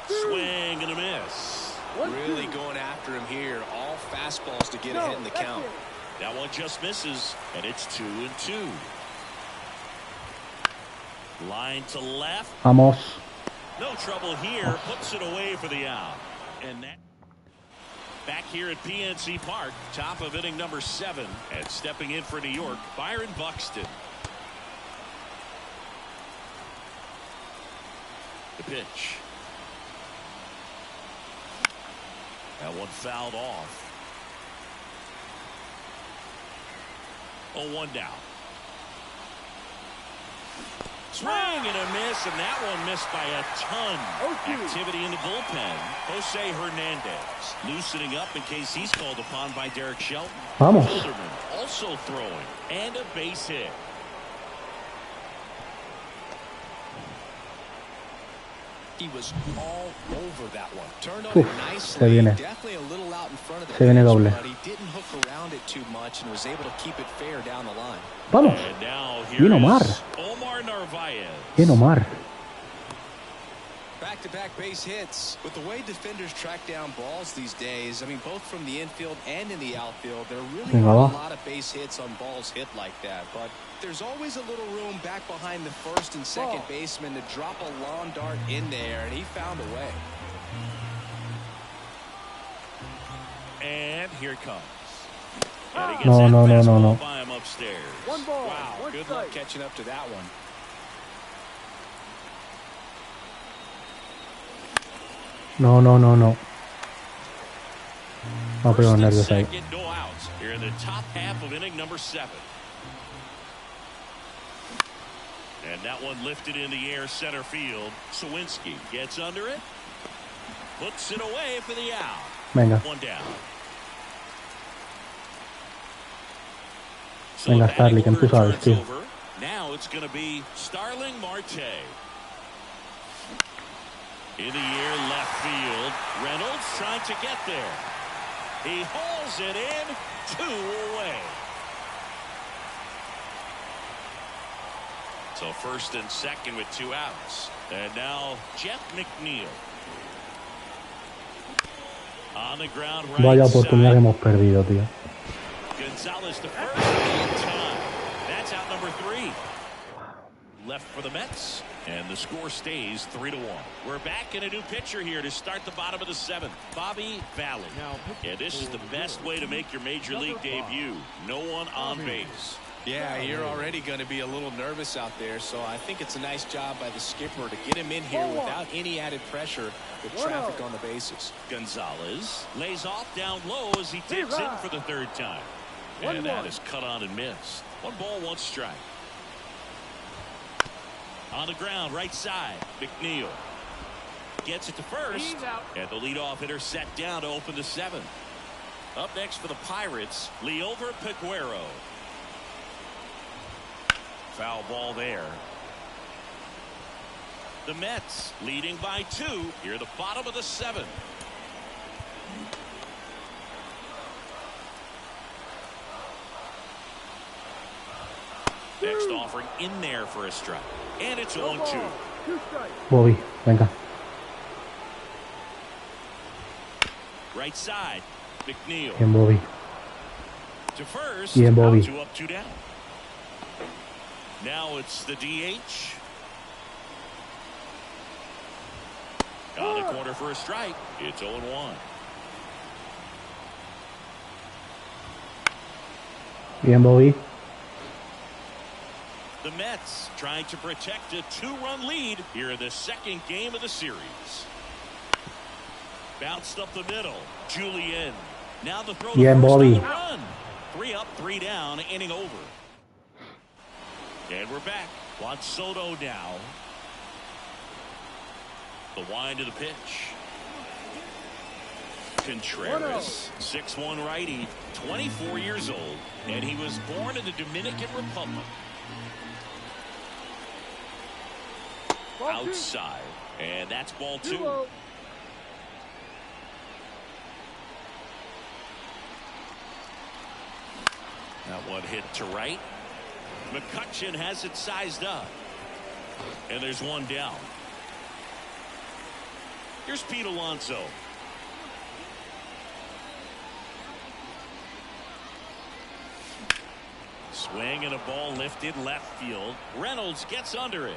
[SPEAKER 2] Swing and a miss.
[SPEAKER 5] Really going after him here. All fastballs to get ahead in the count.
[SPEAKER 2] That one just misses, and it's 2-2. Line to left.
[SPEAKER 1] Vamos.
[SPEAKER 2] No trouble here. Puts it away for the out. And that. Back here at PNC Park, top of inning number 7, and stepping in for New York, Byron Buxton. The pitch. That one fouled off. 0-1 down. Swing and a miss, and that one missed by a ton. Activity in the bullpen. Jose Hernandez loosening up in case he's called upon by Derek Shelton.
[SPEAKER 1] Vamos.
[SPEAKER 2] Holderman also throwing, and a base hit.
[SPEAKER 5] He was all over that one. Turned on it nicely.
[SPEAKER 1] Se viene.
[SPEAKER 5] Definitely a little out in front of the
[SPEAKER 1] Se viene
[SPEAKER 5] pitch,
[SPEAKER 1] doble.
[SPEAKER 5] but he didn't hook around it too much and was able to keep it fair down the line.
[SPEAKER 1] Vamos.
[SPEAKER 2] And now
[SPEAKER 1] Bien, Omar.
[SPEAKER 2] here's Omar Narvaez.
[SPEAKER 1] Bien, Omar.
[SPEAKER 5] Back-to-back base hits. With the way defenders track down balls these days, I mean, both from the infield and in the outfield, there really
[SPEAKER 1] Venga,
[SPEAKER 5] aren't
[SPEAKER 1] va.
[SPEAKER 5] a lot of base hits on balls hit like that. But there's always a little room back behind the first and second baseman to drop a lawn dart in there, and he found a way.
[SPEAKER 2] And here it comes. And he gets
[SPEAKER 1] No,
[SPEAKER 2] that
[SPEAKER 1] no, no, no,
[SPEAKER 2] fastball
[SPEAKER 1] no.
[SPEAKER 2] by him upstairs.
[SPEAKER 6] One ball,
[SPEAKER 5] Wow,
[SPEAKER 6] one
[SPEAKER 5] good
[SPEAKER 6] strike.
[SPEAKER 5] luck catching up to that one.
[SPEAKER 1] No, no, no, no. No,
[SPEAKER 2] First
[SPEAKER 1] pero
[SPEAKER 2] and
[SPEAKER 1] nervios ahí.
[SPEAKER 2] second, no outs here in the top half of inning number 7. And that one lifted in the air center field. Sawinski gets under it. Puts it away for the out.
[SPEAKER 1] Venga.
[SPEAKER 2] One down. So
[SPEAKER 1] Venga,
[SPEAKER 2] the batting
[SPEAKER 1] Starling, tú
[SPEAKER 2] order
[SPEAKER 1] sabes,
[SPEAKER 2] turns
[SPEAKER 1] tío.
[SPEAKER 2] over. Now it's going to be Starling Marte. In the air, left field. Reynolds trying to get there. He hauls it in, 2 away. So first and second with 2 outs. And now Jeff McNeil. On the ground right
[SPEAKER 1] Vaya oportunidad que
[SPEAKER 2] side.
[SPEAKER 1] hemos perdido, tío.
[SPEAKER 2] Gonzalez to first in time. That's out number 3. Left for the Mets. And the score stays 3-1. We're back in a new pitcher here to start the bottom of the 7th. Bobby Valley. And this is the best way to make your major league debut. No one on base.
[SPEAKER 5] Yeah, you're already going to be a little nervous out there, so I think it's a nice job by the skipper to get him in here without any added pressure with traffic on the bases.
[SPEAKER 2] Gonzalez lays off down low as he digs in for the 3rd time. And that is cut on and missed. 1 ball, 1 strike. On the ground, right side, McNeil gets it to first, and the leadoff hitter set down to open the 7th. Up next for the Pirates, Liover Peguero. Foul ball there. The Mets leading by 2 here at the bottom of the 7th. Next offering in there for a strike. And it's 0-2.
[SPEAKER 6] 2 strikes.
[SPEAKER 1] Bobby, venga.
[SPEAKER 2] Right side, McNeil.
[SPEAKER 1] Bien, Bobby.
[SPEAKER 2] To first.
[SPEAKER 1] Bien, Bobby.
[SPEAKER 2] Out 2 up, 2 down. Now it's the DH. On the corner for a strike. It's 0-1.
[SPEAKER 1] Bien, Bobby.
[SPEAKER 2] The Mets trying to protect a 2-run lead here in the 2nd game of the series. Bounced up the middle. Julien. Now the throw to
[SPEAKER 1] Bien,
[SPEAKER 2] first
[SPEAKER 1] Bobby.
[SPEAKER 2] on the run. 3 up, 3 down, inning over. And we're back. Juan Soto now. The wind of the pitch. Contreras, 6'1" righty, 24 years old, and he was born in the Dominican Republic. Outside, and that's ball 2. That one hit to right. McCutchen has it sized up. And there's 1 down. Here's Pete Alonso. Swing and a ball lifted left field. Reynolds gets under it.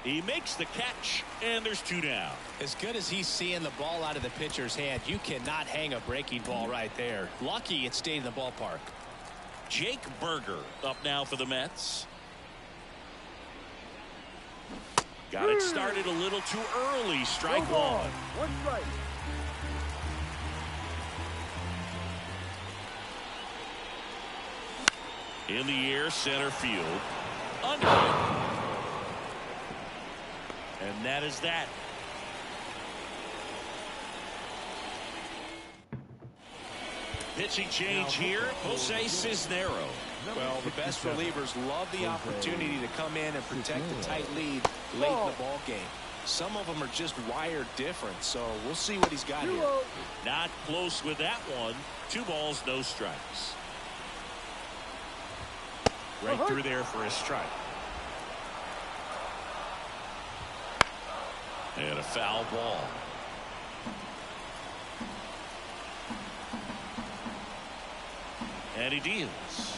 [SPEAKER 2] He makes the catch, and there's 2 down.
[SPEAKER 5] As good as he's seeing the ball out of the pitcher's hand, you cannot hang a breaking ball right there. Lucky it stayed in the ballpark.
[SPEAKER 2] Jake Berger up now for the Mets. Got it started a little too early. Strike one.
[SPEAKER 6] One strike.
[SPEAKER 2] In the air, center field. Under it. And that is that. Pitching change here, Jose Cisneros.
[SPEAKER 5] Well, the best relievers love the opportunity to come in and protect the tight lead late in the ball game. Some of them are just wired different, so we'll see what he's got here.
[SPEAKER 2] Not close with that one. 2 balls, no strikes. Right through there for a strike. And a foul ball. And he deals.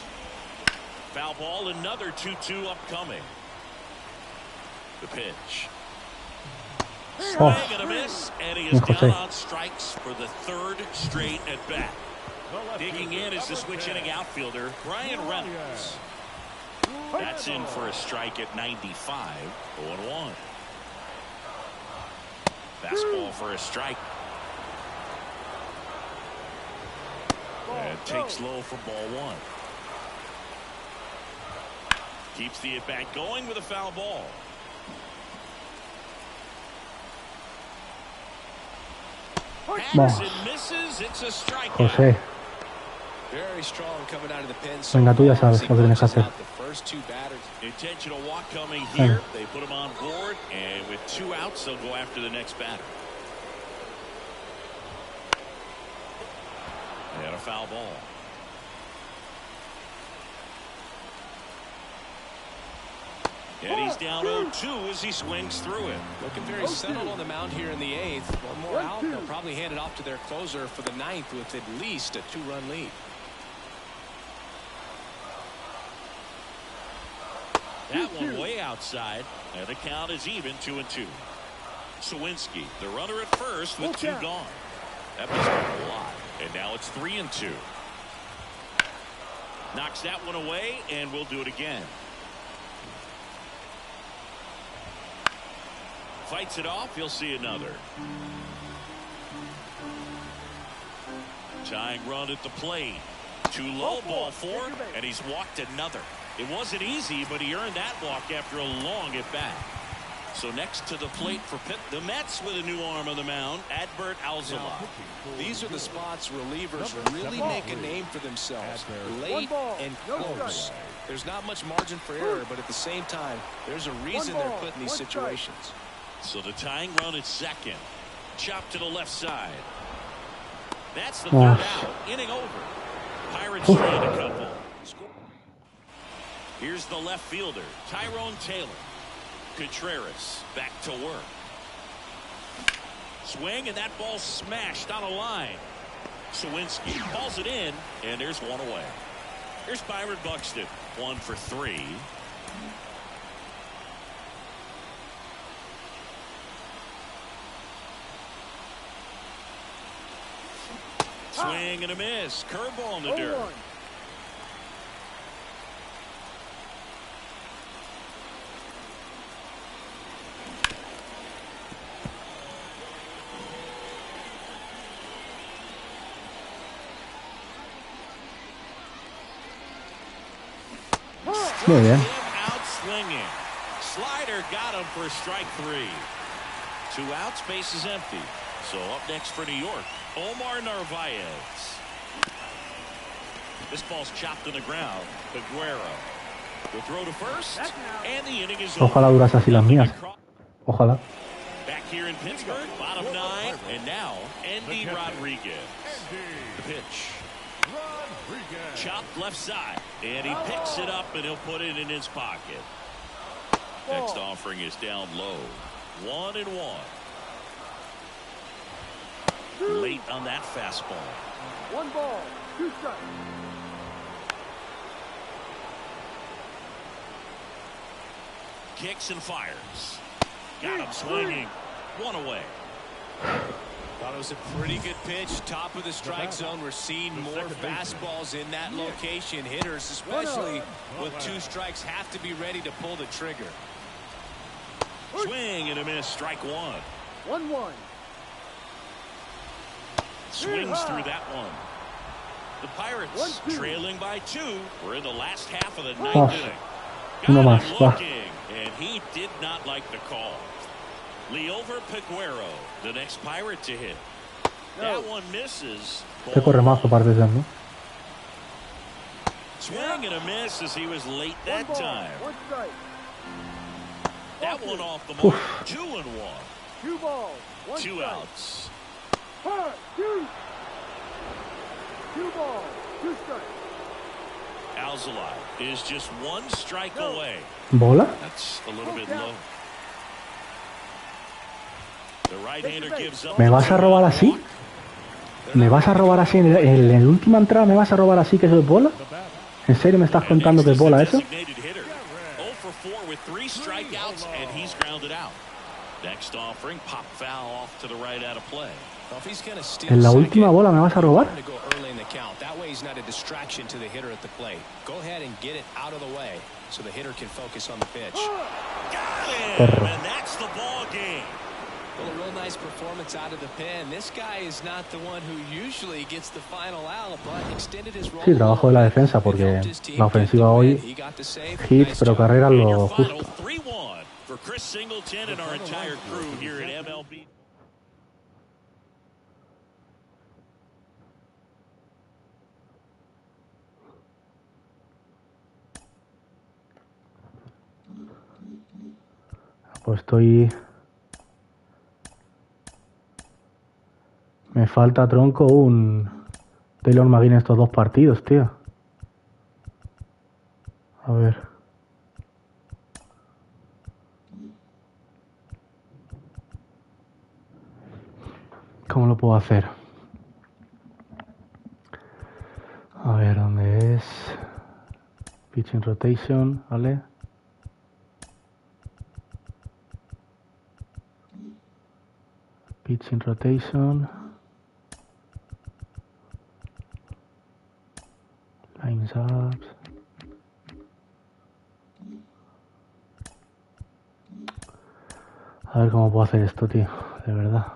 [SPEAKER 2] Foul ball, another 2-2 upcoming. The pitch. Swing and a miss, and he is down on strikes for the 3rd straight at bat. Digging in is the switch inning outfielder, Brian Reynolds. That's in for a strike at 95, 0-1. Fastball for a strike. And takes low for ball 1. Keeps the at-bat going with a foul ball. Patterson misses. It's a strikeout.
[SPEAKER 1] José.
[SPEAKER 5] Very strong coming out of the pen.
[SPEAKER 1] Venga, tú ya sabes lo que tienes que hacer.
[SPEAKER 5] The first 2 batters.
[SPEAKER 2] Intentional walk coming here. They put him on board, and with 2 outs, they'll go after the next batter. And a foul ball. And he's down 0-2 as he swings through it.
[SPEAKER 5] Looking very settled on the mound here in the 8th. One more out. They'll probably hand it off to their closer for the 9th with at least a 2-run lead.
[SPEAKER 2] That one way outside, and the count is even, 2-2. Sawinski, the runner at first with 2 gone. That was a lot, and now it's 3-2. Knocks that one away, and we'll do it again. Fights it off. He'll see another. Tying run at the plate. Too low, ball 4, and he's walked another. It wasn't easy, but he earned that walk after a long at bat. So next to the plate for the Mets with a new arm on the mound, Adbert Alzolay.
[SPEAKER 5] These are the spots relievers really make a name for themselves. Late and close. There's not much margin for error, but at the same time, there's a reason they're put in these situations.
[SPEAKER 2] So the tying run at second. Chop to the left side. That's the 3rd out. Inning over. Pirates strand a couple. Here's the left fielder, Tyrone Taylor. Contreras back to work. Swing, and that ball smashed on a line. Sawinski calls it in, and there's one away. Here's Byron Buxton, 1 for 3. Swing and a miss. Curveball in the dirt.
[SPEAKER 1] Muy bien.
[SPEAKER 2] Out swinging. Slider got him for strike 3. 2 outs, base is empty. So up next for New York, Omar Narvaez. This ball's chopped to the ground. Peguero. The throw to first, and the inning is over.
[SPEAKER 1] Ojalá duras así las mías. Ojalá.
[SPEAKER 2] Back here in Pittsburgh, bottom 9, and now Andy Rodriguez. The pitch. Chopped left side, and he picks it up, and he'll put it in his pocket. Next offering is down low. 1-1. Late on that fastball.
[SPEAKER 6] 1 ball, 2 strikes.
[SPEAKER 2] Kicks and fires. Got him swinging. One away.
[SPEAKER 5] Thought it was a pretty good pitch. Top of the strike zone. We're seeing more fastballs in that location. Hitters, especially with 2 strikes, have to be ready to pull the trigger.
[SPEAKER 2] Swing and a miss. Strike 1.
[SPEAKER 6] 1-1.
[SPEAKER 2] Swings through that one. The Pirates trailing by 2. We're in the last half of the 9th inning.
[SPEAKER 1] Uno
[SPEAKER 2] Got
[SPEAKER 1] más,
[SPEAKER 2] him
[SPEAKER 1] va.
[SPEAKER 2] looking, and he did not like the call. Leover Peguero, the next Pirate to hit. That one misses.
[SPEAKER 1] Este corre mazo parte de ¿no?
[SPEAKER 2] Swing and a miss as he was late that time.
[SPEAKER 6] 1 strike.
[SPEAKER 2] That one off the mark. 2-1.
[SPEAKER 6] 2 balls. 1
[SPEAKER 2] 2
[SPEAKER 6] strike.
[SPEAKER 2] outs.
[SPEAKER 6] Hard, 2. 2 balls. 2 strikes.
[SPEAKER 2] Alzolay is just 1 strike away.
[SPEAKER 1] ¿Bola?
[SPEAKER 2] That's a little bit low. The right-hander gives up.
[SPEAKER 1] ¿Me vas a robar así? ¿Me vas a robar así? En la última entrada me vas a robar así que eso es bola? ¿En serio me estás contando que es bola eso?
[SPEAKER 2] 0 for 4 with 3 strikeouts, and he's grounded out. Next offering, pop foul off to the right out of play.
[SPEAKER 1] ¿En la última bola me vas a robar? Perro.
[SPEAKER 5] Well, a real nice performance out of the pen. This guy is not the one who usually gets the final out, but extended his role.
[SPEAKER 1] Sí, trabajo de la defensa porque la ofensiva hoy hits, pero carreras lo justo.
[SPEAKER 2] For Chris Singleton and our entire crew here at MLB.
[SPEAKER 1] Pues estoy... Me falta, tronco, un Taylor McGinn en estos 2 partidos, tío. A ver. ¿Cómo lo puedo hacer? A ver, ¿dónde es? Pitching rotation, ¿vale? Pitching rotation. Lines up. A ver cómo puedo hacer esto, tío. De verdad.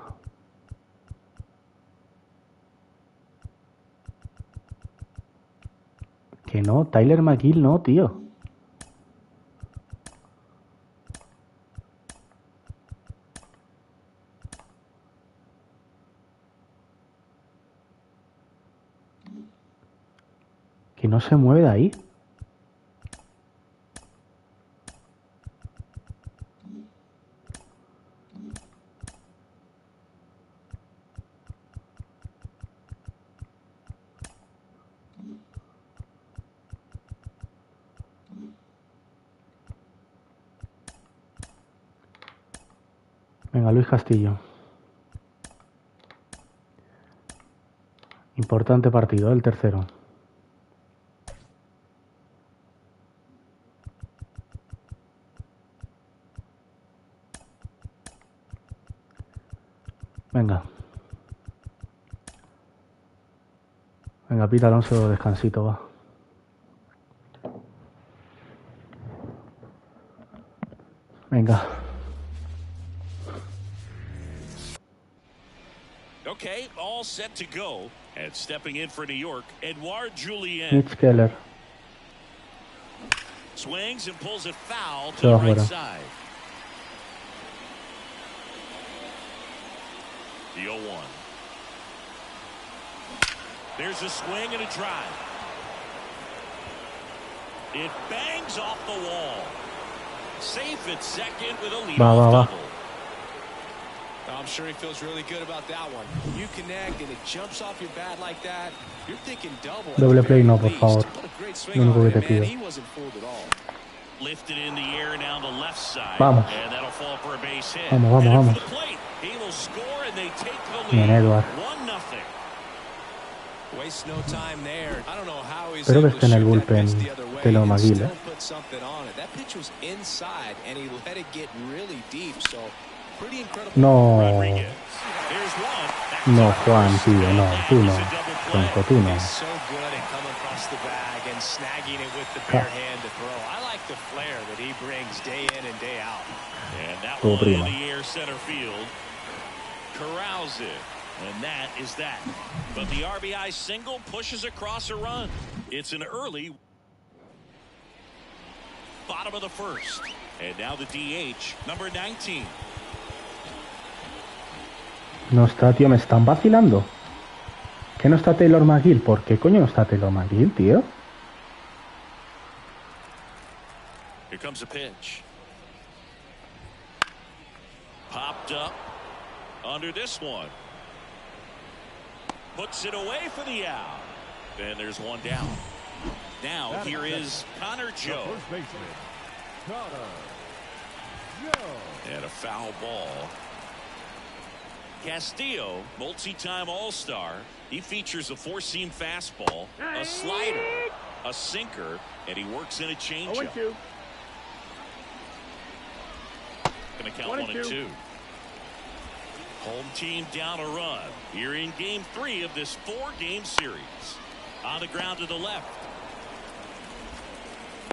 [SPEAKER 1] Que no, Tyler McGill no, tío. Que no se mueve de ahí. Venga, Luis Castillo. Importante partido, el tercero. Venga. Venga, Pita Alonso, descansito, va. Venga.
[SPEAKER 2] Okay, all set to go. And stepping in for New York, Edouard Julien.
[SPEAKER 1] Mitch Keller.
[SPEAKER 2] Swings and pulls it foul to the right side. The 0-1. There's a swing and a drive. It bangs off the wall. Safe at second with a leadoff double.
[SPEAKER 5] I'm sure he feels really good about that one. You connect and it jumps off your bat like that. You're thinking double.
[SPEAKER 1] Doble play no, por favor. Lo único que te pido.
[SPEAKER 5] He wasn't fooled at all.
[SPEAKER 2] Lifted in the air down the left side.
[SPEAKER 1] Vamos.
[SPEAKER 2] And that'll fall for a base hit.
[SPEAKER 1] Vamos, vamos, vamos.
[SPEAKER 2] He will score and they take the
[SPEAKER 1] Bien,
[SPEAKER 2] lead.
[SPEAKER 1] Edward.
[SPEAKER 5] 1-0. Waste no time there. I don't know how he's
[SPEAKER 1] Espero que
[SPEAKER 5] able to
[SPEAKER 1] esté en el
[SPEAKER 5] shoot that
[SPEAKER 1] bullpen
[SPEAKER 5] pitch the other way.
[SPEAKER 1] Taylor McGill,
[SPEAKER 5] still put something on it. That pitch was inside, and he let it get really deep. So pretty incredible.
[SPEAKER 1] No.
[SPEAKER 2] Rodriguez. Here's one.
[SPEAKER 1] No, Juan, tío, no, tú no. Tronco, tú no.
[SPEAKER 5] He's so good at coming across the bag and snagging it with the bare hand to throw. I like the flair that he brings day in and day out.
[SPEAKER 2] And that one in the air center field. Corrals it. And that is that. But the RBI single pushes across a run. It's an early bottom of the first. And now the DH, number 19.
[SPEAKER 1] No está, tío, me están vacilando. ¿Que no está Taylor McGill? ¿Por qué coño no está Taylor McGill, tío?
[SPEAKER 2] Here comes a pitch. Popped up under this one. Puts it away for the out. And there's one down. Now here is Connor Joe.
[SPEAKER 4] First baseman, Connor Joe.
[SPEAKER 2] And a foul ball. Castillo, multi-time All-Star. He features a four-seam fastball, a slider, a sinker, and he works in a changeup. Going to count 1 and 2. Home team down a run here in game 3 of this 4-game series. On the ground to the left.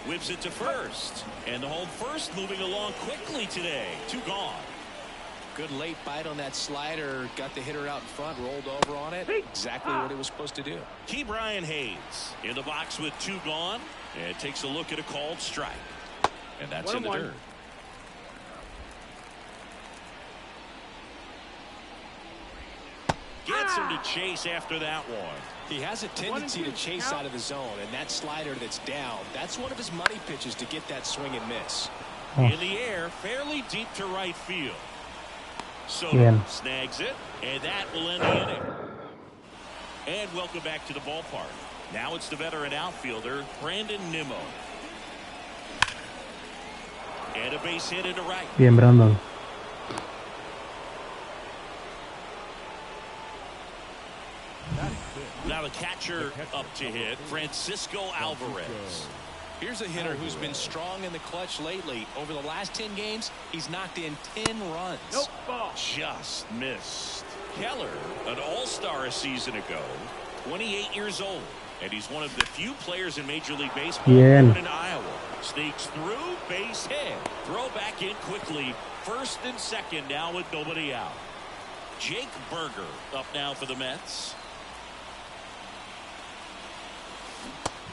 [SPEAKER 2] Whips it to first. And the home first moving along quickly today. 2 gone.
[SPEAKER 5] Good late bite on that slider. Got the hitter out in front, rolled over on it. Exactly what it was supposed to do.
[SPEAKER 2] Key Brian Hayes in the box with 2 gone. And takes a look at a called strike. And that's in the dirt. Gets him to chase after that one.
[SPEAKER 5] He has a tendency to chase out of the zone, and that slider that's down, that's one of his money pitches to get that swing and miss.
[SPEAKER 2] In the air, fairly deep to right field. Soto snags it, and that will end the inning. And welcome back to the ballpark. Now it's the veteran outfielder, Brandon Nimmo. And a base hit into right.
[SPEAKER 1] Bien, Brandon.
[SPEAKER 2] Now the catcher up to hit, Francisco Alvarez.
[SPEAKER 5] Here's a hitter who's been strong in the clutch lately. Over the last 10 games, he's knocked in 10 runs.
[SPEAKER 2] Just missed. Keller, an all-star a season ago, 28 years old. And he's one of the few players in Major League Baseball born in Iowa. Sneaks through, base hit. Throw back in quickly. First and second now with nobody out. Jake Berger up now for the Mets.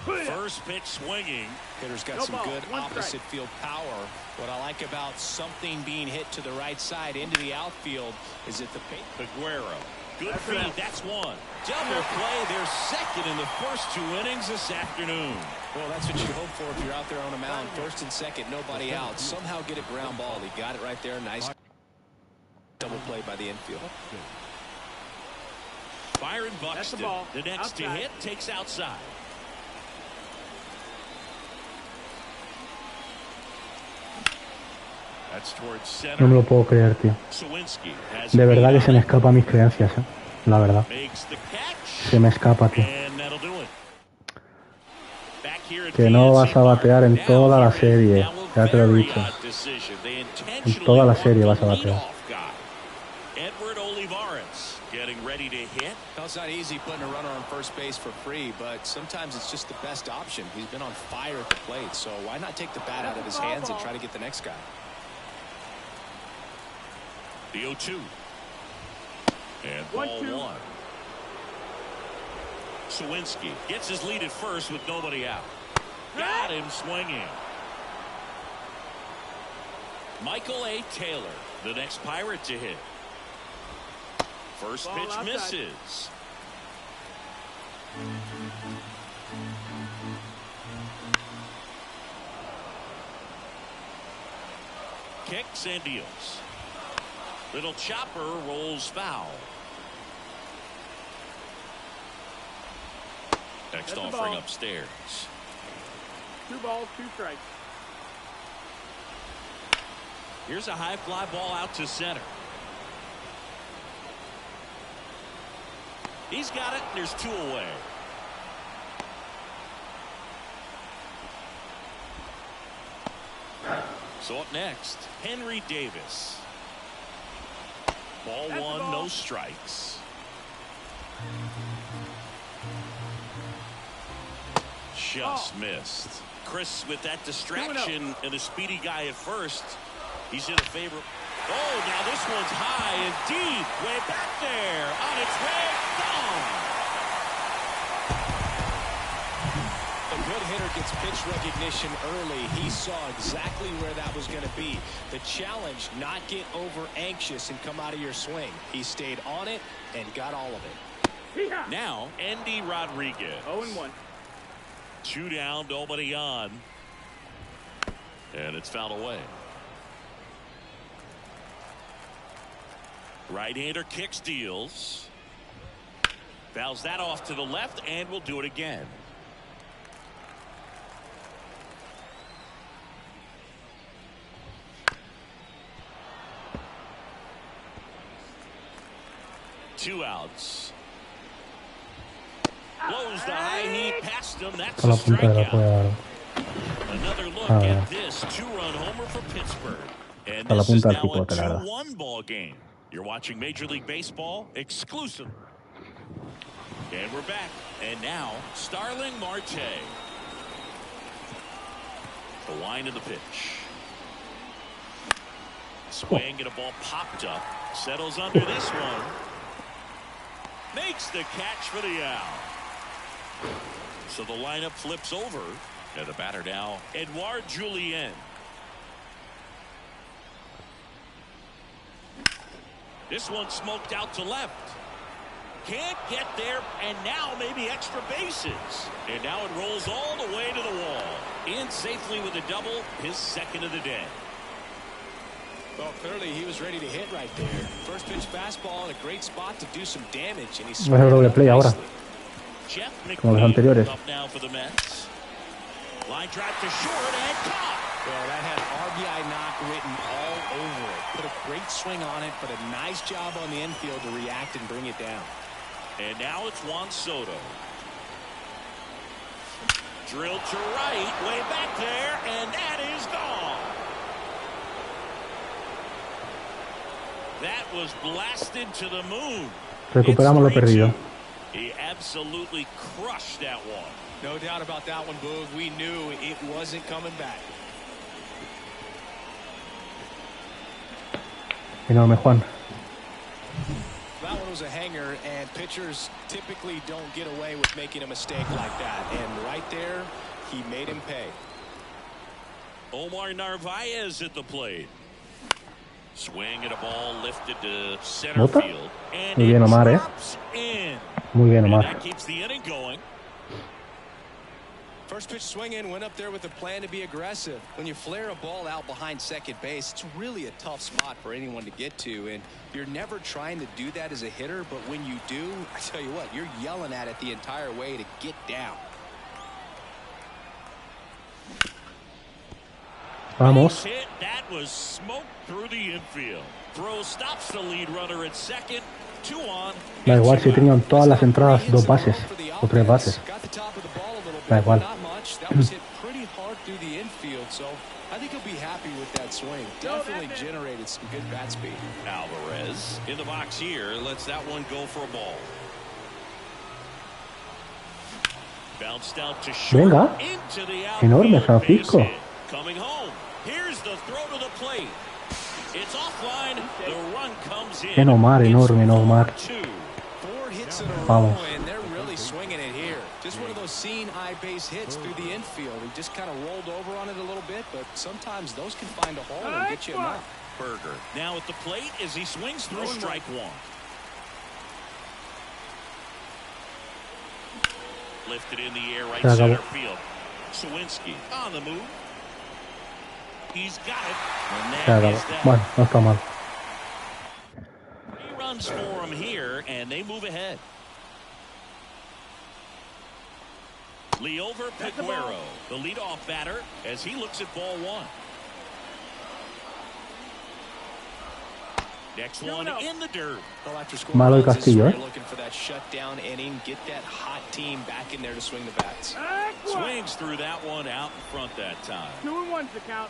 [SPEAKER 2] First pitch swinging.
[SPEAKER 5] Hitter's got some good opposite field power. What I like about something being hit to the right side into the outfield is that the
[SPEAKER 2] Aguero. Good feed. That's one. Double play. They're second in the first 2 innings this afternoon.
[SPEAKER 5] Well, that's what you hope for if you're out there on a mound. First and second, nobody out. Somehow get a ground ball. He got it right there. Nice double play by the infield.
[SPEAKER 2] Byron Buxton, the next to hit, takes outside.
[SPEAKER 1] No me lo puedo creer, tío. De verdad que se me escapa mis creencias, la verdad. Se me escapa, tío. Que no vas a batear en toda la serie. Ya te lo he dicho. En toda la serie vas a batear.
[SPEAKER 5] It's not easy putting a runner on first base for free, but sometimes it's just the best option. He's been on fire at the plate, so why not take the bat out of his hands and try to get the next guy?
[SPEAKER 2] The 0-2. And ball 1. Sawinski gets his lead at first with nobody out. Got him swinging. Michael A. Taylor, the next Pirate to hit. First pitch misses. Kicks and deals. Little chopper rolls foul. Next offering upstairs.
[SPEAKER 6] 2 balls, 2 strikes.
[SPEAKER 2] Here's a high fly ball out to center. He's got it. There's 2 away. So up next, Henry Davis. Ball one, no strikes. Just missed. Chris with that distraction and a speedy guy at first. He's in a favor. Oh, now this one's high and deep. Way back there. On its way. Gone.
[SPEAKER 5] A good hitter gets pitch recognition early. He saw exactly where that was going to be. The challenge, not get over anxious and come out of your swing. He stayed on it and got all of it.
[SPEAKER 2] Now, Andy Rodriguez.
[SPEAKER 6] 0-1.
[SPEAKER 2] 2 down, nobody on. And it's fouled away. Right-hander kicks, deals. Fouls that off to the left, and we'll do it again. Two outs. Blows the high heat past him. That's a strikeout. Another look at this 2-run homer for Pittsburgh. And this is now a 2-1 ball game. You're watching Major League Baseball exclusive. And we're back. And now, Starling Marte. The wind of the pitch. Swing and a ball popped up. Settles under this one. Makes the catch for the out. So the lineup flips over. And the batter now, Edouard Julien. This one smoked out to left. Can't get there, and now maybe extra bases. And now it rolls all the way to the wall. In safely with a double, his second of the day.
[SPEAKER 5] Well, clearly he was ready to hit right there. First pitch fastball in a great spot to do some damage, and he's
[SPEAKER 1] doble play ahora.
[SPEAKER 2] Jeff
[SPEAKER 1] Como los anteriores.
[SPEAKER 2] up now for the Mets. Line drive to short and caught.
[SPEAKER 5] Well, that had RBI knock written all over it. Put a great swing on it, but a nice job on the infield to react and bring it down.
[SPEAKER 2] And now it's Juan Soto. Drilled to right, way back there, and that is gone. That was blasted to the moon.
[SPEAKER 1] Recuperamos lo perdido.
[SPEAKER 2] He absolutely crushed that one.
[SPEAKER 5] No doubt about that one, Boog. We knew it wasn't coming back.
[SPEAKER 1] Enorme, Juan.
[SPEAKER 5] That one was a hanger, and pitchers typically don't get away with making a mistake like that. And right there, he made him pay.
[SPEAKER 2] Omar Narvaez at the plate. Swing at a ball lifted to center field. And
[SPEAKER 1] muy bien, Omar,
[SPEAKER 2] in.
[SPEAKER 1] Muy bien, Omar.
[SPEAKER 2] And that keeps the inning going.
[SPEAKER 5] First pitch swinging, went up there with a plan to be aggressive. When you flare a ball out behind second base, it's really a tough spot for anyone to get to, and you're never trying to do that as a hitter, but when you do, I tell you what, you're yelling at it the entire way to get down.
[SPEAKER 1] Vamos.
[SPEAKER 2] Hit, that was smoked through the infield. Throw stops the lead runner at second. 2 on.
[SPEAKER 1] Da igual si tenían todas las entradas 2 bases o 3 bases. Da igual.
[SPEAKER 5] That was hit pretty hard through the infield, so I think he'll be happy with that swing. Definitely generated some good bat speed.
[SPEAKER 2] Alvarez in the box here. Lets that one go for a ball. Bounced out to short.
[SPEAKER 1] Venga.
[SPEAKER 2] Into the
[SPEAKER 1] Enorme, Francisco.
[SPEAKER 2] Coming home. Here's the throw to the plate. It's offline. The run comes in.
[SPEAKER 1] En Omar, enorme, Omar.
[SPEAKER 5] 4 hits in a row,
[SPEAKER 1] Vamos.
[SPEAKER 5] and they're really swinging it here. Just one of those seeing eye base hits through the infield. He just kind of rolled over on it a little bit, but sometimes those can find a hole and get you a knock.
[SPEAKER 2] Berger now at the plate as he swings through strike one. Lifted in the air right center field. Sawinski on the move. He's got it. And that is that.
[SPEAKER 1] Bueno, no está mal.
[SPEAKER 2] 3 runs for him here, and they move ahead. Leover Peguero, the leadoff batter, as he looks at ball 1. Next one in the dirt.
[SPEAKER 5] Well, after scoring
[SPEAKER 1] Malo
[SPEAKER 5] runs,
[SPEAKER 1] Castillo,
[SPEAKER 5] you're looking for that shutdown inning, get that hot team back in there to swing the bats.
[SPEAKER 2] Swings through that one out in front that time.
[SPEAKER 6] 2-1's the count.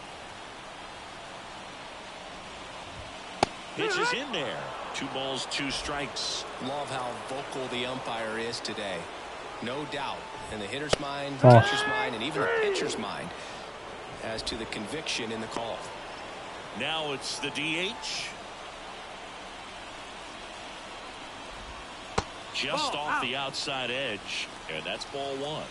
[SPEAKER 2] pitch is in there. 2 balls, 2 strikes.
[SPEAKER 5] Love how vocal the umpire is today. No doubt in the hitter's mind, the catcher's mind, and even the pitcher's mind as to the conviction in the call.
[SPEAKER 2] Now it's the DH. Just off the outside edge, and that's ball 1.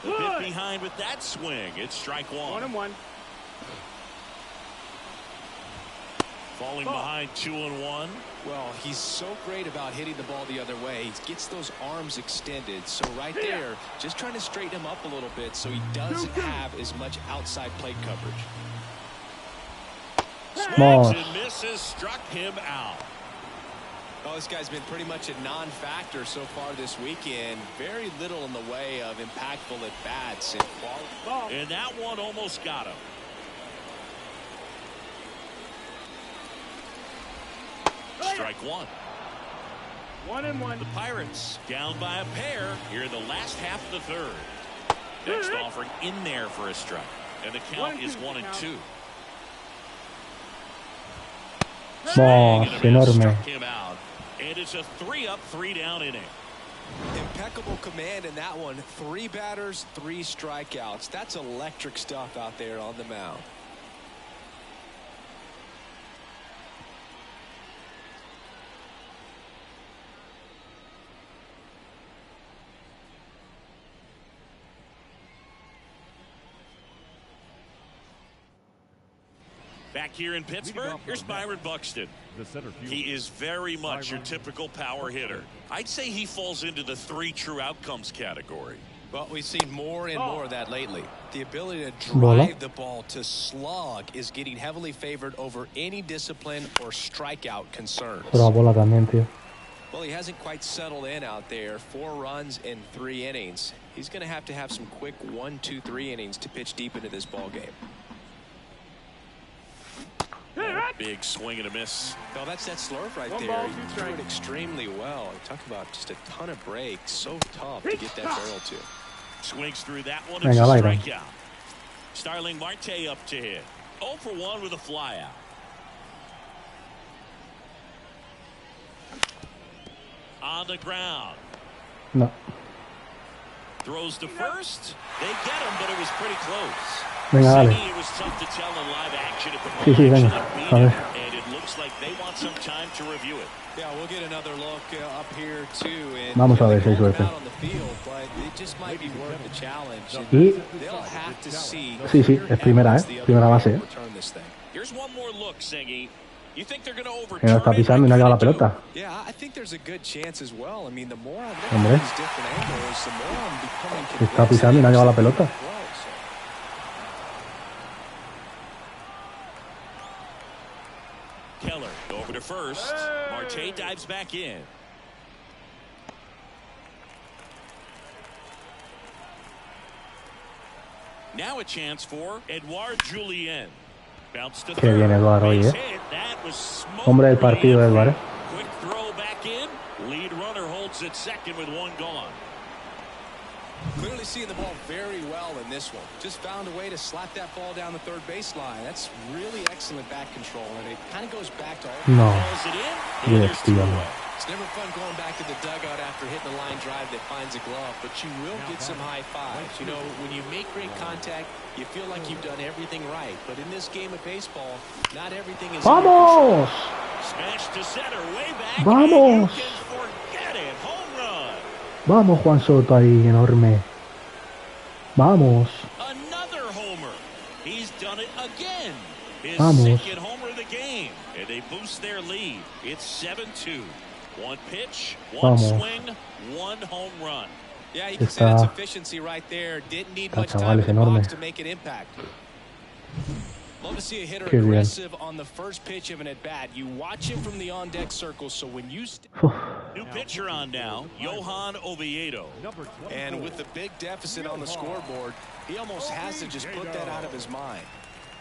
[SPEAKER 2] A bit behind with that swing. It's strike 1.
[SPEAKER 6] 1-1.
[SPEAKER 2] Falling behind 2-1.
[SPEAKER 5] Well, he's so great about hitting the ball the other way. He gets those arms extended. So right there, just trying to straighten him up a little bit so he doesn't have as much outside plate coverage.
[SPEAKER 2] Swings and misses, struck him out.
[SPEAKER 5] Well, this guy's been pretty much a non-factor so far this weekend. Very little in the way of impactful at-bats.
[SPEAKER 2] And that one almost got him. Strike 1.
[SPEAKER 6] 1-1.
[SPEAKER 2] The Pirates down by a pair here in the last half of the 3rd. Next offering in there for a strike. And the count is 1-2.
[SPEAKER 1] Enorme.
[SPEAKER 2] Him out. And it's a 3-up, 3-down inning.
[SPEAKER 5] Impeccable command in that one. 3 batters, 3 strikeouts. That's electric stuff out there on the mound.
[SPEAKER 2] Back here in Pittsburgh, here's Byron Buxton. He is very much your typical power hitter. I'd say he falls into the 3 true outcomes category.
[SPEAKER 5] Well, we've seen more and more of that lately. The ability to drive the ball to slug is getting heavily favored over any discipline or strikeout concerns. Well, he hasn't quite settled in out there. 4 runs in 3 innings. He's going to have some quick 1, 2, 3 innings to pitch deep into this ball game.
[SPEAKER 2] Big swing and a miss.
[SPEAKER 5] Well, that's that slurve right there. He threw it extremely well. Talk about just a ton of breaks. So tough to get that barrel to.
[SPEAKER 2] Swings through that one. It's a strikeout. Starling Marte up to hit. 0 for 1 with a flyout. On the ground.
[SPEAKER 1] No.
[SPEAKER 2] Throws to first. They get him, but it was pretty close.
[SPEAKER 1] Venga, dale.
[SPEAKER 2] It was tough to tell in live action if the
[SPEAKER 1] Sí, sí, venga. A ver.
[SPEAKER 2] and it looks like they want some time to review it.
[SPEAKER 5] Yeah, we'll get another look up here too. And
[SPEAKER 1] Vamos a ver si hay suerte.
[SPEAKER 5] out on the field, but it just might be worth the challenge.
[SPEAKER 1] Y
[SPEAKER 5] They'll have to see.
[SPEAKER 1] sí, sí, es primera, primera base.
[SPEAKER 2] Here's one more look, Sengi. You think they're going to overturn
[SPEAKER 1] Mira, está pisando y no ha llegado la pelota.
[SPEAKER 5] Yeah, I think there's a good chance as well. I mean, the more I'm looking at these different angles, the more I'm becoming convinced.
[SPEAKER 1] Está pisando y no ha llegado la pelota.
[SPEAKER 2] Keller over to first. Marte dives back in. Now a chance for Edouard Julien. Bounce to
[SPEAKER 1] Qué bien Eduardo hoy, Hombre del partido, Eduardo.
[SPEAKER 2] Quick throw back in. Lead runner holds at second with 1 gone.
[SPEAKER 5] Clearly seeing the ball very well in this one. Just found a way to slap that ball down the 3rd baseline. That's really excellent back control, and it kind of goes back to all.
[SPEAKER 1] No.
[SPEAKER 5] Divertido. It's never fun going back to the dugout after hitting a line drive that finds a glove, but you will get some high fives. You know, when you make great contact, you feel like you've done everything right. But in this game of baseball, not everything is.
[SPEAKER 1] ¡Vamos!
[SPEAKER 2] Smash to center, way back.
[SPEAKER 1] ¡Vamos!
[SPEAKER 2] You can forget it. Home run.
[SPEAKER 1] Vamos, Juan Soto ahí, enorme. Vamos.
[SPEAKER 2] Another homer. He's done it again. His
[SPEAKER 1] Vamos.
[SPEAKER 2] 2nd homer of the game. And they boost their lead. It's 7-2. 1 pitch, 1 swing, 1 home run.
[SPEAKER 5] Yeah, you can see its efficiency right there. Didn't need much time in the box to make an impact. Love to see a hitter aggressive on the first pitch of an at-bat. You watch him from the on-deck circle, so when you...
[SPEAKER 2] New pitcher on now, Johan Oviedo.
[SPEAKER 5] And with the big deficit on the scoreboard, he almost has to just put that out of his mind.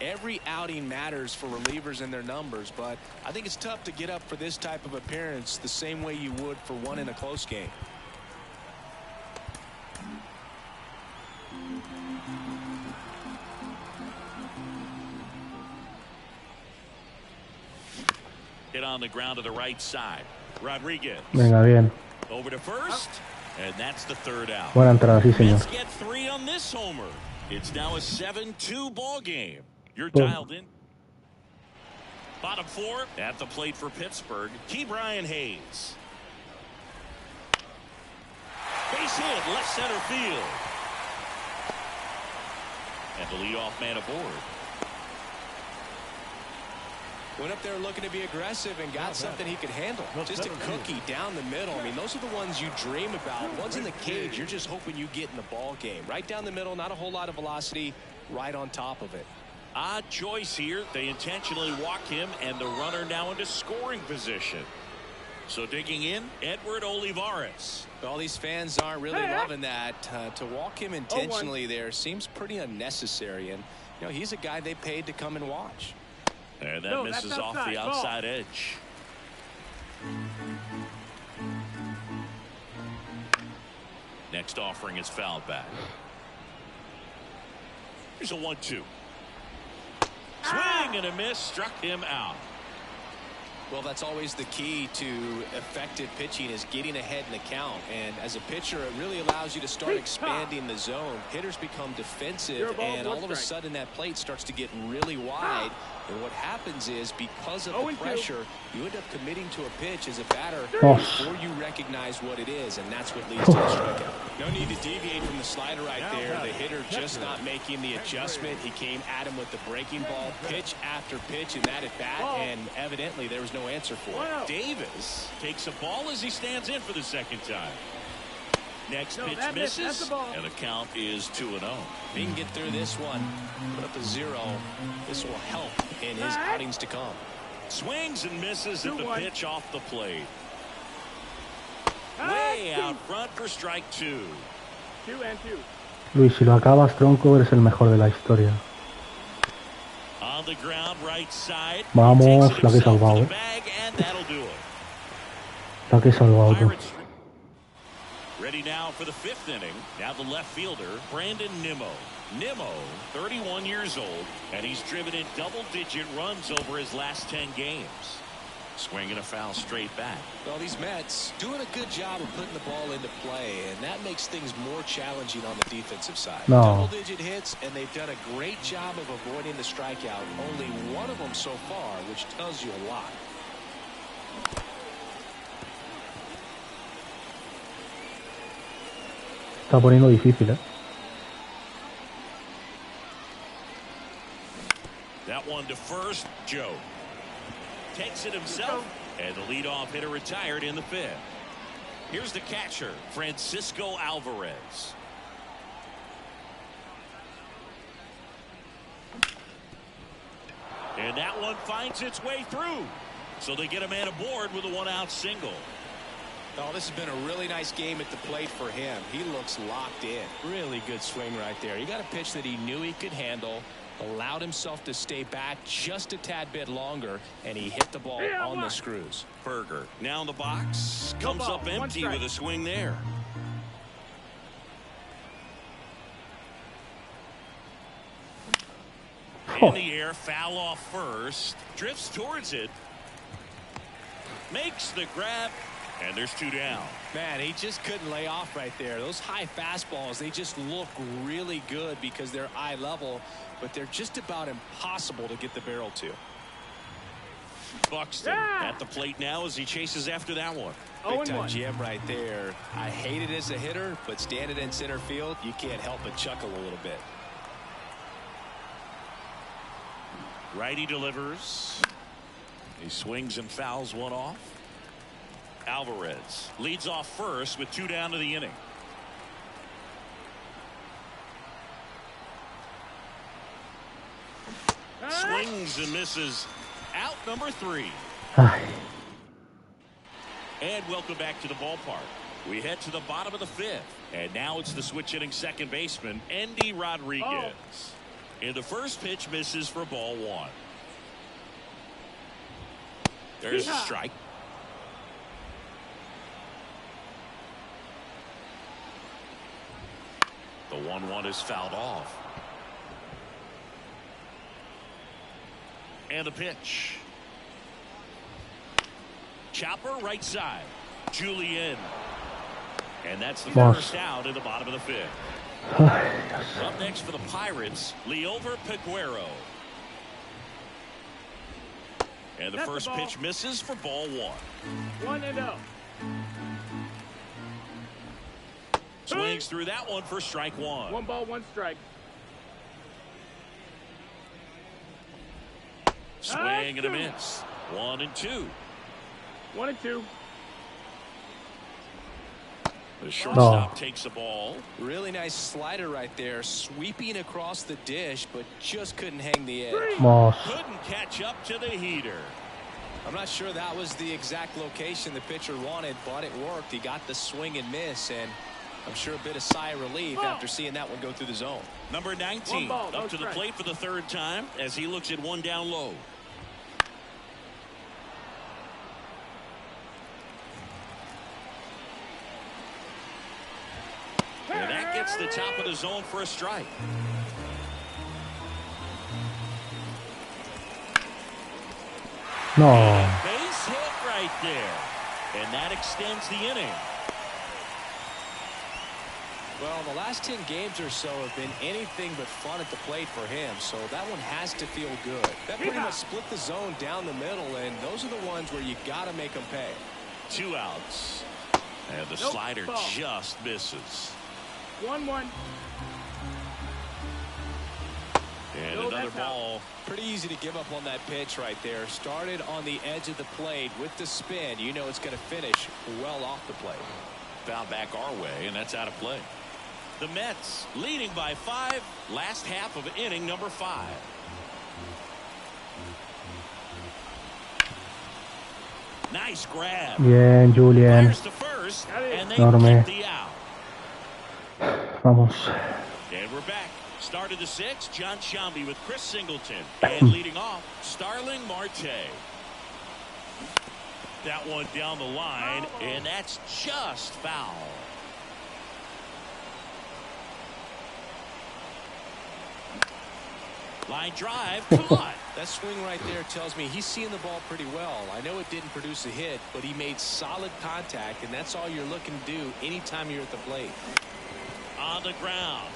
[SPEAKER 5] Every outing matters for relievers and their numbers, but I think it's tough to get up for this type of appearance the same way you would for one in a close game.
[SPEAKER 2] Hit on the ground to the right side. Rodriguez.
[SPEAKER 1] Venga, bien.
[SPEAKER 2] Over to first. And that's the third out.
[SPEAKER 1] Buena entrada, sí, señor.
[SPEAKER 2] Let's get 3 on this homer. It's now a 7-2 ball game. You're dialed in. Bottom 4 at the plate for Pittsburgh. Brian Hayes. Base hit, left center field. And the leadoff man aboard.
[SPEAKER 5] Went up there looking to be aggressive and got something he could handle. Just a cookie down the middle. I mean, those are the ones you dream about. Once in the cage, you're just hoping you get in the ball game. Right down the middle, not a whole lot of velocity, right on top of it.
[SPEAKER 2] Odd choice here. They intentionally walk him, and the runner now into scoring position. So digging in, Edward Olivares.
[SPEAKER 5] All these fans aren't really loving that. To walk him intentionally there seems pretty unnecessary. And, you know, he's a guy they paid to come and watch.
[SPEAKER 2] And that misses off the outside edge. Next offering is fouled back. Here's a 1-2. Swing and a miss, struck him out.
[SPEAKER 5] Well, that's always the key to effective pitching, is getting ahead in the count. And as a pitcher, it really allows you to start expanding the zone. Hitters become defensive, and all of a sudden that plate starts to get really wide. And what happens is, because of the pressure, you end up committing to a pitch as a batter before you recognize what it is, and that's what leads to the strikeout. No need to deviate from the slider right there. The hitter just not making the adjustment. He came at him with the breaking ball, pitch after pitch, and that at bat, and evidently there was no answer for it.
[SPEAKER 2] Davis takes a ball as he stands in for the second time. Next pitch misses, and the count is 2-0.
[SPEAKER 5] If he can get through this one, put up a 0, this will help in his outings to come.
[SPEAKER 2] Swings and misses at the pitch off the plate. Way out front for strike 2.
[SPEAKER 6] 2-2.
[SPEAKER 1] Luis, si lo acabas, tronco, eres el mejor de la historia.
[SPEAKER 2] On the ground, right side.
[SPEAKER 1] Vamos, la que he salvado, La que he salvado, tú.
[SPEAKER 2] Ready now for the 5th inning. Now the left fielder, Brandon Nimmo. Nimmo, 31 years old, and he's driven in double-digit runs over his last 10 games. Swinging a foul straight back.
[SPEAKER 5] Well, these Mets doing a good job of putting the ball into play, and that makes things more challenging on the defensive side. Double-digit hits, and they've done a great job of avoiding the strikeout. Only one of them so far, which tells you a lot.
[SPEAKER 1] Está poniendo difícil, ¿eh?
[SPEAKER 2] That one to first, Joe. Takes it himself, and the leadoff hitter retired in the 5th. Here's the catcher, Francisco Alvarez. And that one finds its way through. So they get a man aboard with a 1-out single.
[SPEAKER 5] Oh, this has been a really nice game at the plate for him. He looks locked in. Really good swing right there. He got a pitch that he knew he could handle, allowed himself to stay back just a tad bit longer, and he hit the ball on the screws.
[SPEAKER 2] Berger now in the box, comes up empty with a swing there. In the air, foul off first, drifts towards it, makes the grab, and there's 2 down.
[SPEAKER 5] Man, he just couldn't lay off right there. Those high fastballs, they just look really good because they're eye level, but they're just about impossible to get the barrel to.
[SPEAKER 2] Buxton at the plate now as he chases after that one.
[SPEAKER 5] Big time jam right there. I hate it as a hitter, but standing in center field, you can't help but chuckle a little bit.
[SPEAKER 2] Righty delivers. He swings and fouls one off. Alvarez leads off first with 2 down to the inning. Swings and misses. Out number 3. And welcome back to the ballpark. We head to the bottom of the 5th. And now it's the switch hitting second baseman, Endy Rodriguez. And the first pitch misses for ball 1. There's a strike. The 1-1 is fouled off. And the pitch. Chopper right side. Julian. And that's the first out in the bottom of the fifth. Up next for the Pirates, Liover Peguero. And the first pitch misses for ball one.
[SPEAKER 6] 1-0.
[SPEAKER 2] Swings through that one for strike one.
[SPEAKER 6] 1 ball, 1 strike.
[SPEAKER 2] Swing and a miss. 1-2.
[SPEAKER 6] 1-2.
[SPEAKER 2] The shortstop takes the ball.
[SPEAKER 5] Really nice slider right there, sweeping across the dish, but just couldn't hang the edge.
[SPEAKER 2] Couldn't catch up to the heater.
[SPEAKER 5] I'm not sure that was the exact location the pitcher wanted, but it worked. He got the swing and miss, and I'm sure a bit of sigh of relief after seeing that one go through the zone.
[SPEAKER 2] Number 19 up to the plate for the third time as he looks at one down low. And that gets the top of the zone for a strike.
[SPEAKER 1] No.
[SPEAKER 2] Base hit right there. And that extends the inning.
[SPEAKER 5] Well, the last 10 games or so have been anything but fun at the plate for him, so that one has to feel good. That pretty much split the zone down the middle, and those are the ones where you got to make them pay.
[SPEAKER 2] 2 outs. And the slider just misses.
[SPEAKER 6] 1-1.
[SPEAKER 2] And another ball.
[SPEAKER 5] Pretty easy to give up on that pitch right there. Started on the edge of the plate with the spin. You know it's going to finish well off the plate.
[SPEAKER 2] Found back our way, and that's out of play. The Mets leading by 5. Last half of inning number 5. Nice grab.
[SPEAKER 1] Bien, Julian.
[SPEAKER 2] Fires to first, and they
[SPEAKER 1] Enorme.
[SPEAKER 2] get the out.
[SPEAKER 1] Vamos.
[SPEAKER 2] And we're back. Started the 6th, John Shambi with Chris Singleton. And leading off, Starling Marte. That one down the line, and that's just foul. Line drive, caught.
[SPEAKER 5] That swing right there tells me he's seeing the ball pretty well. I know it didn't produce a hit, but he made solid contact, and that's all you're looking to do anytime you're at the plate.
[SPEAKER 2] On the ground.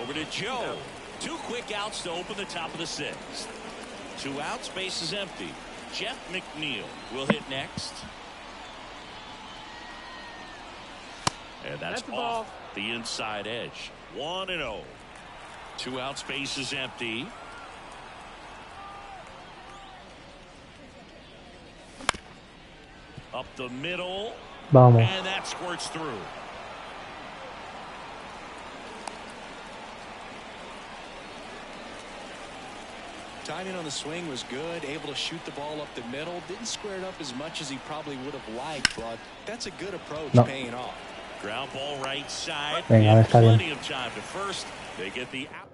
[SPEAKER 2] Over to Joe. 2 quick outs to open the top of the 6th. 2 outs, base is empty. Jeff McNeil will hit next. And that's off the inside edge. 1-0. 2 outs, base is empty. Up the middle.
[SPEAKER 1] Vamos.
[SPEAKER 2] And that squirts through.
[SPEAKER 5] Timing on the swing was good, able to shoot the ball up the middle. Didn't square it up as much as he probably would have liked, but that's a good approach, paying off.
[SPEAKER 2] Ground ball right side.
[SPEAKER 1] Venga,
[SPEAKER 2] Plenty of time to first. They get the out.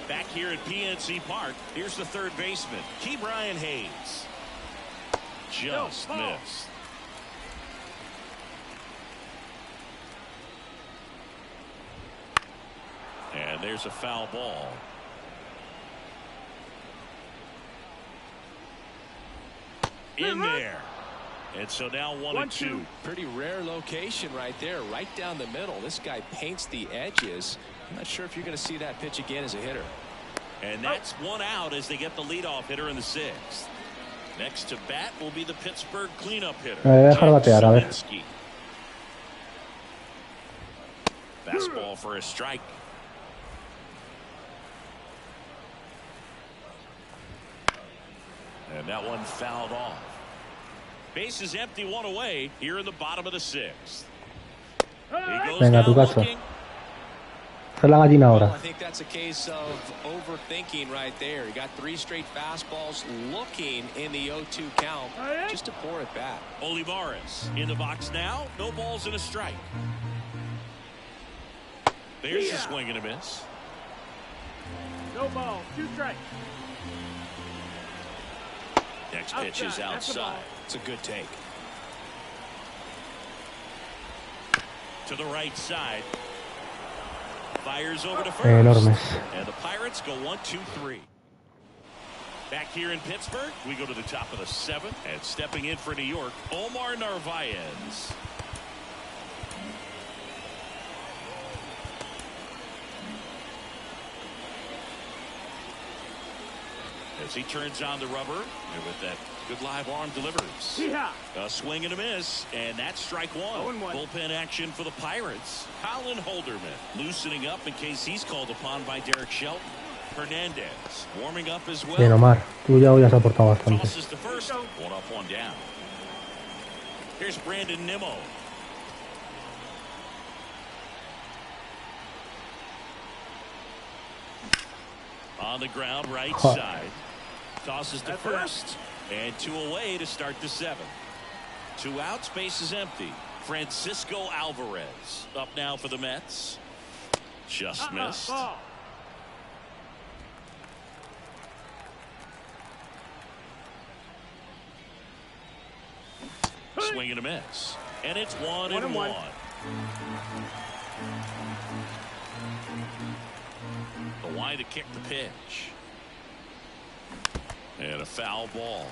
[SPEAKER 2] Back here at PNC Park, here's the third baseman, Key Brian Hayes. Just missed. And there's a foul ball. In there. And so now 1-2.
[SPEAKER 5] Pretty rare location right there, right down the middle. This guy paints the edges. I'm not sure if you're going to see that pitch again as a hitter.
[SPEAKER 2] And that's 1 out as they get the leadoff hitter in the 6th. Next to bat will be the Pittsburgh cleanup hitter. Zielinski. Fastball for a strike. And that one fouled off. Base is empty, 1 away here in the bottom of the 6th. He goes
[SPEAKER 1] Venga, tu casa. Esa es la gallina ahora.
[SPEAKER 5] Well, I think that's a case of overthinking right there. He got 3 straight fastballs looking in the 0-2 count just to pour it back.
[SPEAKER 2] Olivares in the box now. No balls and a strike. There's a swing and a miss.
[SPEAKER 6] No ball, 2 strikes.
[SPEAKER 2] Next pitch is outside.
[SPEAKER 5] It's a good take.
[SPEAKER 2] To the right side. Fires over to first.
[SPEAKER 1] Enormes.
[SPEAKER 2] And the Pirates go 1-2-3. Back here in Pittsburgh, we go to the top of the 7th, and stepping in for New York, Omar Narvaez. As he turns on the rubber, and with that good live arm delivers.
[SPEAKER 6] Yeah.
[SPEAKER 2] A swing and a miss, and that's strike one. Bullpen action for the Pirates. Colin Holderman loosening up in case he's called upon by Derek Shelton. Hernandez warming up as well.
[SPEAKER 1] Bien, Omar, tú ya hoy has aportado bastante.
[SPEAKER 2] Tosses the first, one up, one down. Here's Brandon Nimmo. On the ground, right side. Tosses to first, and 2 away to start the 7th. 2 outs, base is empty. Francisco Alvarez up now for the Mets. Just missed. Swing and a miss, and it's 1-1. The line to kick the pitch. And a foul ball.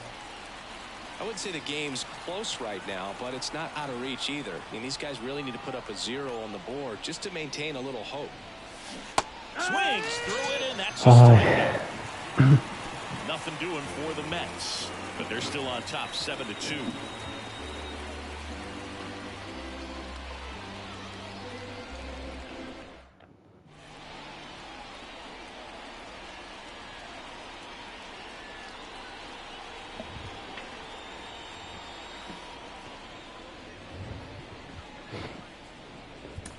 [SPEAKER 3] I wouldn't say the game's close right now, but it's not out of reach either. I mean, these guys really need to put up a 0 on the board just to maintain a little hope.
[SPEAKER 2] Swings through it, and that's a strike. Nothing doing for the Mets, but they're still on top 7-2.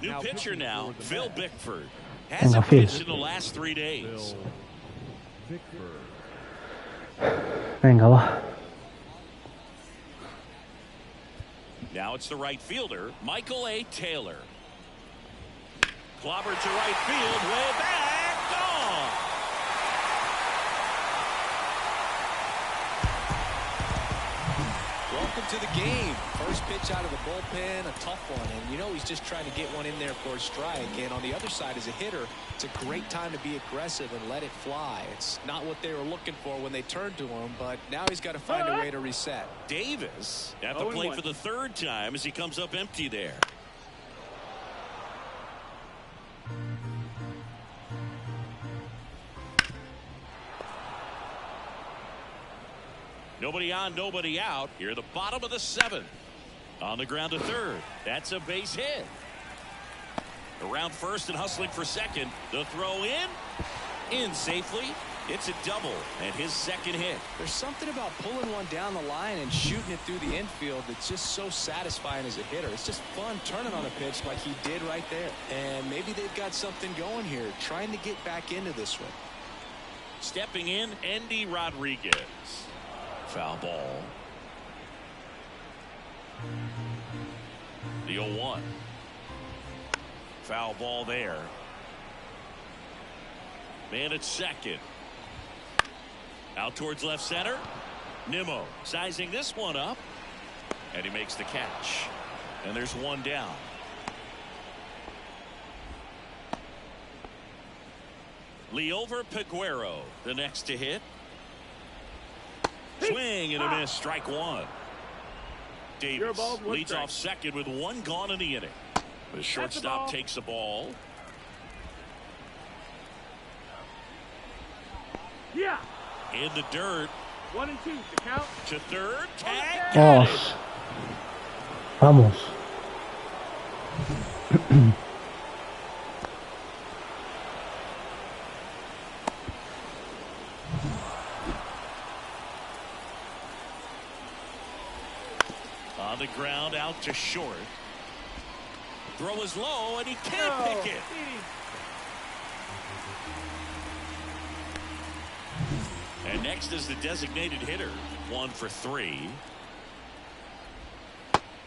[SPEAKER 2] New pitcher now, Phil Bickford. Hasn't pitched in the last 3 days.
[SPEAKER 1] Venga, va.
[SPEAKER 2] Now it's the right fielder, Michael A. Taylor. Clobbered to right field, way back, gone.
[SPEAKER 3] Welcome to the game. First pitch out of the bullpen, a tough one, and you know he's just trying to get one in there for a strike. And on the other side, as a hitter, it's a great time to be aggressive and let it fly. It's not what they were looking for when they turned to him, but now he's got to find a way to reset.
[SPEAKER 2] Davis at the plate for the 3rd time as he comes up empty there. Nobody on, nobody out. Here at the bottom of the 7th. On the ground to 3rd. That's a base hit. Around first and hustling for second. The throw in safely. It's a double and his 2nd hit.
[SPEAKER 3] There's something about pulling one down the line and shooting it through the infield that's just so satisfying as a hitter. It's just fun turning on a pitch like he did right there. And maybe they've got something going here, trying to get back into this one.
[SPEAKER 2] Stepping in, Andy Rodriguez. Foul ball. The 0-1. Foul ball there. Man at second. Out towards left center. Nimmo sizing this one up. And he makes the catch. And there's one down. Leover Peguero, the next to hit. Swing and a miss, strike one. Davis leads off second with 1 gone in the inning. The shortstop takes the ball.
[SPEAKER 6] Yeah.
[SPEAKER 2] In the dirt.
[SPEAKER 6] 1 and 2 to count.
[SPEAKER 2] To 3rd. Tag.
[SPEAKER 1] Vamos. Vamos.
[SPEAKER 2] On the ground, out to short. Throw is low, and he can't pick it. And next is the designated hitter. 1 for 3.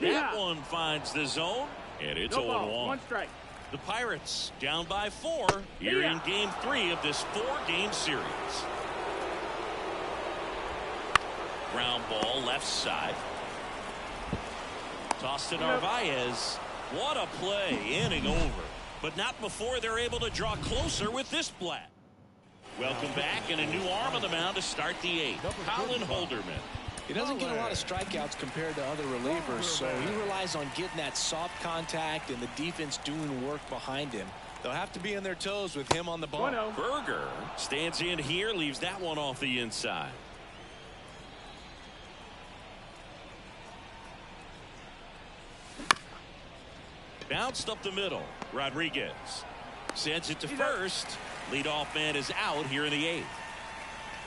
[SPEAKER 2] That one finds the zone, and it's 0-1.
[SPEAKER 6] 1 strike.
[SPEAKER 2] The Pirates down by 4 here in Game 3 of this 4-game series. Ground ball left side. Tossed to Narvaez. What a play. Inning over. But not before they're able to draw closer with this blast. Welcome back, and a new arm on the mound to start the eighth. Colin Holderman.
[SPEAKER 5] He doesn't get a lot of strikeouts compared to other relievers, so he relies on getting that soft contact and the defense doing work behind him. They'll have to be on their toes with him on the ball.
[SPEAKER 2] Berger stands in here, leaves that one off the inside. Bounced up the middle. Rodriguez sends it to first. Leadoff man is out here in the eighth.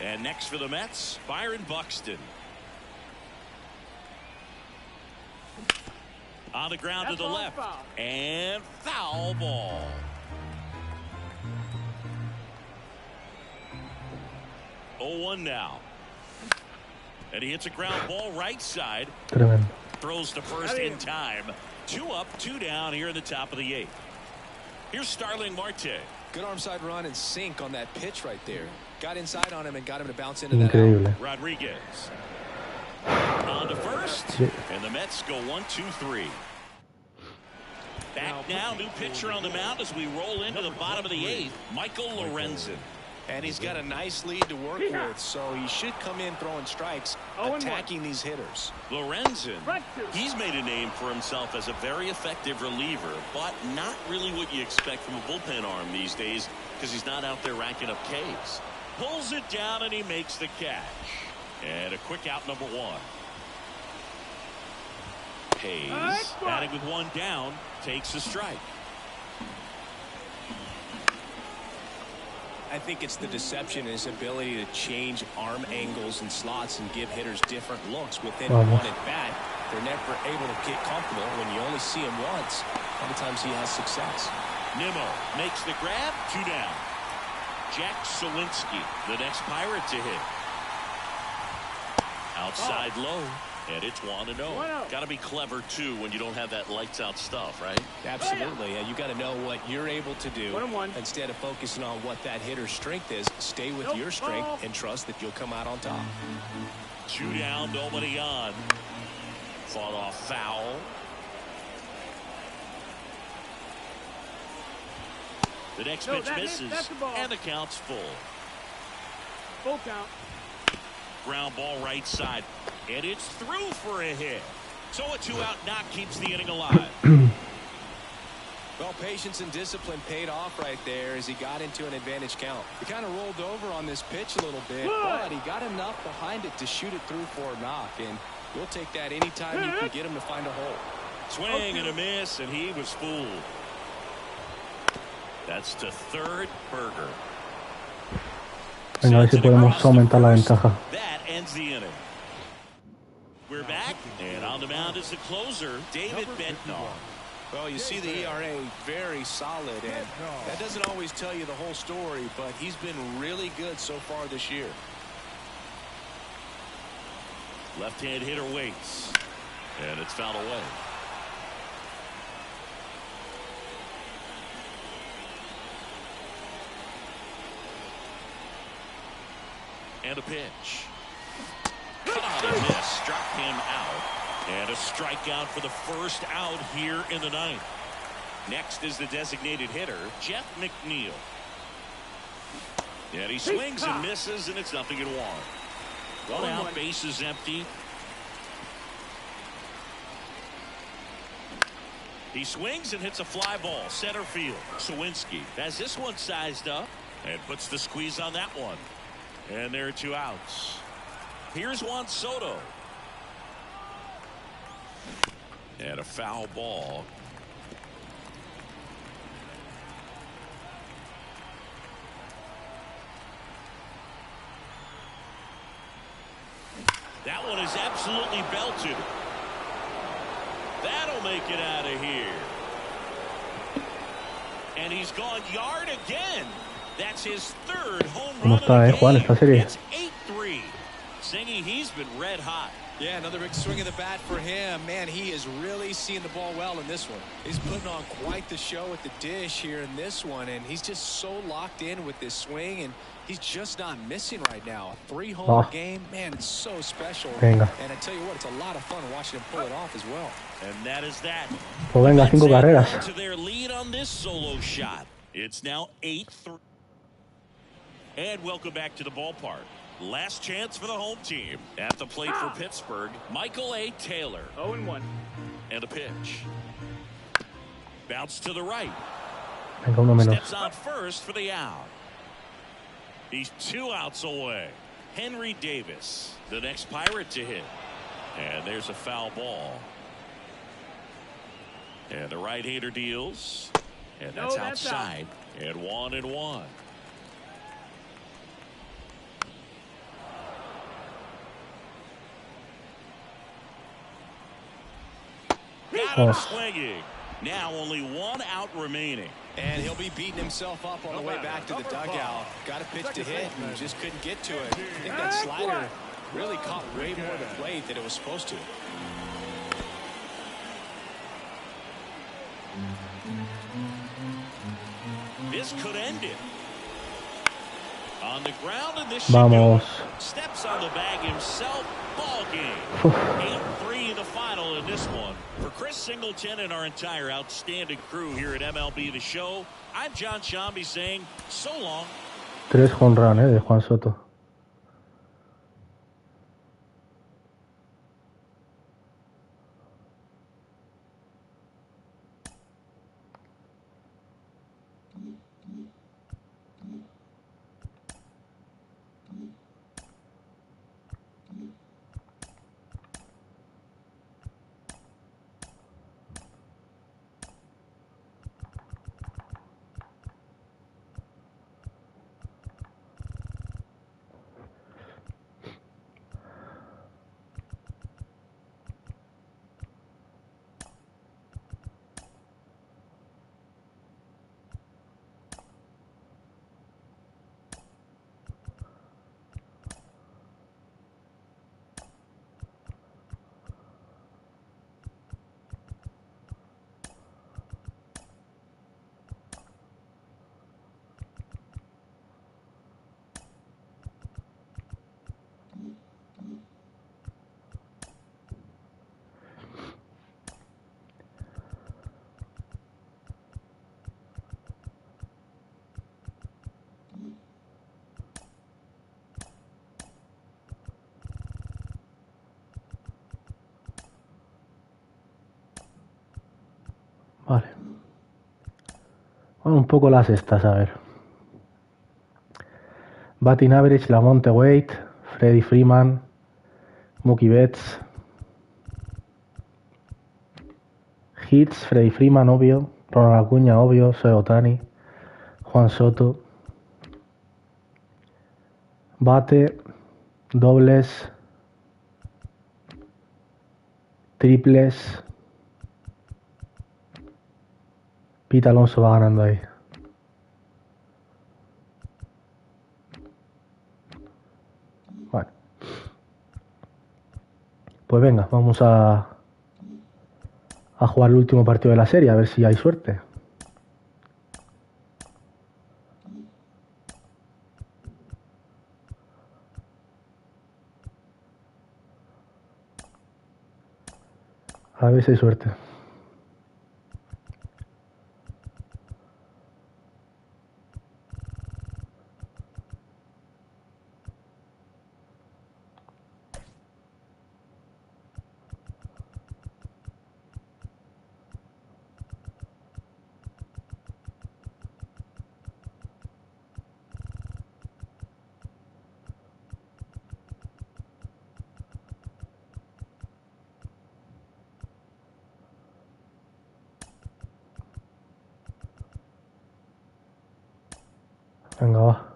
[SPEAKER 2] And next for the Mets, Byron Buxton. On the ground to the left. And foul ball. Oh, 1 now. And he hits a ground ball right side. Throws to first in time. 2 up, 2 down here in the top of the eighth. Here's Starling Marte.
[SPEAKER 5] Good arm side run and sink on that pitch right there. Got inside on him and got him to bounce into that out.
[SPEAKER 2] Rodriguez. On to first. And the Mets go 1-2-3. Back now, new pitcher on the mound as we roll into the bottom of the eighth. Michael Lorenzen.
[SPEAKER 5] And he's got a nice lead to work with, so he should come in throwing strikes, attacking these hitters.
[SPEAKER 2] Lorenzen, he's made a name for himself as a very effective reliever, but not really what you expect from a bullpen arm these days because he's not out there racking up Ks. Pulls it down and he makes the catch. And a quick out, number 1. Hayes, batting with 1 down, takes a strike.
[SPEAKER 5] I think it's the deception and his ability to change arm angles and slots and give hitters different looks within one at bat. They're never able to get comfortable when you only see him once. Other times he has success.
[SPEAKER 2] Nimmo makes the grab, 2 down. Jack Sawinski, the next Pirate to hit. Outside low, and it's 1-0. Got to be clever too when you don't have that lights out stuff, right?
[SPEAKER 5] Absolutely. Yeah, you got to know what you're able to do instead of focusing on what that hitter's strength is. Stay with your strength and trust that you'll come out on top.
[SPEAKER 2] 2 down, nobody on. Fought off foul. The next pitch misses, and the count's full.
[SPEAKER 6] Full count.
[SPEAKER 2] Ground ball right side, and it's through for a hit. So a 2-out knock keeps the inning alive.
[SPEAKER 5] Well, patience and discipline paid off right there as he got into an advantage count. He kind of rolled over on this pitch a little bit, but he got enough behind it to shoot it through for a knock, and you'll take that anytime you can get him to find a hole.
[SPEAKER 2] Swing and a miss, and he was fooled. That's to third, Berger.
[SPEAKER 1] Venga, a ver si podemos aumentar la ventaja.
[SPEAKER 2] That ends the inning. We're back, and on the mound is the closer, David Bednar.
[SPEAKER 5] Well, you see the ERA very solid, and that doesn't always tell you the whole story, but he's been really good so far this year.
[SPEAKER 2] Left-hand hitter waits, and it's fouled away. And a pitch. Caught and missed. Struck him out. And a strikeout for the first out here in the ninth. Next is the designated hitter, Jeff McNeil. And he swings and misses, and it's 0-1. 1 out, base is empty. He swings and hits a fly ball, center field. Sawinski has this one sized up and puts the squeeze on that one. And there are 2 outs. Here's Juan Soto. And a foul ball. That one is absolutely belted. That'll make it out of here. And he's gone yard again. That's his 3rd home run of the
[SPEAKER 1] Juan, esta serie?
[SPEAKER 2] It's 8-3. Singy, he's been red hot.
[SPEAKER 5] Yeah, another big swing of the bat for him. Man, he is really seeing the ball well in this one. He's putting on quite the show at the dish here in this one, and he's just so locked in with this swing, and he's just not missing right now. A 3-homer game, man, it's so special.
[SPEAKER 1] Venga.
[SPEAKER 5] And I tell you what, it's a lot of fun watching him pull it off as well.
[SPEAKER 2] And that is that.
[SPEAKER 1] Pues venga, 5 carreras.
[SPEAKER 2] To their lead on this solo shot. It's now 8-3. And welcome back to the ballpark. Last chance for the home team. At the plate for Pittsburgh, Michael A. Taylor.
[SPEAKER 6] 0-1.
[SPEAKER 2] And a pitch. Bounce to the right.
[SPEAKER 1] Venga, uno menos.
[SPEAKER 2] Steps on first for the out. He's 2 outs away. Henry Davis, the next Pirate to hit. And there's a foul ball. And the right-hander deals. And that's outside. And 1-1. Got him swinging. Now only 1 out remaining.
[SPEAKER 5] And he'll be beating himself up on the way back to the dugout. Got a pitch to hit and just couldn't get to it. I think that slider really caught way more of the plate than it was supposed to.
[SPEAKER 2] This could end it. On the ground, and this
[SPEAKER 1] Vamos.
[SPEAKER 2] steps on the bag himself. Ball game. Game 3 in the final in this one. For Chris Singleton and our entire outstanding crew here at MLB The Show, I'm John Shambi saying so long.
[SPEAKER 1] 3 home run, de Juan Soto. Vale. Bueno, un poco las estas, a ver. Batting average, Lamonte Wade, Freddie Freeman, Mookie Betts. Hits, Freddie Freeman, obvio. Ronald Acuña, obvio. Soy Otani. Juan Soto. Bate, dobles, triples. Pete Alonso va ganando ahí. Bueno. Pues venga, vamos a jugar el último partido de la serie, a ver si hay suerte. A ver si hay suerte. Venga, va.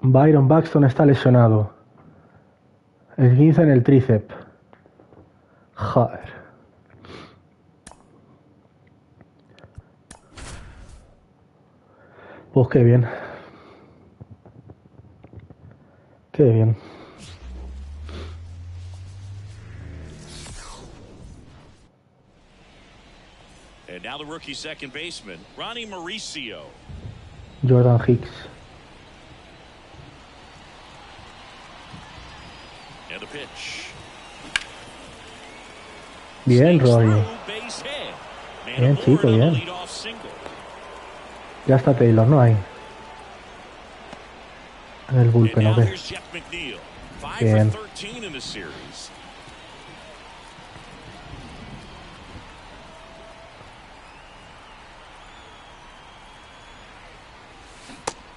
[SPEAKER 1] Byron Buxton está lesionado. El 15 en el tríceps. Joder. Pues qué bien. Qué bien.
[SPEAKER 2] And now the rookie second baseman, Ronnie Mauricio.
[SPEAKER 1] Jordan Hicks.
[SPEAKER 2] And the pitch.
[SPEAKER 1] Bien, Ronnie. Bien, chico, bien. Ya está Taylor, ¿no hay? En el bullpen, ¿ok? Bien.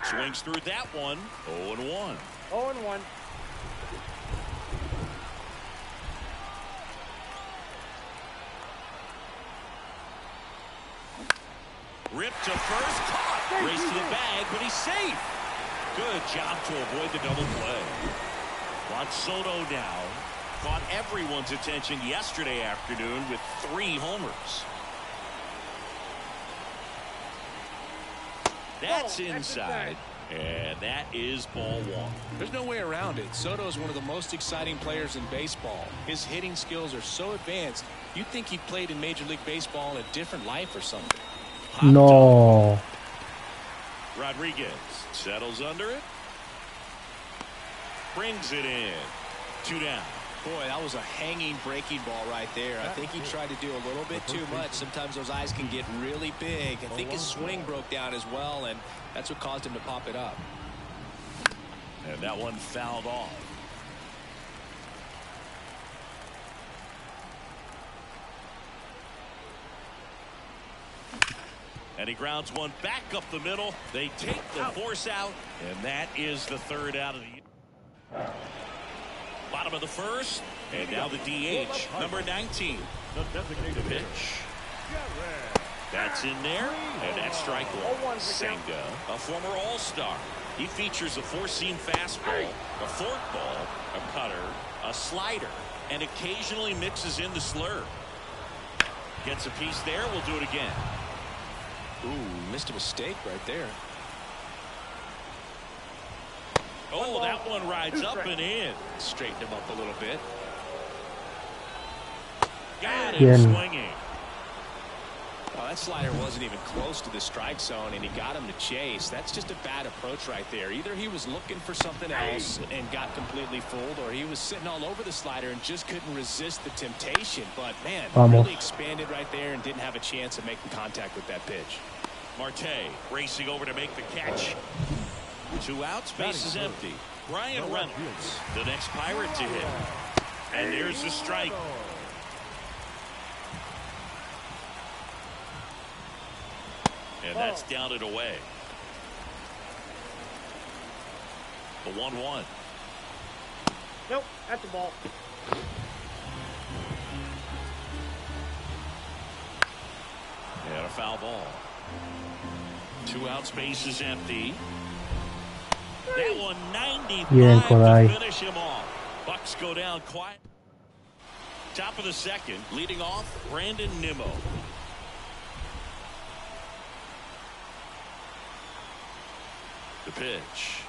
[SPEAKER 2] Swings through that one. 0-1.
[SPEAKER 6] 0-1.
[SPEAKER 2] Ripped to first, caught. Race to the bag, but he's safe. Good job to avoid the double play. Juan Soto now caught everyone's attention yesterday afternoon with 3 homers. That's inside, and that is ball 1.
[SPEAKER 5] There's no way around it. Soto is one of the most exciting players in baseball. His hitting skills are so advanced, you'd think he played in Major League Baseball in a different life or something.
[SPEAKER 1] No.
[SPEAKER 2] Rodriguez settles under it. Brings it in. 2 down.
[SPEAKER 5] Boy, that was a hanging breaking ball right there. I think he tried to do a little bit too much. Sometimes those eyes can get really big. I think his swing broke down as well, and that's what caused him to pop it up.
[SPEAKER 2] And that one fouled off. And he grounds one back up the middle. They take the force out, and that is the 3rd out of the bottom of the 1st. And now the DH, number 19. The pitch. That's in there, and that's strike 1. Senga, a former All-Star. He features a 4-seam fastball, a forkball, a cutter, a slider, and occasionally mixes in the slurve. Gets a piece there. We'll do it again.
[SPEAKER 5] Ooh, missed a mistake right there.
[SPEAKER 2] Oh, that one rides up and in.
[SPEAKER 5] Straightened him up a little bit.
[SPEAKER 2] Got him swinging.
[SPEAKER 5] Well, that slider wasn't even close to the strike zone, and he got him to chase. That's just a bad approach right there. Either he was looking for something else and got completely fooled, or he was sitting all over the slider and just couldn't resist the temptation. But, man, really expanded right there and didn't have a chance of making contact with that pitch.
[SPEAKER 2] Marte racing over to make the catch. 2 outs, base is empty. Brian Reynolds, the next Pirate to hit. And there's the strike. And that's down and away. The 1-1.
[SPEAKER 6] Nope, that's the ball.
[SPEAKER 2] And a foul ball. 2 outs, base is empty. That one 95 to finish him off. Bucks go down quiet. Top of the 2nd, leading off Brandon Nimmo. The pitch.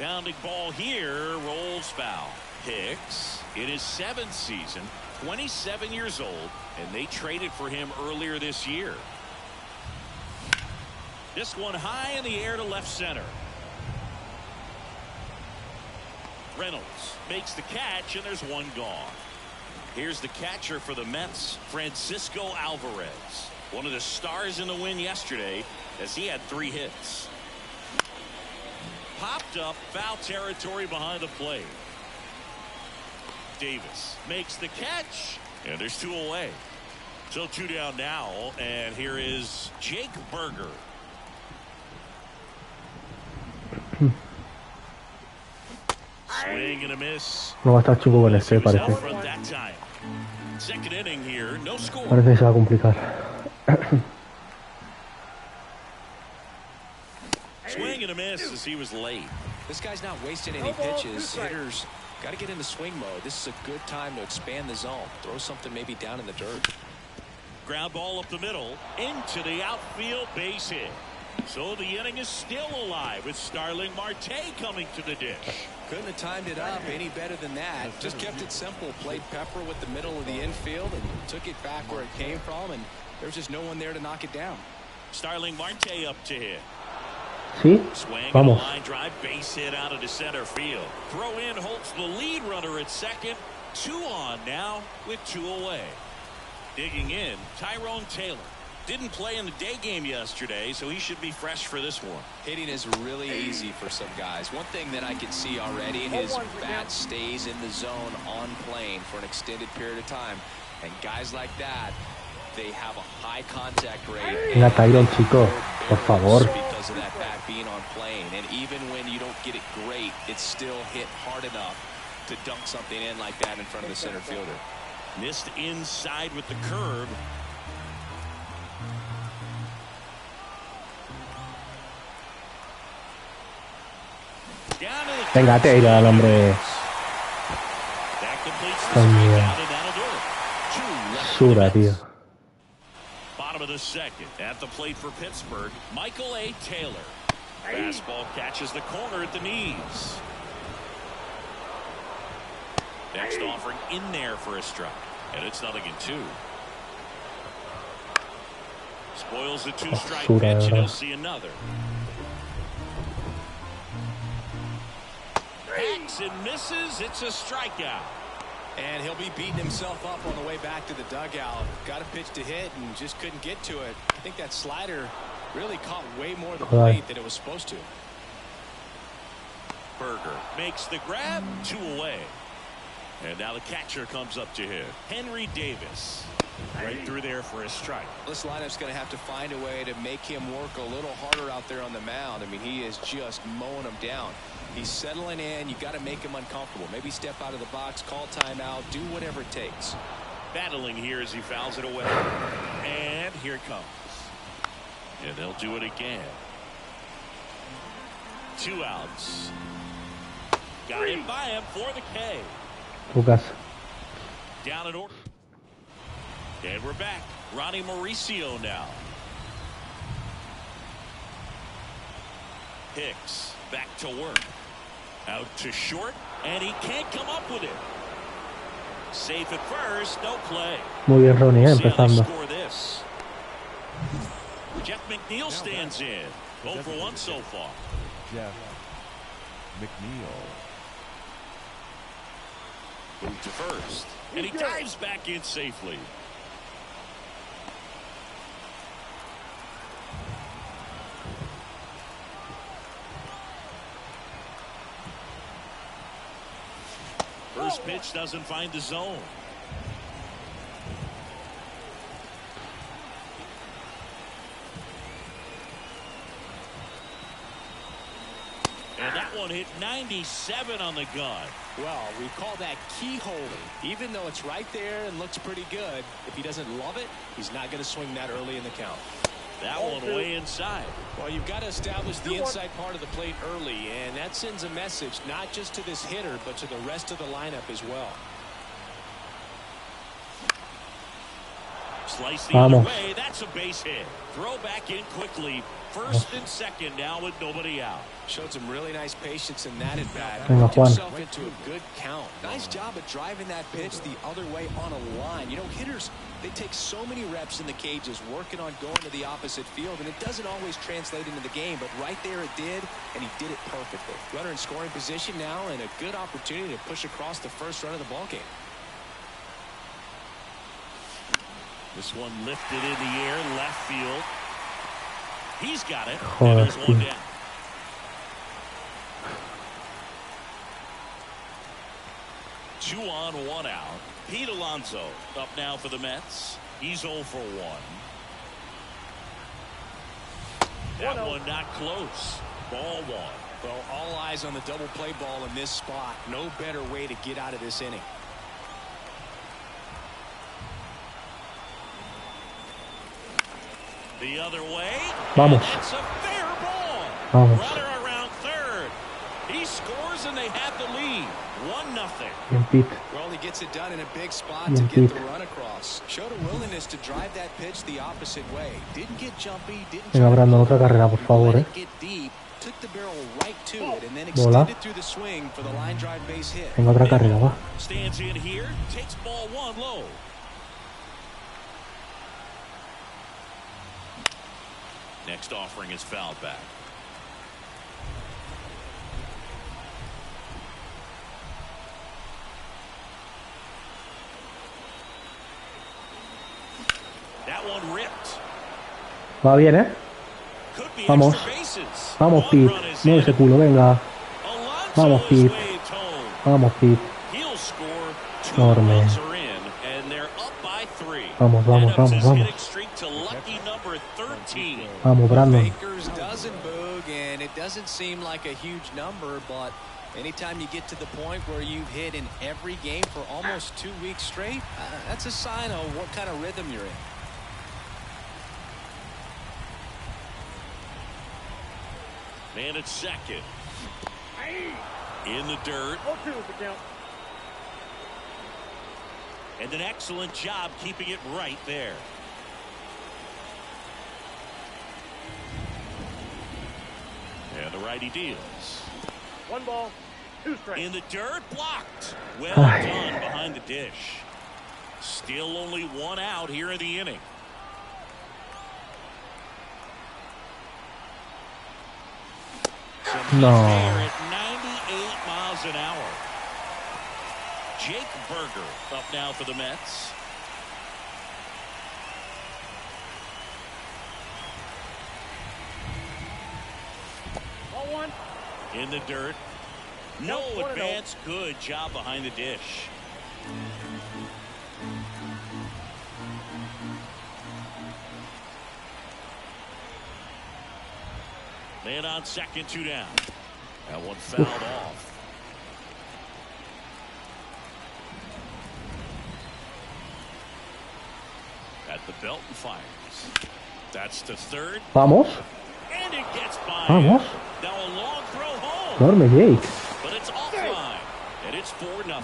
[SPEAKER 2] Bounding ball here, rolls foul. Hicks in his 7th season, 27 years old, and they traded for him earlier this year. This one high in the air to left center. Reynolds makes the catch, and there's one gone. Here's the catcher for the Mets, Francisco Alvarez. One of the stars in the win yesterday, as he had 3 hits. Popped up, foul territory behind the plate. Davis makes the catch, and there's 2 away. So 2 down now, and here is Jake Berger. Swing and a miss.
[SPEAKER 1] No va a estar chulo con este, parece.
[SPEAKER 2] Second inning here, no score.
[SPEAKER 1] Parece que se va a complicar.
[SPEAKER 2] Swing and a miss as he was late.
[SPEAKER 5] This guy's not wasting any pitches. Hitters got to get into swing mode. This is a good time to expand the zone. Throw something maybe down in the dirt.
[SPEAKER 2] Ground ball up the middle into the outfield, base hit. So the inning is still alive with Starling Marte coming to the dish.
[SPEAKER 5] Couldn't have timed it up any better than that. Just kept it simple. Played Pepper with the middle of the infield and took it back where it came from, and there's just no one there to knock it down.
[SPEAKER 2] Starling Marte up to hit.
[SPEAKER 1] Sí,
[SPEAKER 2] Swing
[SPEAKER 1] vamos.
[SPEAKER 2] and a line drive, base hit out of the center field. Throw in Holt's the lead runner at second. 2 on now with 2 away. Digging in, Tyrone Taylor. Didn't play in the day game yesterday, so he should be fresh for this one.
[SPEAKER 3] Hitting is really easy for some guys. One thing that I can see already, his bat stays in the zone on plane for an extended period of time. And guys like that, they have a high contact rate.
[SPEAKER 1] Venga, Tyron, chico, por favor.
[SPEAKER 3] Because of that bat being on plane. And even when you don't get it great, it's still hit hard enough to dunk something in like that in front of the center fielder.
[SPEAKER 2] Missed inside with the curve.
[SPEAKER 1] Venga, Tyron, hombre. Sura, tío.
[SPEAKER 2] Bottom of the second. At the plate for Pittsburgh, Michael A. Taylor. Fastball catches the corner at the knees. Next offering in there for a strike. And it's 0-2. Spoils the two-strike pitch, and he'll see another. Hacks and misses. It's a strikeout.
[SPEAKER 5] And he'll be beating himself up on the way back to the dugout. Got a pitch to hit and just couldn't get to it. I think that slider really caught way more of the plate than it was supposed to.
[SPEAKER 2] Berger makes the grab, 2 away. And now the catcher comes up to him. Henry Davis. Right through there for a strike.
[SPEAKER 5] This lineup's going to have to find a way to make him work a little harder out there on the mound. I mean, he is just mowing them down. He's settling in. You got to make him uncomfortable. Maybe step out of the box, call timeout, do whatever it takes.
[SPEAKER 2] Battling here as he fouls it away. And here it comes. And they'll do it again. 2 outs. Got him by him for the K.
[SPEAKER 1] Lucas.
[SPEAKER 2] Down in order. And we're back. Ronnie Mauricio now. Hicks back to work. Out to short, and he can't come up with it. Safe at first, no play.
[SPEAKER 1] Muy bien, Ronnie, empezando.
[SPEAKER 2] Jeff McNeil stands in. 0 for 1 so far.
[SPEAKER 4] Jeff McNeil.
[SPEAKER 2] Move to first, and he dives back in safely. First pitch doesn't find the zone. And that one hit 97 on the gun.
[SPEAKER 5] Well, we call that keyholing. Even though it's right there and looks pretty good, if he doesn't love it, he's not going to swing that early in the count.
[SPEAKER 2] That one way inside.
[SPEAKER 5] Well, you've got to establish the inside part of the plate early, and that sends a message not just to this hitter, but to the rest of the lineup as well.
[SPEAKER 2] Slice the other way. That's a base hit. Throw back in quickly. First and second now with nobody out.
[SPEAKER 5] Showed some really nice patience in that at bat.
[SPEAKER 1] Venga,
[SPEAKER 5] Worked
[SPEAKER 1] Juan.
[SPEAKER 5] himself into a good count. Nice job of driving that pitch the other way on a line. You know, hitters, they take so many reps in the cages working on going to the opposite field, and it doesn't always translate into the game, but right there it did, and he did it perfectly. Runner in scoring position now, and a good opportunity to push across the first run of the ballgame.
[SPEAKER 2] This one lifted in the air, left field. He's got it.
[SPEAKER 1] Joder,
[SPEAKER 2] and there's one
[SPEAKER 1] tío.
[SPEAKER 2] down. Two on, 1 out. Pete Alonso up now for the Mets. He's 0 for 1. That one not close. Ball 1.
[SPEAKER 5] Well, all eyes on the double play ball in this spot. No better way to get out of this inning.
[SPEAKER 2] The other way.
[SPEAKER 1] Vamos.
[SPEAKER 2] It's a fair ball.
[SPEAKER 1] Vamos.
[SPEAKER 2] Runner around third. He scores and they have the lead. 1-0.
[SPEAKER 1] Bien, Pete.
[SPEAKER 5] Well, he gets it done in a big spot
[SPEAKER 1] Bien,
[SPEAKER 5] to get the
[SPEAKER 1] Pete.
[SPEAKER 5] run across. Showed a willingness to drive that pitch the opposite way. Didn't get jumpy. Didn't
[SPEAKER 1] Venga,
[SPEAKER 5] try to
[SPEAKER 1] Brandon,
[SPEAKER 5] go
[SPEAKER 1] otra
[SPEAKER 5] for it.
[SPEAKER 1] carrera, por favor,
[SPEAKER 5] Let it get deep. Took the barrel right to it and then
[SPEAKER 1] Bola.
[SPEAKER 5] extended through the swing for the line drive base hit.
[SPEAKER 1] Venga, otra carrera, va.
[SPEAKER 2] Stands in here. Takes ball 1 low. Next offering is fouled back. That one ripped.
[SPEAKER 1] Va bien, ¿eh? Vamos. Vamos, Pete. Mueve ese culo, venga. Vamos, Pete. Vamos, Pete. Enorme. Vamos, vamos, vamos, vamos. Vamos, Brandon.
[SPEAKER 5] Anytime you get to the point where you've hit in every game for almost 2 weeks straight, that's a sign of what kind of rhythm you're in.
[SPEAKER 2] Man at second. In the dirt. And an excellent job keeping it right there. And the righty deals.
[SPEAKER 6] 1 ball, 2 strikes.
[SPEAKER 2] In the dirt, blocked. Well done behind the dish. Still only 1 out here in the inning.
[SPEAKER 1] No.
[SPEAKER 2] At 98 miles an hour. Jake Berger up now for the Mets.
[SPEAKER 6] Ball 1.
[SPEAKER 2] In the dirt. No advance. Good job behind the dish. Man on second, 2 down. That one fouled off. At the belt and fires. That's to third.
[SPEAKER 1] Vamos.
[SPEAKER 2] And it gets by.
[SPEAKER 1] Vamos.
[SPEAKER 2] Now a long throw home.
[SPEAKER 1] Enorme, Jake.
[SPEAKER 2] But it's offline. And it's 4-0.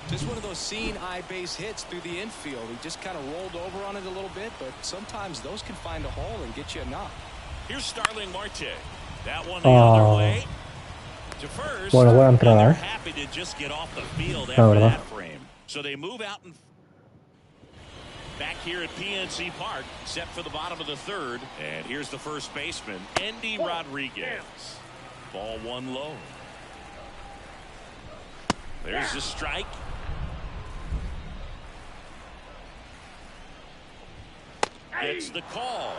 [SPEAKER 5] Just one of those seeing eye base hits through the infield. He just kind of rolled over on it a little bit, but sometimes those can find a hole and get you a knock.
[SPEAKER 2] Here's Starling Marte. That one the other way. To first.
[SPEAKER 1] Bueno, buena entrada,
[SPEAKER 2] they're happy to just get off the field after that frame. So they move out and back here at PNC Park, set for the bottom of the third. And here's the first baseman, Endy Rodriguez. Ball 1 low. There's the strike. Gets the call.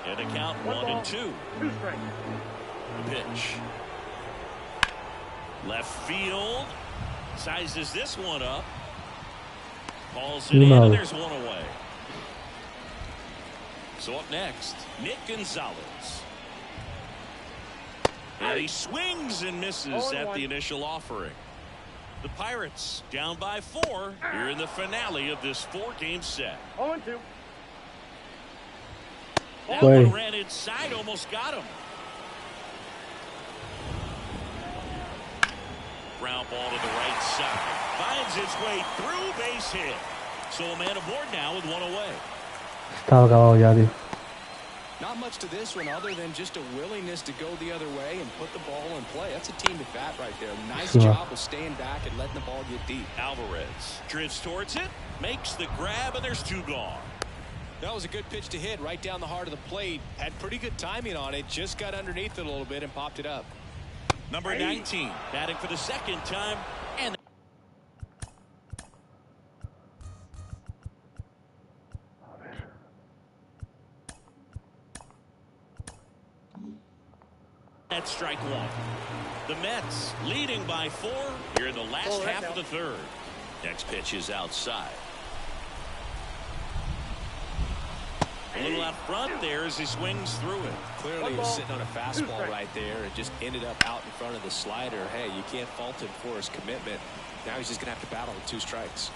[SPEAKER 2] And a count 1-2.
[SPEAKER 6] 2 strikes.
[SPEAKER 2] The pitch. Left field. Sizes this one up. Calls it in, and there's 1 away. So up next, Nick Gonzalez. And he swings and misses at the initial offering. The Pirates down by 4 here in the finale of this 4-game set.
[SPEAKER 6] 0-2.
[SPEAKER 2] That one ran inside, almost got him. Ground ball to the right side. Finds its way through, base hit. So a man aboard now with 1 away.
[SPEAKER 1] Estaba acabado ya, tío.
[SPEAKER 5] Not much to this one other than just a willingness to go the other way and put the ball in play. That's a team at bat right there. Nice job of staying back and letting the ball get deep.
[SPEAKER 2] Alvarez drifts towards it, makes the grab, and there's 2 gone.
[SPEAKER 5] That was a good pitch to hit right down the heart of the plate. Had pretty good timing on it. Just got underneath it a little bit and popped it up.
[SPEAKER 2] Number 19, batting for the 2nd time. And that's strike 1. The Mets leading by 4 here in the last half of the third. Next pitch is outside. A little out front there as he swings through it.
[SPEAKER 5] Clearly he was sitting on a fastball right there and just ended up out in front of the slider. Hey, you can't fault him for his commitment. Now he's just going to have to battle with 2 strikes.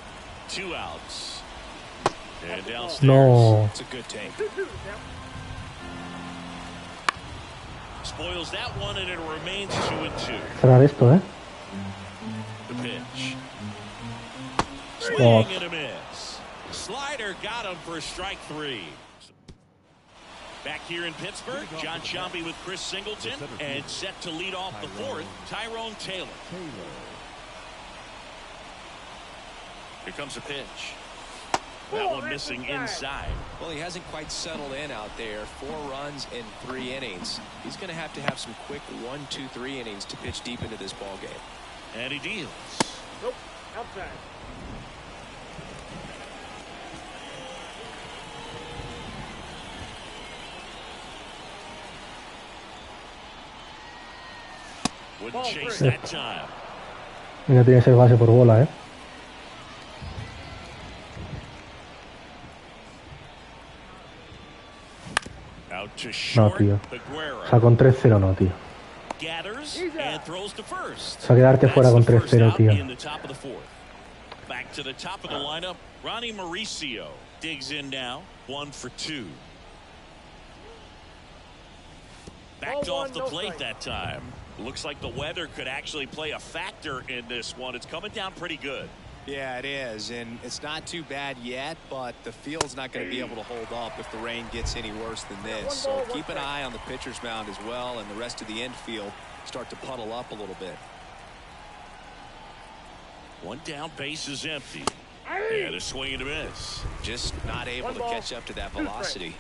[SPEAKER 2] 2 outs. And downstairs.
[SPEAKER 1] No.
[SPEAKER 5] It's a good take.
[SPEAKER 2] Spoils that one, and it remains 2-2.
[SPEAKER 1] Cerrar esto, ¿eh?
[SPEAKER 2] The pitch. Swing and a miss. Slider got him for strike 3. Back here in Pittsburgh, John Sciambi with Chris Singleton, and set to lead off the 4th, Tyrone Taylor. Here comes a pitch. That one missing inside.
[SPEAKER 5] Well, he hasn't quite settled in out there. 4 runs in 3 innings. He's going to have some quick 1, 2, 3 innings to pitch deep into this ball game.
[SPEAKER 2] And he deals.
[SPEAKER 6] Nope, outside.
[SPEAKER 2] Wouldn't chase that time.
[SPEAKER 1] No tiene que ser base por bola,
[SPEAKER 2] Out to
[SPEAKER 1] No,
[SPEAKER 2] short.
[SPEAKER 1] tío.
[SPEAKER 2] Aguero.
[SPEAKER 1] O sea, con 3-0 no, tío.
[SPEAKER 2] Gathers and throws to first.
[SPEAKER 1] O sea, quedarte fuera con 3-0, tío.
[SPEAKER 2] In the top of the fourth. Back to the top of the lineup. Ronnie Mauricio digs in now. 1 for 2. Backed off the plate that time. Looks like the weather could actually play a factor in this one. It's coming down pretty good.
[SPEAKER 5] Yeah, it is, and it's not too bad yet, but the field's not going to be able to hold up if the rain gets any worse than this. So keep an eye on the pitcher's mound as well, and the rest of the infield start to puddle up a little bit.
[SPEAKER 2] One down, base is empty. And a swing and a miss.
[SPEAKER 5] Just not able to catch up to that velocity.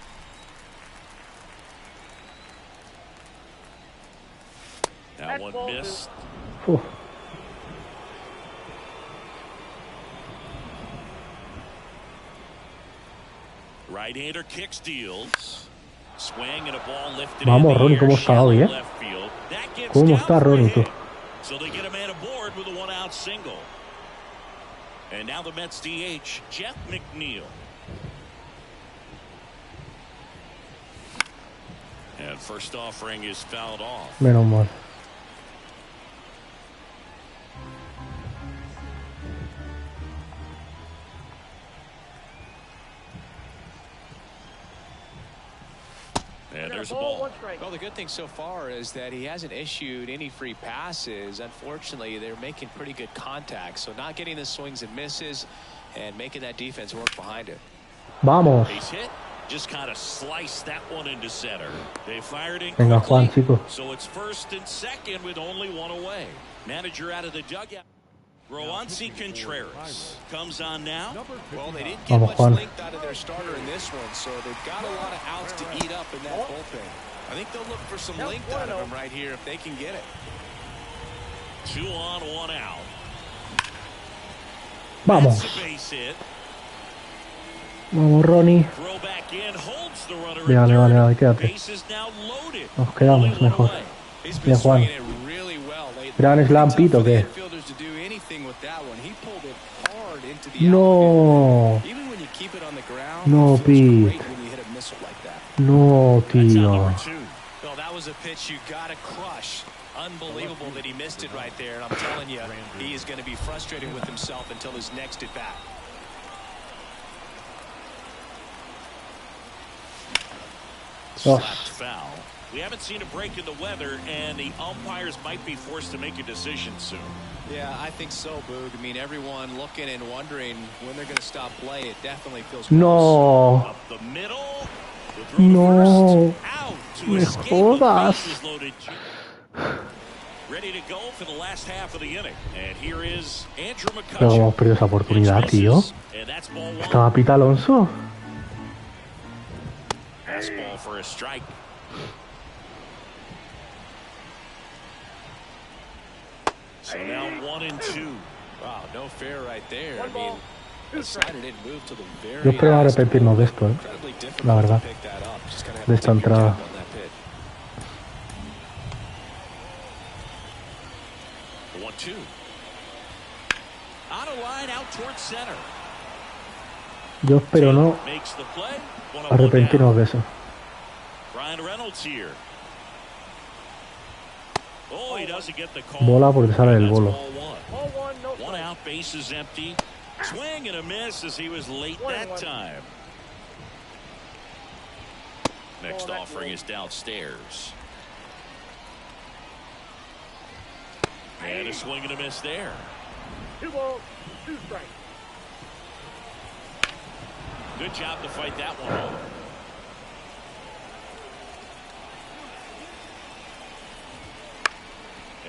[SPEAKER 2] That one missed. Right-hander kicks, deals. Swing and a ball lifted.
[SPEAKER 1] Vamos, Ronnie, ¿cómo está hoy, ¿Cómo está Ronnie, tú?
[SPEAKER 2] So they get a man aboard with a one-out single. And now the Mets DH, Jeff McNeil. And first offering is fouled off.
[SPEAKER 1] Menos mal.
[SPEAKER 2] And there's a ball.
[SPEAKER 5] Well, the good thing so far is that he hasn't issued any free passes. Unfortunately, they're making pretty good contact. So not getting the swings and misses and making that defense work behind it.
[SPEAKER 1] Vamos.
[SPEAKER 2] Base hit. Just kind of sliced that one into center. They fired in
[SPEAKER 1] Venga,
[SPEAKER 2] quickly,
[SPEAKER 1] Juan, chico.
[SPEAKER 2] so it's first and second with only one away. Manager out of the dugout. Roansy Contreras comes on now.
[SPEAKER 5] Well, they didn't get much length out of their starter in this one, so they've got a lot of outs to eat up in that bullpen. I think they'll look for some length out of him right here if they can get it.
[SPEAKER 2] 2 on, 1 out.
[SPEAKER 1] Vamos. Vamos, Ronnie. Vale, quédate. Nos quedamos mejor. Bien, Juan. ¿Gran slam pito o qué? No. No, Pete. No, tío.
[SPEAKER 5] Unbelievable that he missed it right there, and I'm telling you, he is going to be frustrated with himself until his next at bat.
[SPEAKER 2] Foul. We haven't seen a break in the weather, and the umpires might be forced to make a decision soon.
[SPEAKER 5] Yeah, I think so, Boog. I mean, everyone looking and wondering when they're going to stop play. It definitely feels close.
[SPEAKER 1] No.
[SPEAKER 2] Up the middle.
[SPEAKER 1] No.
[SPEAKER 2] Out to
[SPEAKER 1] Me jodas.
[SPEAKER 2] Ready to go for the last half of the inning. And here is Andrew McCutcheon.
[SPEAKER 1] Pero hemos perdido esa oportunidad, tío. Estaba Pita Alonso.
[SPEAKER 2] Fastball for a strike. So now 1-2.
[SPEAKER 5] Wow, no fair right there. I mean, the slider didn't move to the very.
[SPEAKER 1] Yo espero arrepentirnos de esto, la verdad. De esta entrada.
[SPEAKER 2] 1-2. On a line out towards center.
[SPEAKER 1] Yo espero no arrepentirnos de eso. Bola porque sale del bolo.
[SPEAKER 2] One out, base is empty. Swing and a miss as he was late that time. Next offering is downstairs. And a swing and a miss there.
[SPEAKER 6] 2 balls, 2 strikes.
[SPEAKER 2] Good job to fight that one off.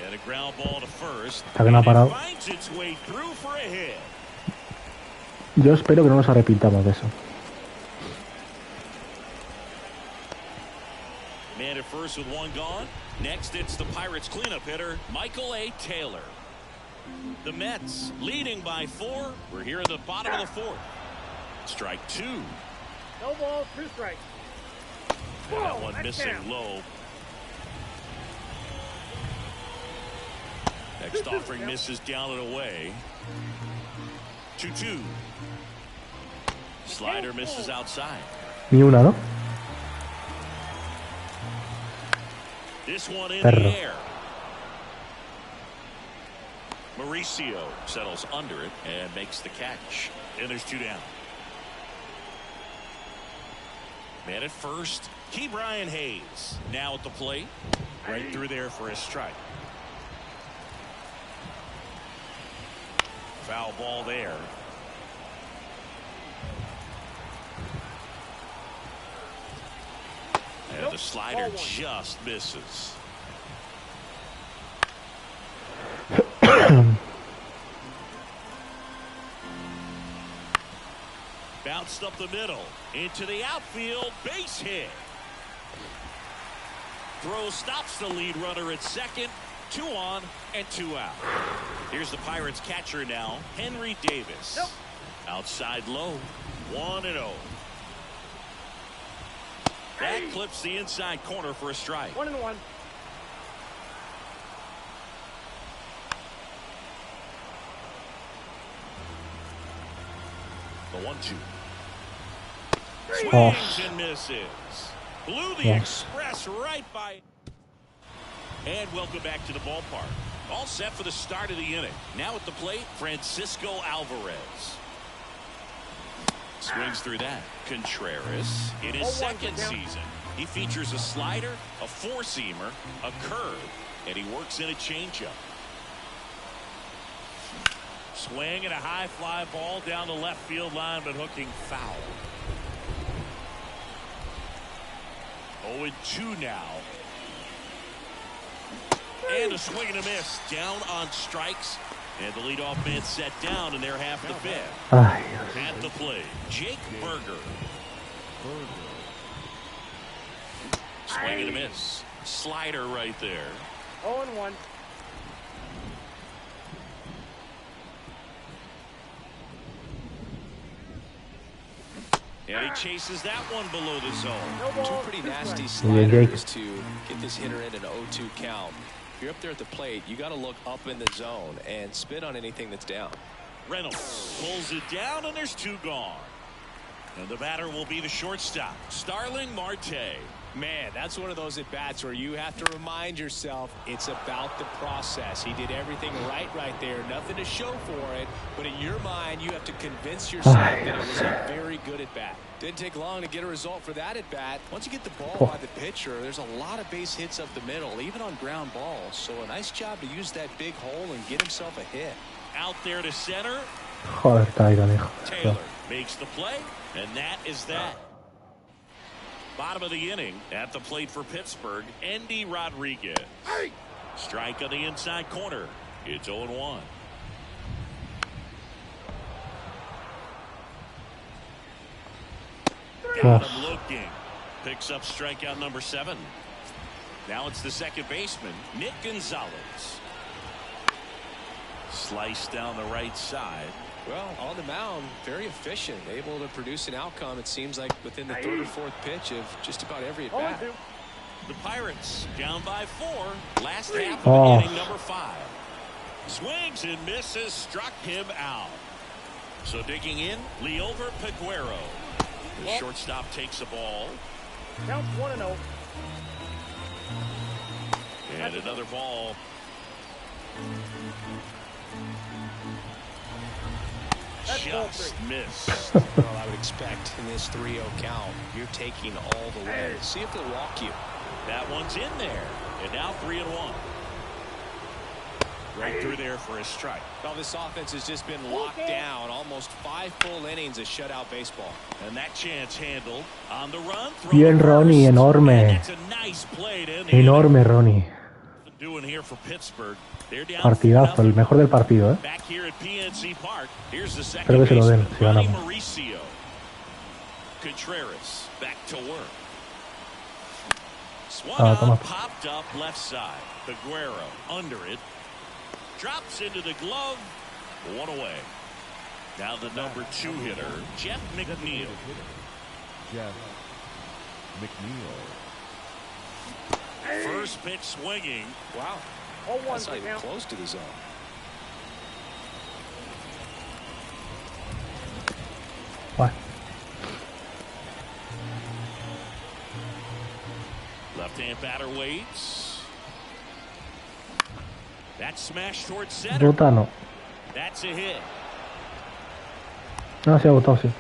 [SPEAKER 2] And a ground ball to first.
[SPEAKER 1] Finds
[SPEAKER 2] its way through for a hit.
[SPEAKER 1] Yo espero que no nos arrepintamos de eso.
[SPEAKER 2] Man at first with 1 gone. Next, it's the Pirates cleanup hitter, Michael A. Taylor. The Mets leading by 4. We're here at the bottom of the 4th. Strike 2.
[SPEAKER 6] No balls, 2 strikes.
[SPEAKER 2] And that one missing low. Next offering misses down and away. 2-2. Slider misses outside.
[SPEAKER 1] Ni una, ¿no?
[SPEAKER 2] This one in
[SPEAKER 1] Perro.
[SPEAKER 2] the air. Mauricio settles under it and makes the catch. And there's 2 down. Man at first, Key Brian Hayes now at the plate. Right through there for a strike. Foul ball there. And the slider just misses. Bounced up the middle into the outfield, base hit. Throw stops the lead runner at second. 2 on and 2 out. Here's the Pirates catcher now, Henry Davis. Outside low, 1-0. That clips the inside corner for a strike.
[SPEAKER 6] 1-1.
[SPEAKER 2] The 1-2. Swings and misses. Blew the express right by. And welcome back to the ballpark. All set for the start of the inning. Now at the plate, Francisco Alvarez. Swings through that. Contreras in his second season. He features a slider, a 4-seamer, a curve, and he works in a changeup. Swing and a high fly ball down the left field line, but hooking foul. 0-2 now. And a swing and a miss. Down on strikes. And the leadoff man set down in their half of the 5th. At the plate, Jake Berger. Swing and a miss. Slider right there.
[SPEAKER 6] 0-1.
[SPEAKER 2] And he chases that one below the zone.
[SPEAKER 5] 2 pretty nasty sliders to get this hitter in an 0-2 count. If you're up there at the plate, you got to look up in the zone and spit on anything that's down.
[SPEAKER 2] Reynolds pulls it down, and there's 2 gone. And the batter will be the shortstop, Starling Marte.
[SPEAKER 5] Man, that's one of those at-bats where you have to remind yourself it's about the process. He did everything right there. Nothing to show for it. But in your mind, you have to convince yourself that it was a very good at-bat. Didn't take long to get a result for that at-bat. Once you get the ball by the pitcher, there's a lot of base hits up the middle, even on ground balls. So a nice job to use that big hole and get himself a hit.
[SPEAKER 2] Out there to center. Taylor makes the play, and that is that. Bottom of the inning at the plate for Pittsburgh, Andy Rodriguez. Strike on the inside corner. It's 0-1. Got him looking. Picks up strikeout number 7. Now it's the second baseman, Nick Gonzalez. Sliced down the right side.
[SPEAKER 5] Well, on the mound, very efficient, able to produce an outcome, it seems like, within the 3rd or 4th pitch of just about every at-bat.
[SPEAKER 2] The Pirates down by 4. Last half of inning number 5. Swings and misses, struck him out. So digging in, Leover Peguero. The shortstop takes the ball.
[SPEAKER 6] Count 1-0.
[SPEAKER 2] And another ball. Just missed.
[SPEAKER 5] Well, I would expect in this 3-0 count, you're taking all the way. See if they'll walk you.
[SPEAKER 2] That one's in there. And now 3-1. Right through there for a strike.
[SPEAKER 5] Well, this offense has just been locked down. Almost 5 full innings of shutout baseball.
[SPEAKER 2] And that chance handled. On the run.
[SPEAKER 1] Bien, Ronnie, enorme.
[SPEAKER 2] It's a nice play to end.
[SPEAKER 1] Enorme, Ronnie.
[SPEAKER 2] Doing here for Pittsburgh.
[SPEAKER 1] Partidazo, el mejor del partido, ¿eh?
[SPEAKER 2] Back here at PNC Park. Here's the second
[SPEAKER 1] Creo que se lo den, si ganamos.
[SPEAKER 2] Mauricio. Contreras back to work. Swung popped up left side. Peguero under it. Drops into the glove. 1 away. Now the number 2 hitter, Jeff McNeil.
[SPEAKER 4] Jeff McNeil.
[SPEAKER 2] First pitch swinging.
[SPEAKER 5] Wow.
[SPEAKER 6] 0-1
[SPEAKER 5] That's not
[SPEAKER 6] the
[SPEAKER 5] even
[SPEAKER 6] count.
[SPEAKER 5] close to the zone.
[SPEAKER 1] Vale.
[SPEAKER 2] Left-hand batter waits. That smash towards center.
[SPEAKER 1] Ruta no.
[SPEAKER 2] That's a hit.
[SPEAKER 1] No, se ha botado, sí.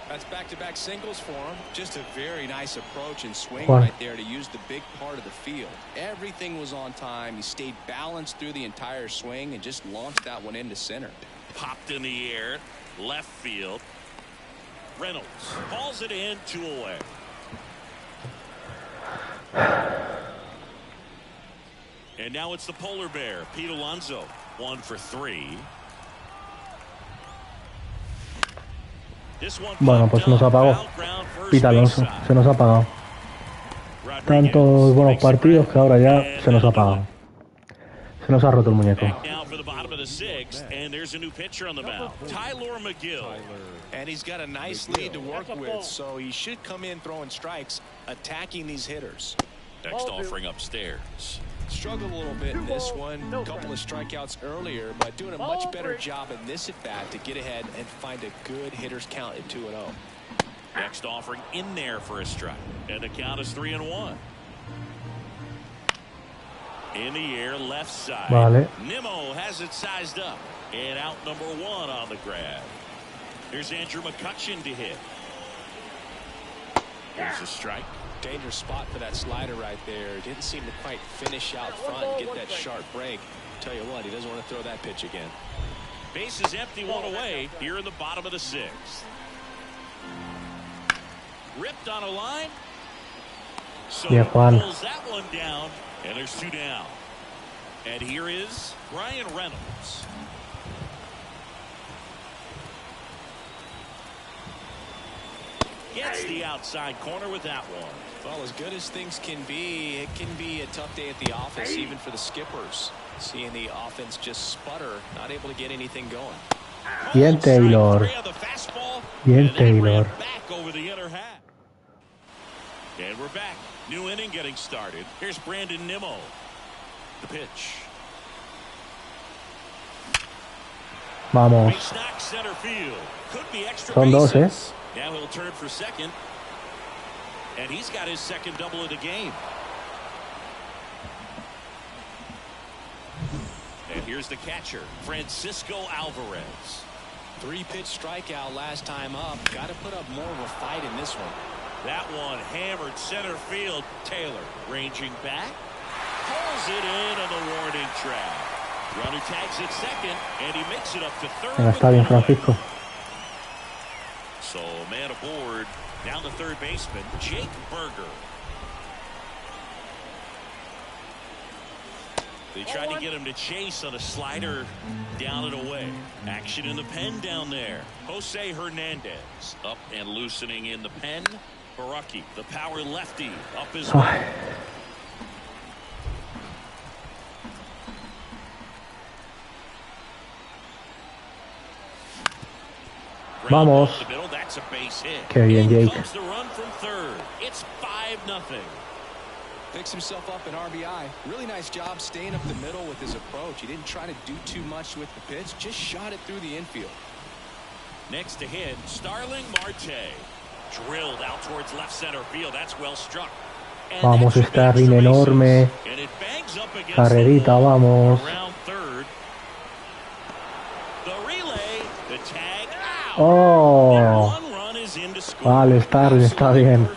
[SPEAKER 5] That's back-to-back singles for him. Just a very nice approach and swing
[SPEAKER 1] Juan.
[SPEAKER 5] right there to use the big part of the field. Everything was on time. He stayed balanced through the entire swing and just launched that one into center.
[SPEAKER 2] Popped in the air. Left field. Reynolds hauls it in, 2 away. And now it's the polar bear, Pete Alonso, 1 for 3. This one
[SPEAKER 1] Bueno, pues se nos apagó. Pete Alonso, se nos ha apagado. Tantos buenos partidos que ahora ya se nos ha apagado. Se nos ha roto el muñeco.
[SPEAKER 2] Now for the bottom of the 6th, and there's a new pitcher on the mound, Tyler McGill.
[SPEAKER 5] And he's got a nice lead to work with, so he should come in throwing strikes, attacking these hitters.
[SPEAKER 2] Next offering upstairs.
[SPEAKER 5] Struggled a little bit in this one. A couple of strikeouts earlier, but doing a much better job in this at-bat to get ahead and find a good hitter's count at 2-0.
[SPEAKER 2] Next offering in there for a strike. And the count is 3-1. In the air, left side.
[SPEAKER 1] Vale.
[SPEAKER 2] Nimmo has it sized up. And out number 1 on the grab. Here's Andrew McCutcheon to hit. There's a strike.
[SPEAKER 5] Dangerous spot for that slider right there. Didn't seem to quite finish out front and get that sharp break. Tell you what, he doesn't want to throw that pitch again.
[SPEAKER 2] Base is empty, 1 away here in the bottom of the 6th. Ripped on a line. So
[SPEAKER 1] Yeah, Juan.
[SPEAKER 2] pulls that one down, and there's 2 down. And here is Brian Reynolds. Gets the outside corner with that one.
[SPEAKER 5] Well, as good as things can be, it can be a tough day at the office, even for the skippers. Seeing the offense just sputter, not able to get anything going.
[SPEAKER 1] Bien, Taylor. Bien, Taylor.
[SPEAKER 2] Back over the inner half. And we're back. New inning getting started. Here's Brandon Nimmo. The pitch.
[SPEAKER 1] Vamos.
[SPEAKER 2] Base knock center field. Could be extra
[SPEAKER 1] Son dos,
[SPEAKER 2] bases. Now he'll turn for second. And he's got his second double of the game. And here's the catcher, Francisco Alvarez.
[SPEAKER 5] 3-pitch strikeout last time up. Got to put up more of a fight in this one.
[SPEAKER 2] That one hammered center field. Taylor ranging back. Pulls it in on the warning track. Runner tags at second, and he makes it up to third.
[SPEAKER 1] Está bien, Francisco.
[SPEAKER 2] So man aboard. Down the third baseman, Jake Berger. They tried to get him to chase on a slider down and away. Action in the pen down there. Jose Hernandez up and loosening in the pen. Baraki, the power lefty, up his way.
[SPEAKER 1] Vamos. Qué bien, Jake.
[SPEAKER 2] It's 5-0.
[SPEAKER 5] Picks himself up an RBI. Really nice job staying up the middle with his approach. He didn't try to do too much with the pitch, just shot it through the infield.
[SPEAKER 2] Next to hit, Starling Marte. Drilled out towards left center field. That's well struck.
[SPEAKER 1] Vamos, Starling enorme. Carrerita, vamos. Oh. Vale, Starling, está bien.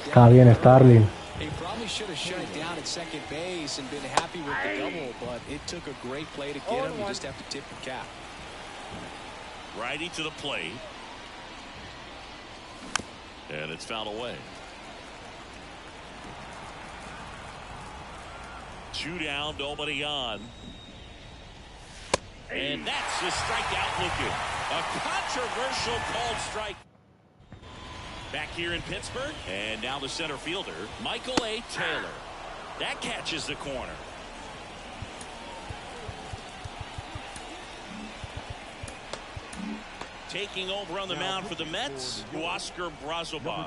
[SPEAKER 1] Está bien, Starling.
[SPEAKER 5] He probably should have shut it down at second base and been happy with the double, but it took a great play to get him. You just have to tip the cap.
[SPEAKER 2] Righty to the plate. And it's fouled away. 2 down, nobody on. And that's the strikeout looking. A controversial called strike. Back here in Pittsburgh. And now the center fielder, Michael A. Taylor. That catches the corner. Taking over on the mound for the Mets, Oscar Brazoban.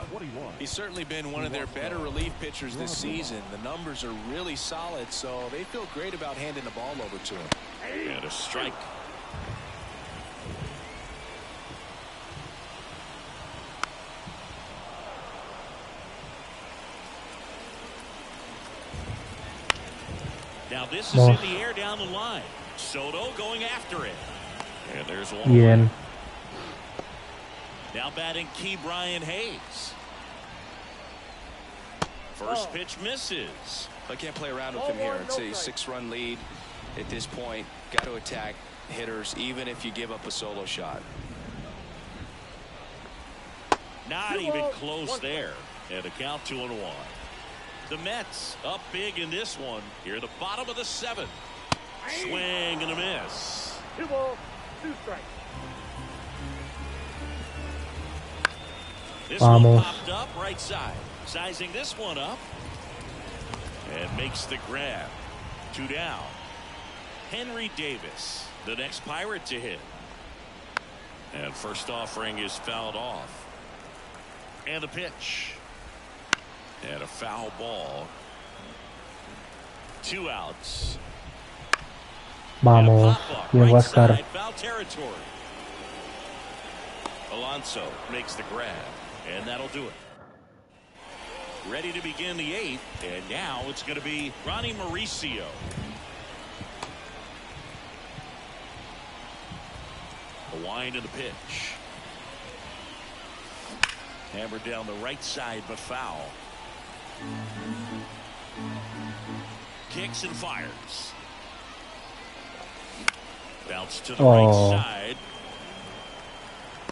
[SPEAKER 5] He's certainly been one of their better relief pitchers this season. The numbers are really solid, so they feel great about handing the ball over to him.
[SPEAKER 2] And a strike. Now this is in the air down the line. Soto going after it. And there's one.
[SPEAKER 1] Bien.
[SPEAKER 2] Now batting Key Brian Hayes. First pitch misses.
[SPEAKER 3] I can't play around with him here. It's a 6-run lead at this point. Got to attack hitters even if you give up a solo shot.
[SPEAKER 2] Not even close there. And a count 2-1. The Mets up big in this one. Here at the bottom of the 7th. Swing and a miss.
[SPEAKER 6] 2 balls, 2 strikes.
[SPEAKER 2] This one popped up right side. Sizing this one up. And makes the grab. 2 down. Henry Davis, the next Pirate to hit. And first offering is fouled off. And a pitch. And a foul ball. 2 outs.
[SPEAKER 1] Vamos. Bien, Huáscar.
[SPEAKER 2] Foul territory. Alonso makes the grab. And that'll do it. Ready to begin the 8th. And now it's going to be Ronnie Mauricio. The wind of the pitch. Hammered down the right side, but foul. Kicks and fires. Bounce to the right side.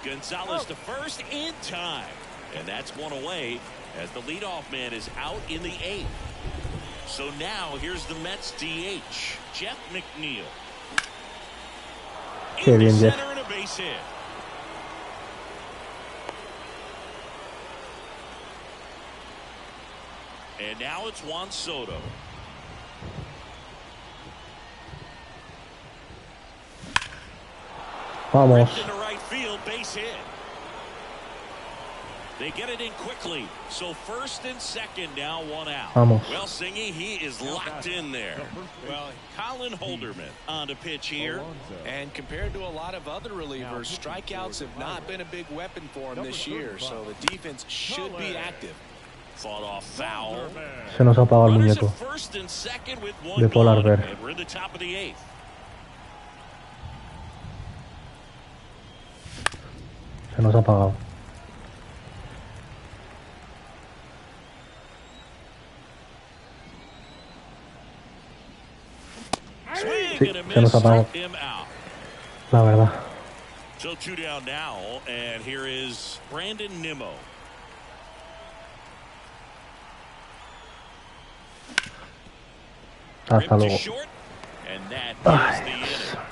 [SPEAKER 2] Gonzalez to first in time. And that's one away as the leadoff man is out in the 8th. So now here's the Mets DH, Jeff McNeil. In the center and a base hit. And now it's Juan Soto.
[SPEAKER 1] Vamos.
[SPEAKER 2] Into right field, base hit. They get it in quickly. So first and second, now 1 out.
[SPEAKER 1] Vamos.
[SPEAKER 2] Well, Singy, he is locked in there. Well, Colin Holderman on to pitch here.
[SPEAKER 5] And compared to a lot of other relievers, strikeouts have not been a big weapon for him this year. So the defense should be active.
[SPEAKER 2] Fought off foul.
[SPEAKER 1] Se nos ha apagado el
[SPEAKER 2] Runners
[SPEAKER 1] muñeco
[SPEAKER 2] at first and second with 1
[SPEAKER 1] de Polar
[SPEAKER 2] gone,
[SPEAKER 1] Bear.
[SPEAKER 2] and we're in the top of the 8th.
[SPEAKER 1] Se nos ha apagado.
[SPEAKER 2] Swing
[SPEAKER 1] Sí,
[SPEAKER 2] and a
[SPEAKER 1] se nos
[SPEAKER 2] miss,
[SPEAKER 1] apagó.
[SPEAKER 2] struck him out.
[SPEAKER 1] La verdad.
[SPEAKER 2] So 2 down now, and here is Brandon Nimmo.
[SPEAKER 1] Hasta
[SPEAKER 2] Ripped to
[SPEAKER 1] luego.
[SPEAKER 2] short, and that
[SPEAKER 1] Ay,
[SPEAKER 2] is the inning.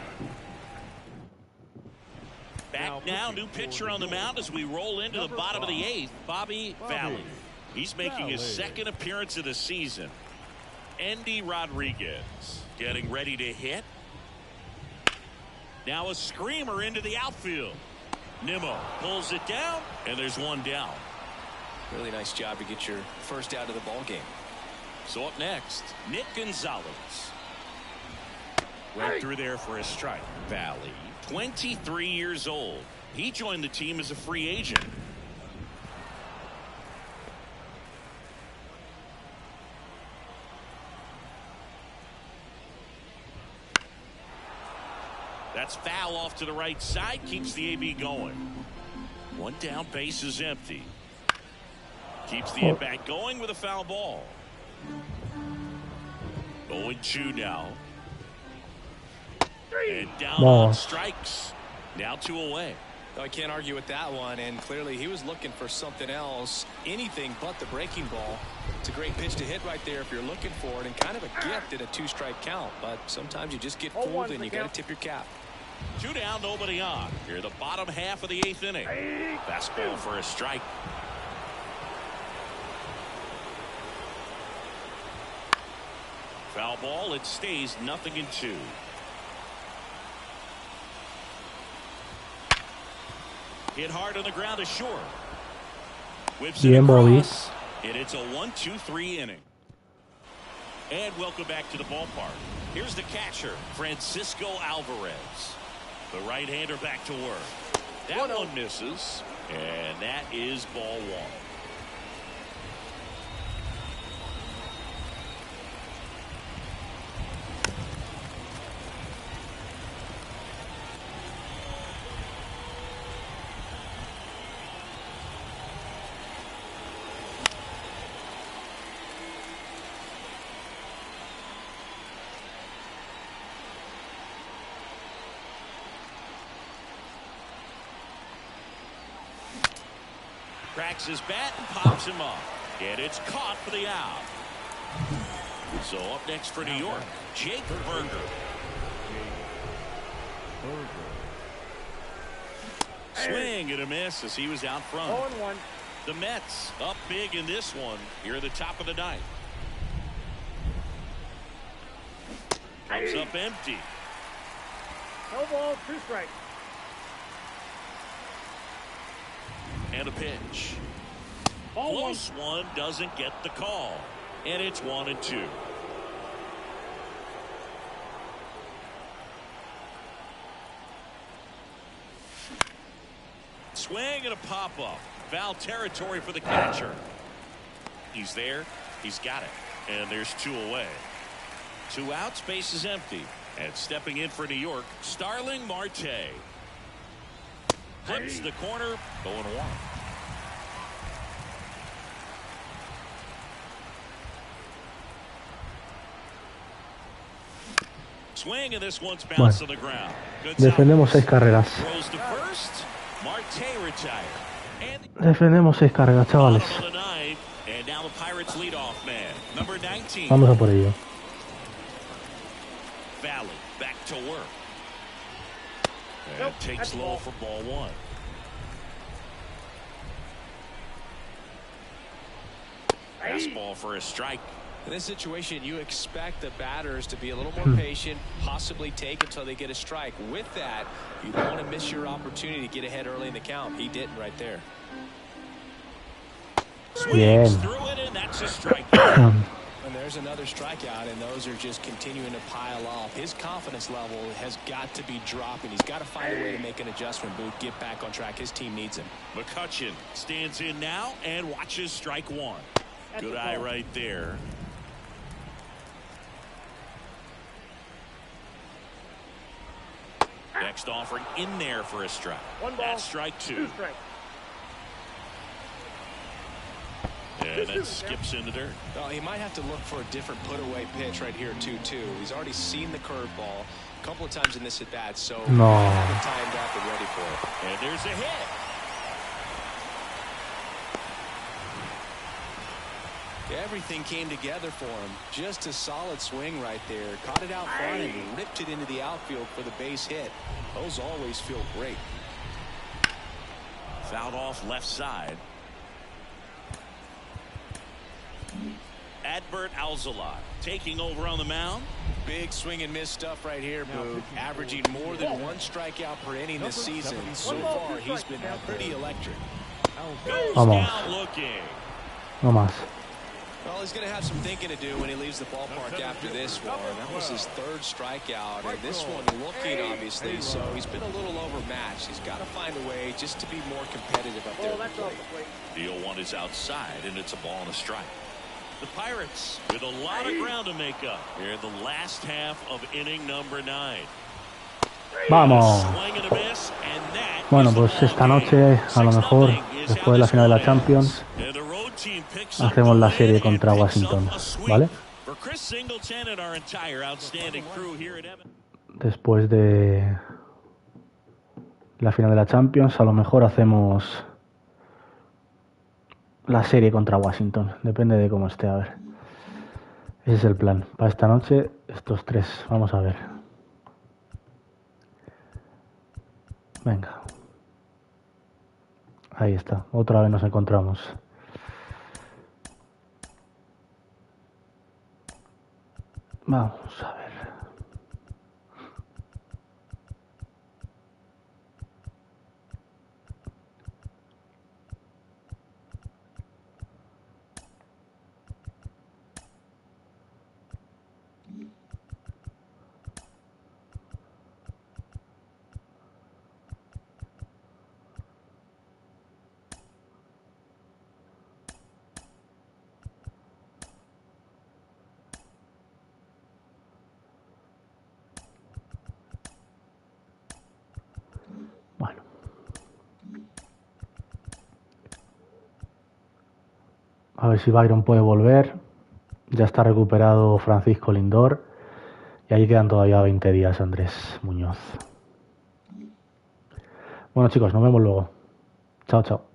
[SPEAKER 2] Back now, new pitcher on the mound as we roll into the bottom of the 8th, Bobby Valley. He's making his 2nd appearance of the season. Andy Rodriguez getting ready to hit. Now a screamer into the outfield. Nimmo pulls it down, and there's 1 down.
[SPEAKER 3] Really nice job to get your first out of the ball game.
[SPEAKER 2] So up next, Nick Gonzalez. Went through there for a strike. Valley, 23 years old. He joined the team as a free agent. That's foul off to the right side. Keeps the AB going. 1 down, base is empty. Keeps the at-bat going with a foul ball. 0-2 now. And down on strikes. Now 2 away.
[SPEAKER 5] No, I can't argue with that one, and clearly he was looking for something else, anything but the breaking ball. It's a great pitch to hit right there if you're looking for it, and kind of a gift at a 2-strike count, but sometimes you just get fooled and you got to tip your cap.
[SPEAKER 2] 2 down, nobody on. Here the bottom half of the 8th inning. Fastball for a strike. Foul ball, it stays 0-2. Hit hard on the ground is short. Whips it
[SPEAKER 1] Bien, Bobby.
[SPEAKER 2] across. And it's a 1-2-3 inning. And welcome back to the ballpark. Here's the catcher, Francisco Alvarez. The right-hander back to work. That one misses. And that is ball one. Cracks his bat and pops him up. And it's caught for the out. So up next for New York, Jake Berger. Swing and a miss as he was out front.
[SPEAKER 6] 0-1.
[SPEAKER 2] The Mets up big in this one here at the top of the ninth. Comes up empty.
[SPEAKER 6] No ball, 2 strikes.
[SPEAKER 2] And a pitch.
[SPEAKER 6] Ball
[SPEAKER 2] Close one doesn't get the call. And it's 1-2. Swing and a pop-up. Foul territory for the catcher. He's there. He's got it. And there's 2 away. 2 outs, base is empty. And stepping in for New York, Starling Marte. Flips the corner, 0-1. Swing and this one's bounced on the ground.
[SPEAKER 1] Defendemos 6 carreras.
[SPEAKER 2] Throws to first. Marte retired. And
[SPEAKER 1] Defendemos 6 carreras, chavales.
[SPEAKER 2] and now the Pirates leadoff man, number 19.
[SPEAKER 1] Vamos a por ello.
[SPEAKER 2] Valley back to work. And takes low for ball 1. Fastball for a strike.
[SPEAKER 5] In this situation, you expect the batters to be a little more patient, possibly take until they get a strike. With that, you don't want to miss your opportunity to get ahead early in the count. He didn't right there.
[SPEAKER 2] Swings through it, and that's a strikeout.
[SPEAKER 5] And there's another strikeout, and those are just continuing to pile up. His confidence level has got to be dropping. He's got to find a way to make an adjustment, Boot, get back on track. His team needs him.
[SPEAKER 2] McCutchen stands in now and watches strike 1. Good eye right there. Next offering in there for a strike.
[SPEAKER 6] 1 ball,
[SPEAKER 2] That's strike 2.
[SPEAKER 6] 2 strikes.
[SPEAKER 2] And that skips in the dirt.
[SPEAKER 5] Oh, he might have to look for a different put-away pitch right here, 2-2. He's already seen the curveball a couple of times in this at-bat, so
[SPEAKER 1] No.
[SPEAKER 5] have it timed up and ready for it.
[SPEAKER 2] And there's a hit.
[SPEAKER 5] Everything came together for him. Just a solid swing right there. Caught it out front and ripped it into the outfield for the base hit. Those always feel great.
[SPEAKER 2] Fouled off left side. Adbert Alzolay taking over on the mound.
[SPEAKER 5] Big swing and miss stuff right here, Boo. Averaging more than 1 strikeout per inning this season. So far, he's been pretty electric.
[SPEAKER 2] Goes
[SPEAKER 1] Vamos.
[SPEAKER 2] down looking.
[SPEAKER 1] No más.
[SPEAKER 5] Well, he's going to have some thinking to do when he leaves the ballpark after this one. That was his 3rd strikeout, and this one looking, obviously, so he's been a little overmatched. He's got to find a way just to be more competitive up there.
[SPEAKER 6] Oh, that's off the plate.
[SPEAKER 2] The 0-1 is outside, and it's a ball and a strike. The Pirates with a lot of ground to make up here in the last half of inning number 9.
[SPEAKER 1] Vamos.
[SPEAKER 2] Swing and a miss, and that
[SPEAKER 1] Bueno,
[SPEAKER 2] is the
[SPEAKER 1] pues
[SPEAKER 2] ball
[SPEAKER 1] esta
[SPEAKER 2] game.
[SPEAKER 1] noche, a lo mejor,
[SPEAKER 2] 6-0 is
[SPEAKER 1] después
[SPEAKER 2] how
[SPEAKER 1] de la
[SPEAKER 2] this
[SPEAKER 1] final de la
[SPEAKER 2] one
[SPEAKER 1] Champions,
[SPEAKER 2] ends. And the road team picks up
[SPEAKER 1] hacemos la
[SPEAKER 2] the
[SPEAKER 1] serie
[SPEAKER 2] win
[SPEAKER 1] contra
[SPEAKER 2] and picks
[SPEAKER 1] Washington,
[SPEAKER 2] up a sweep.
[SPEAKER 1] ¿vale?
[SPEAKER 2] For Chris Singleton and our entire outstanding crew here at Evan.
[SPEAKER 1] Después de la final de la Champions, a lo mejor hacemos la serie contra Washington. Depende de cómo esté, a ver. Ese es el plan. Para esta noche, estos 3. Vamos a ver. Venga. Ahí está. Otra vez nos encontramos. Vamos a ver. A ver si Byron puede volver. Ya está recuperado Francisco Lindor. Y ahí quedan todavía 20 días, Andrés Muñoz. Bueno, chicos, nos vemos luego. Chao, chao.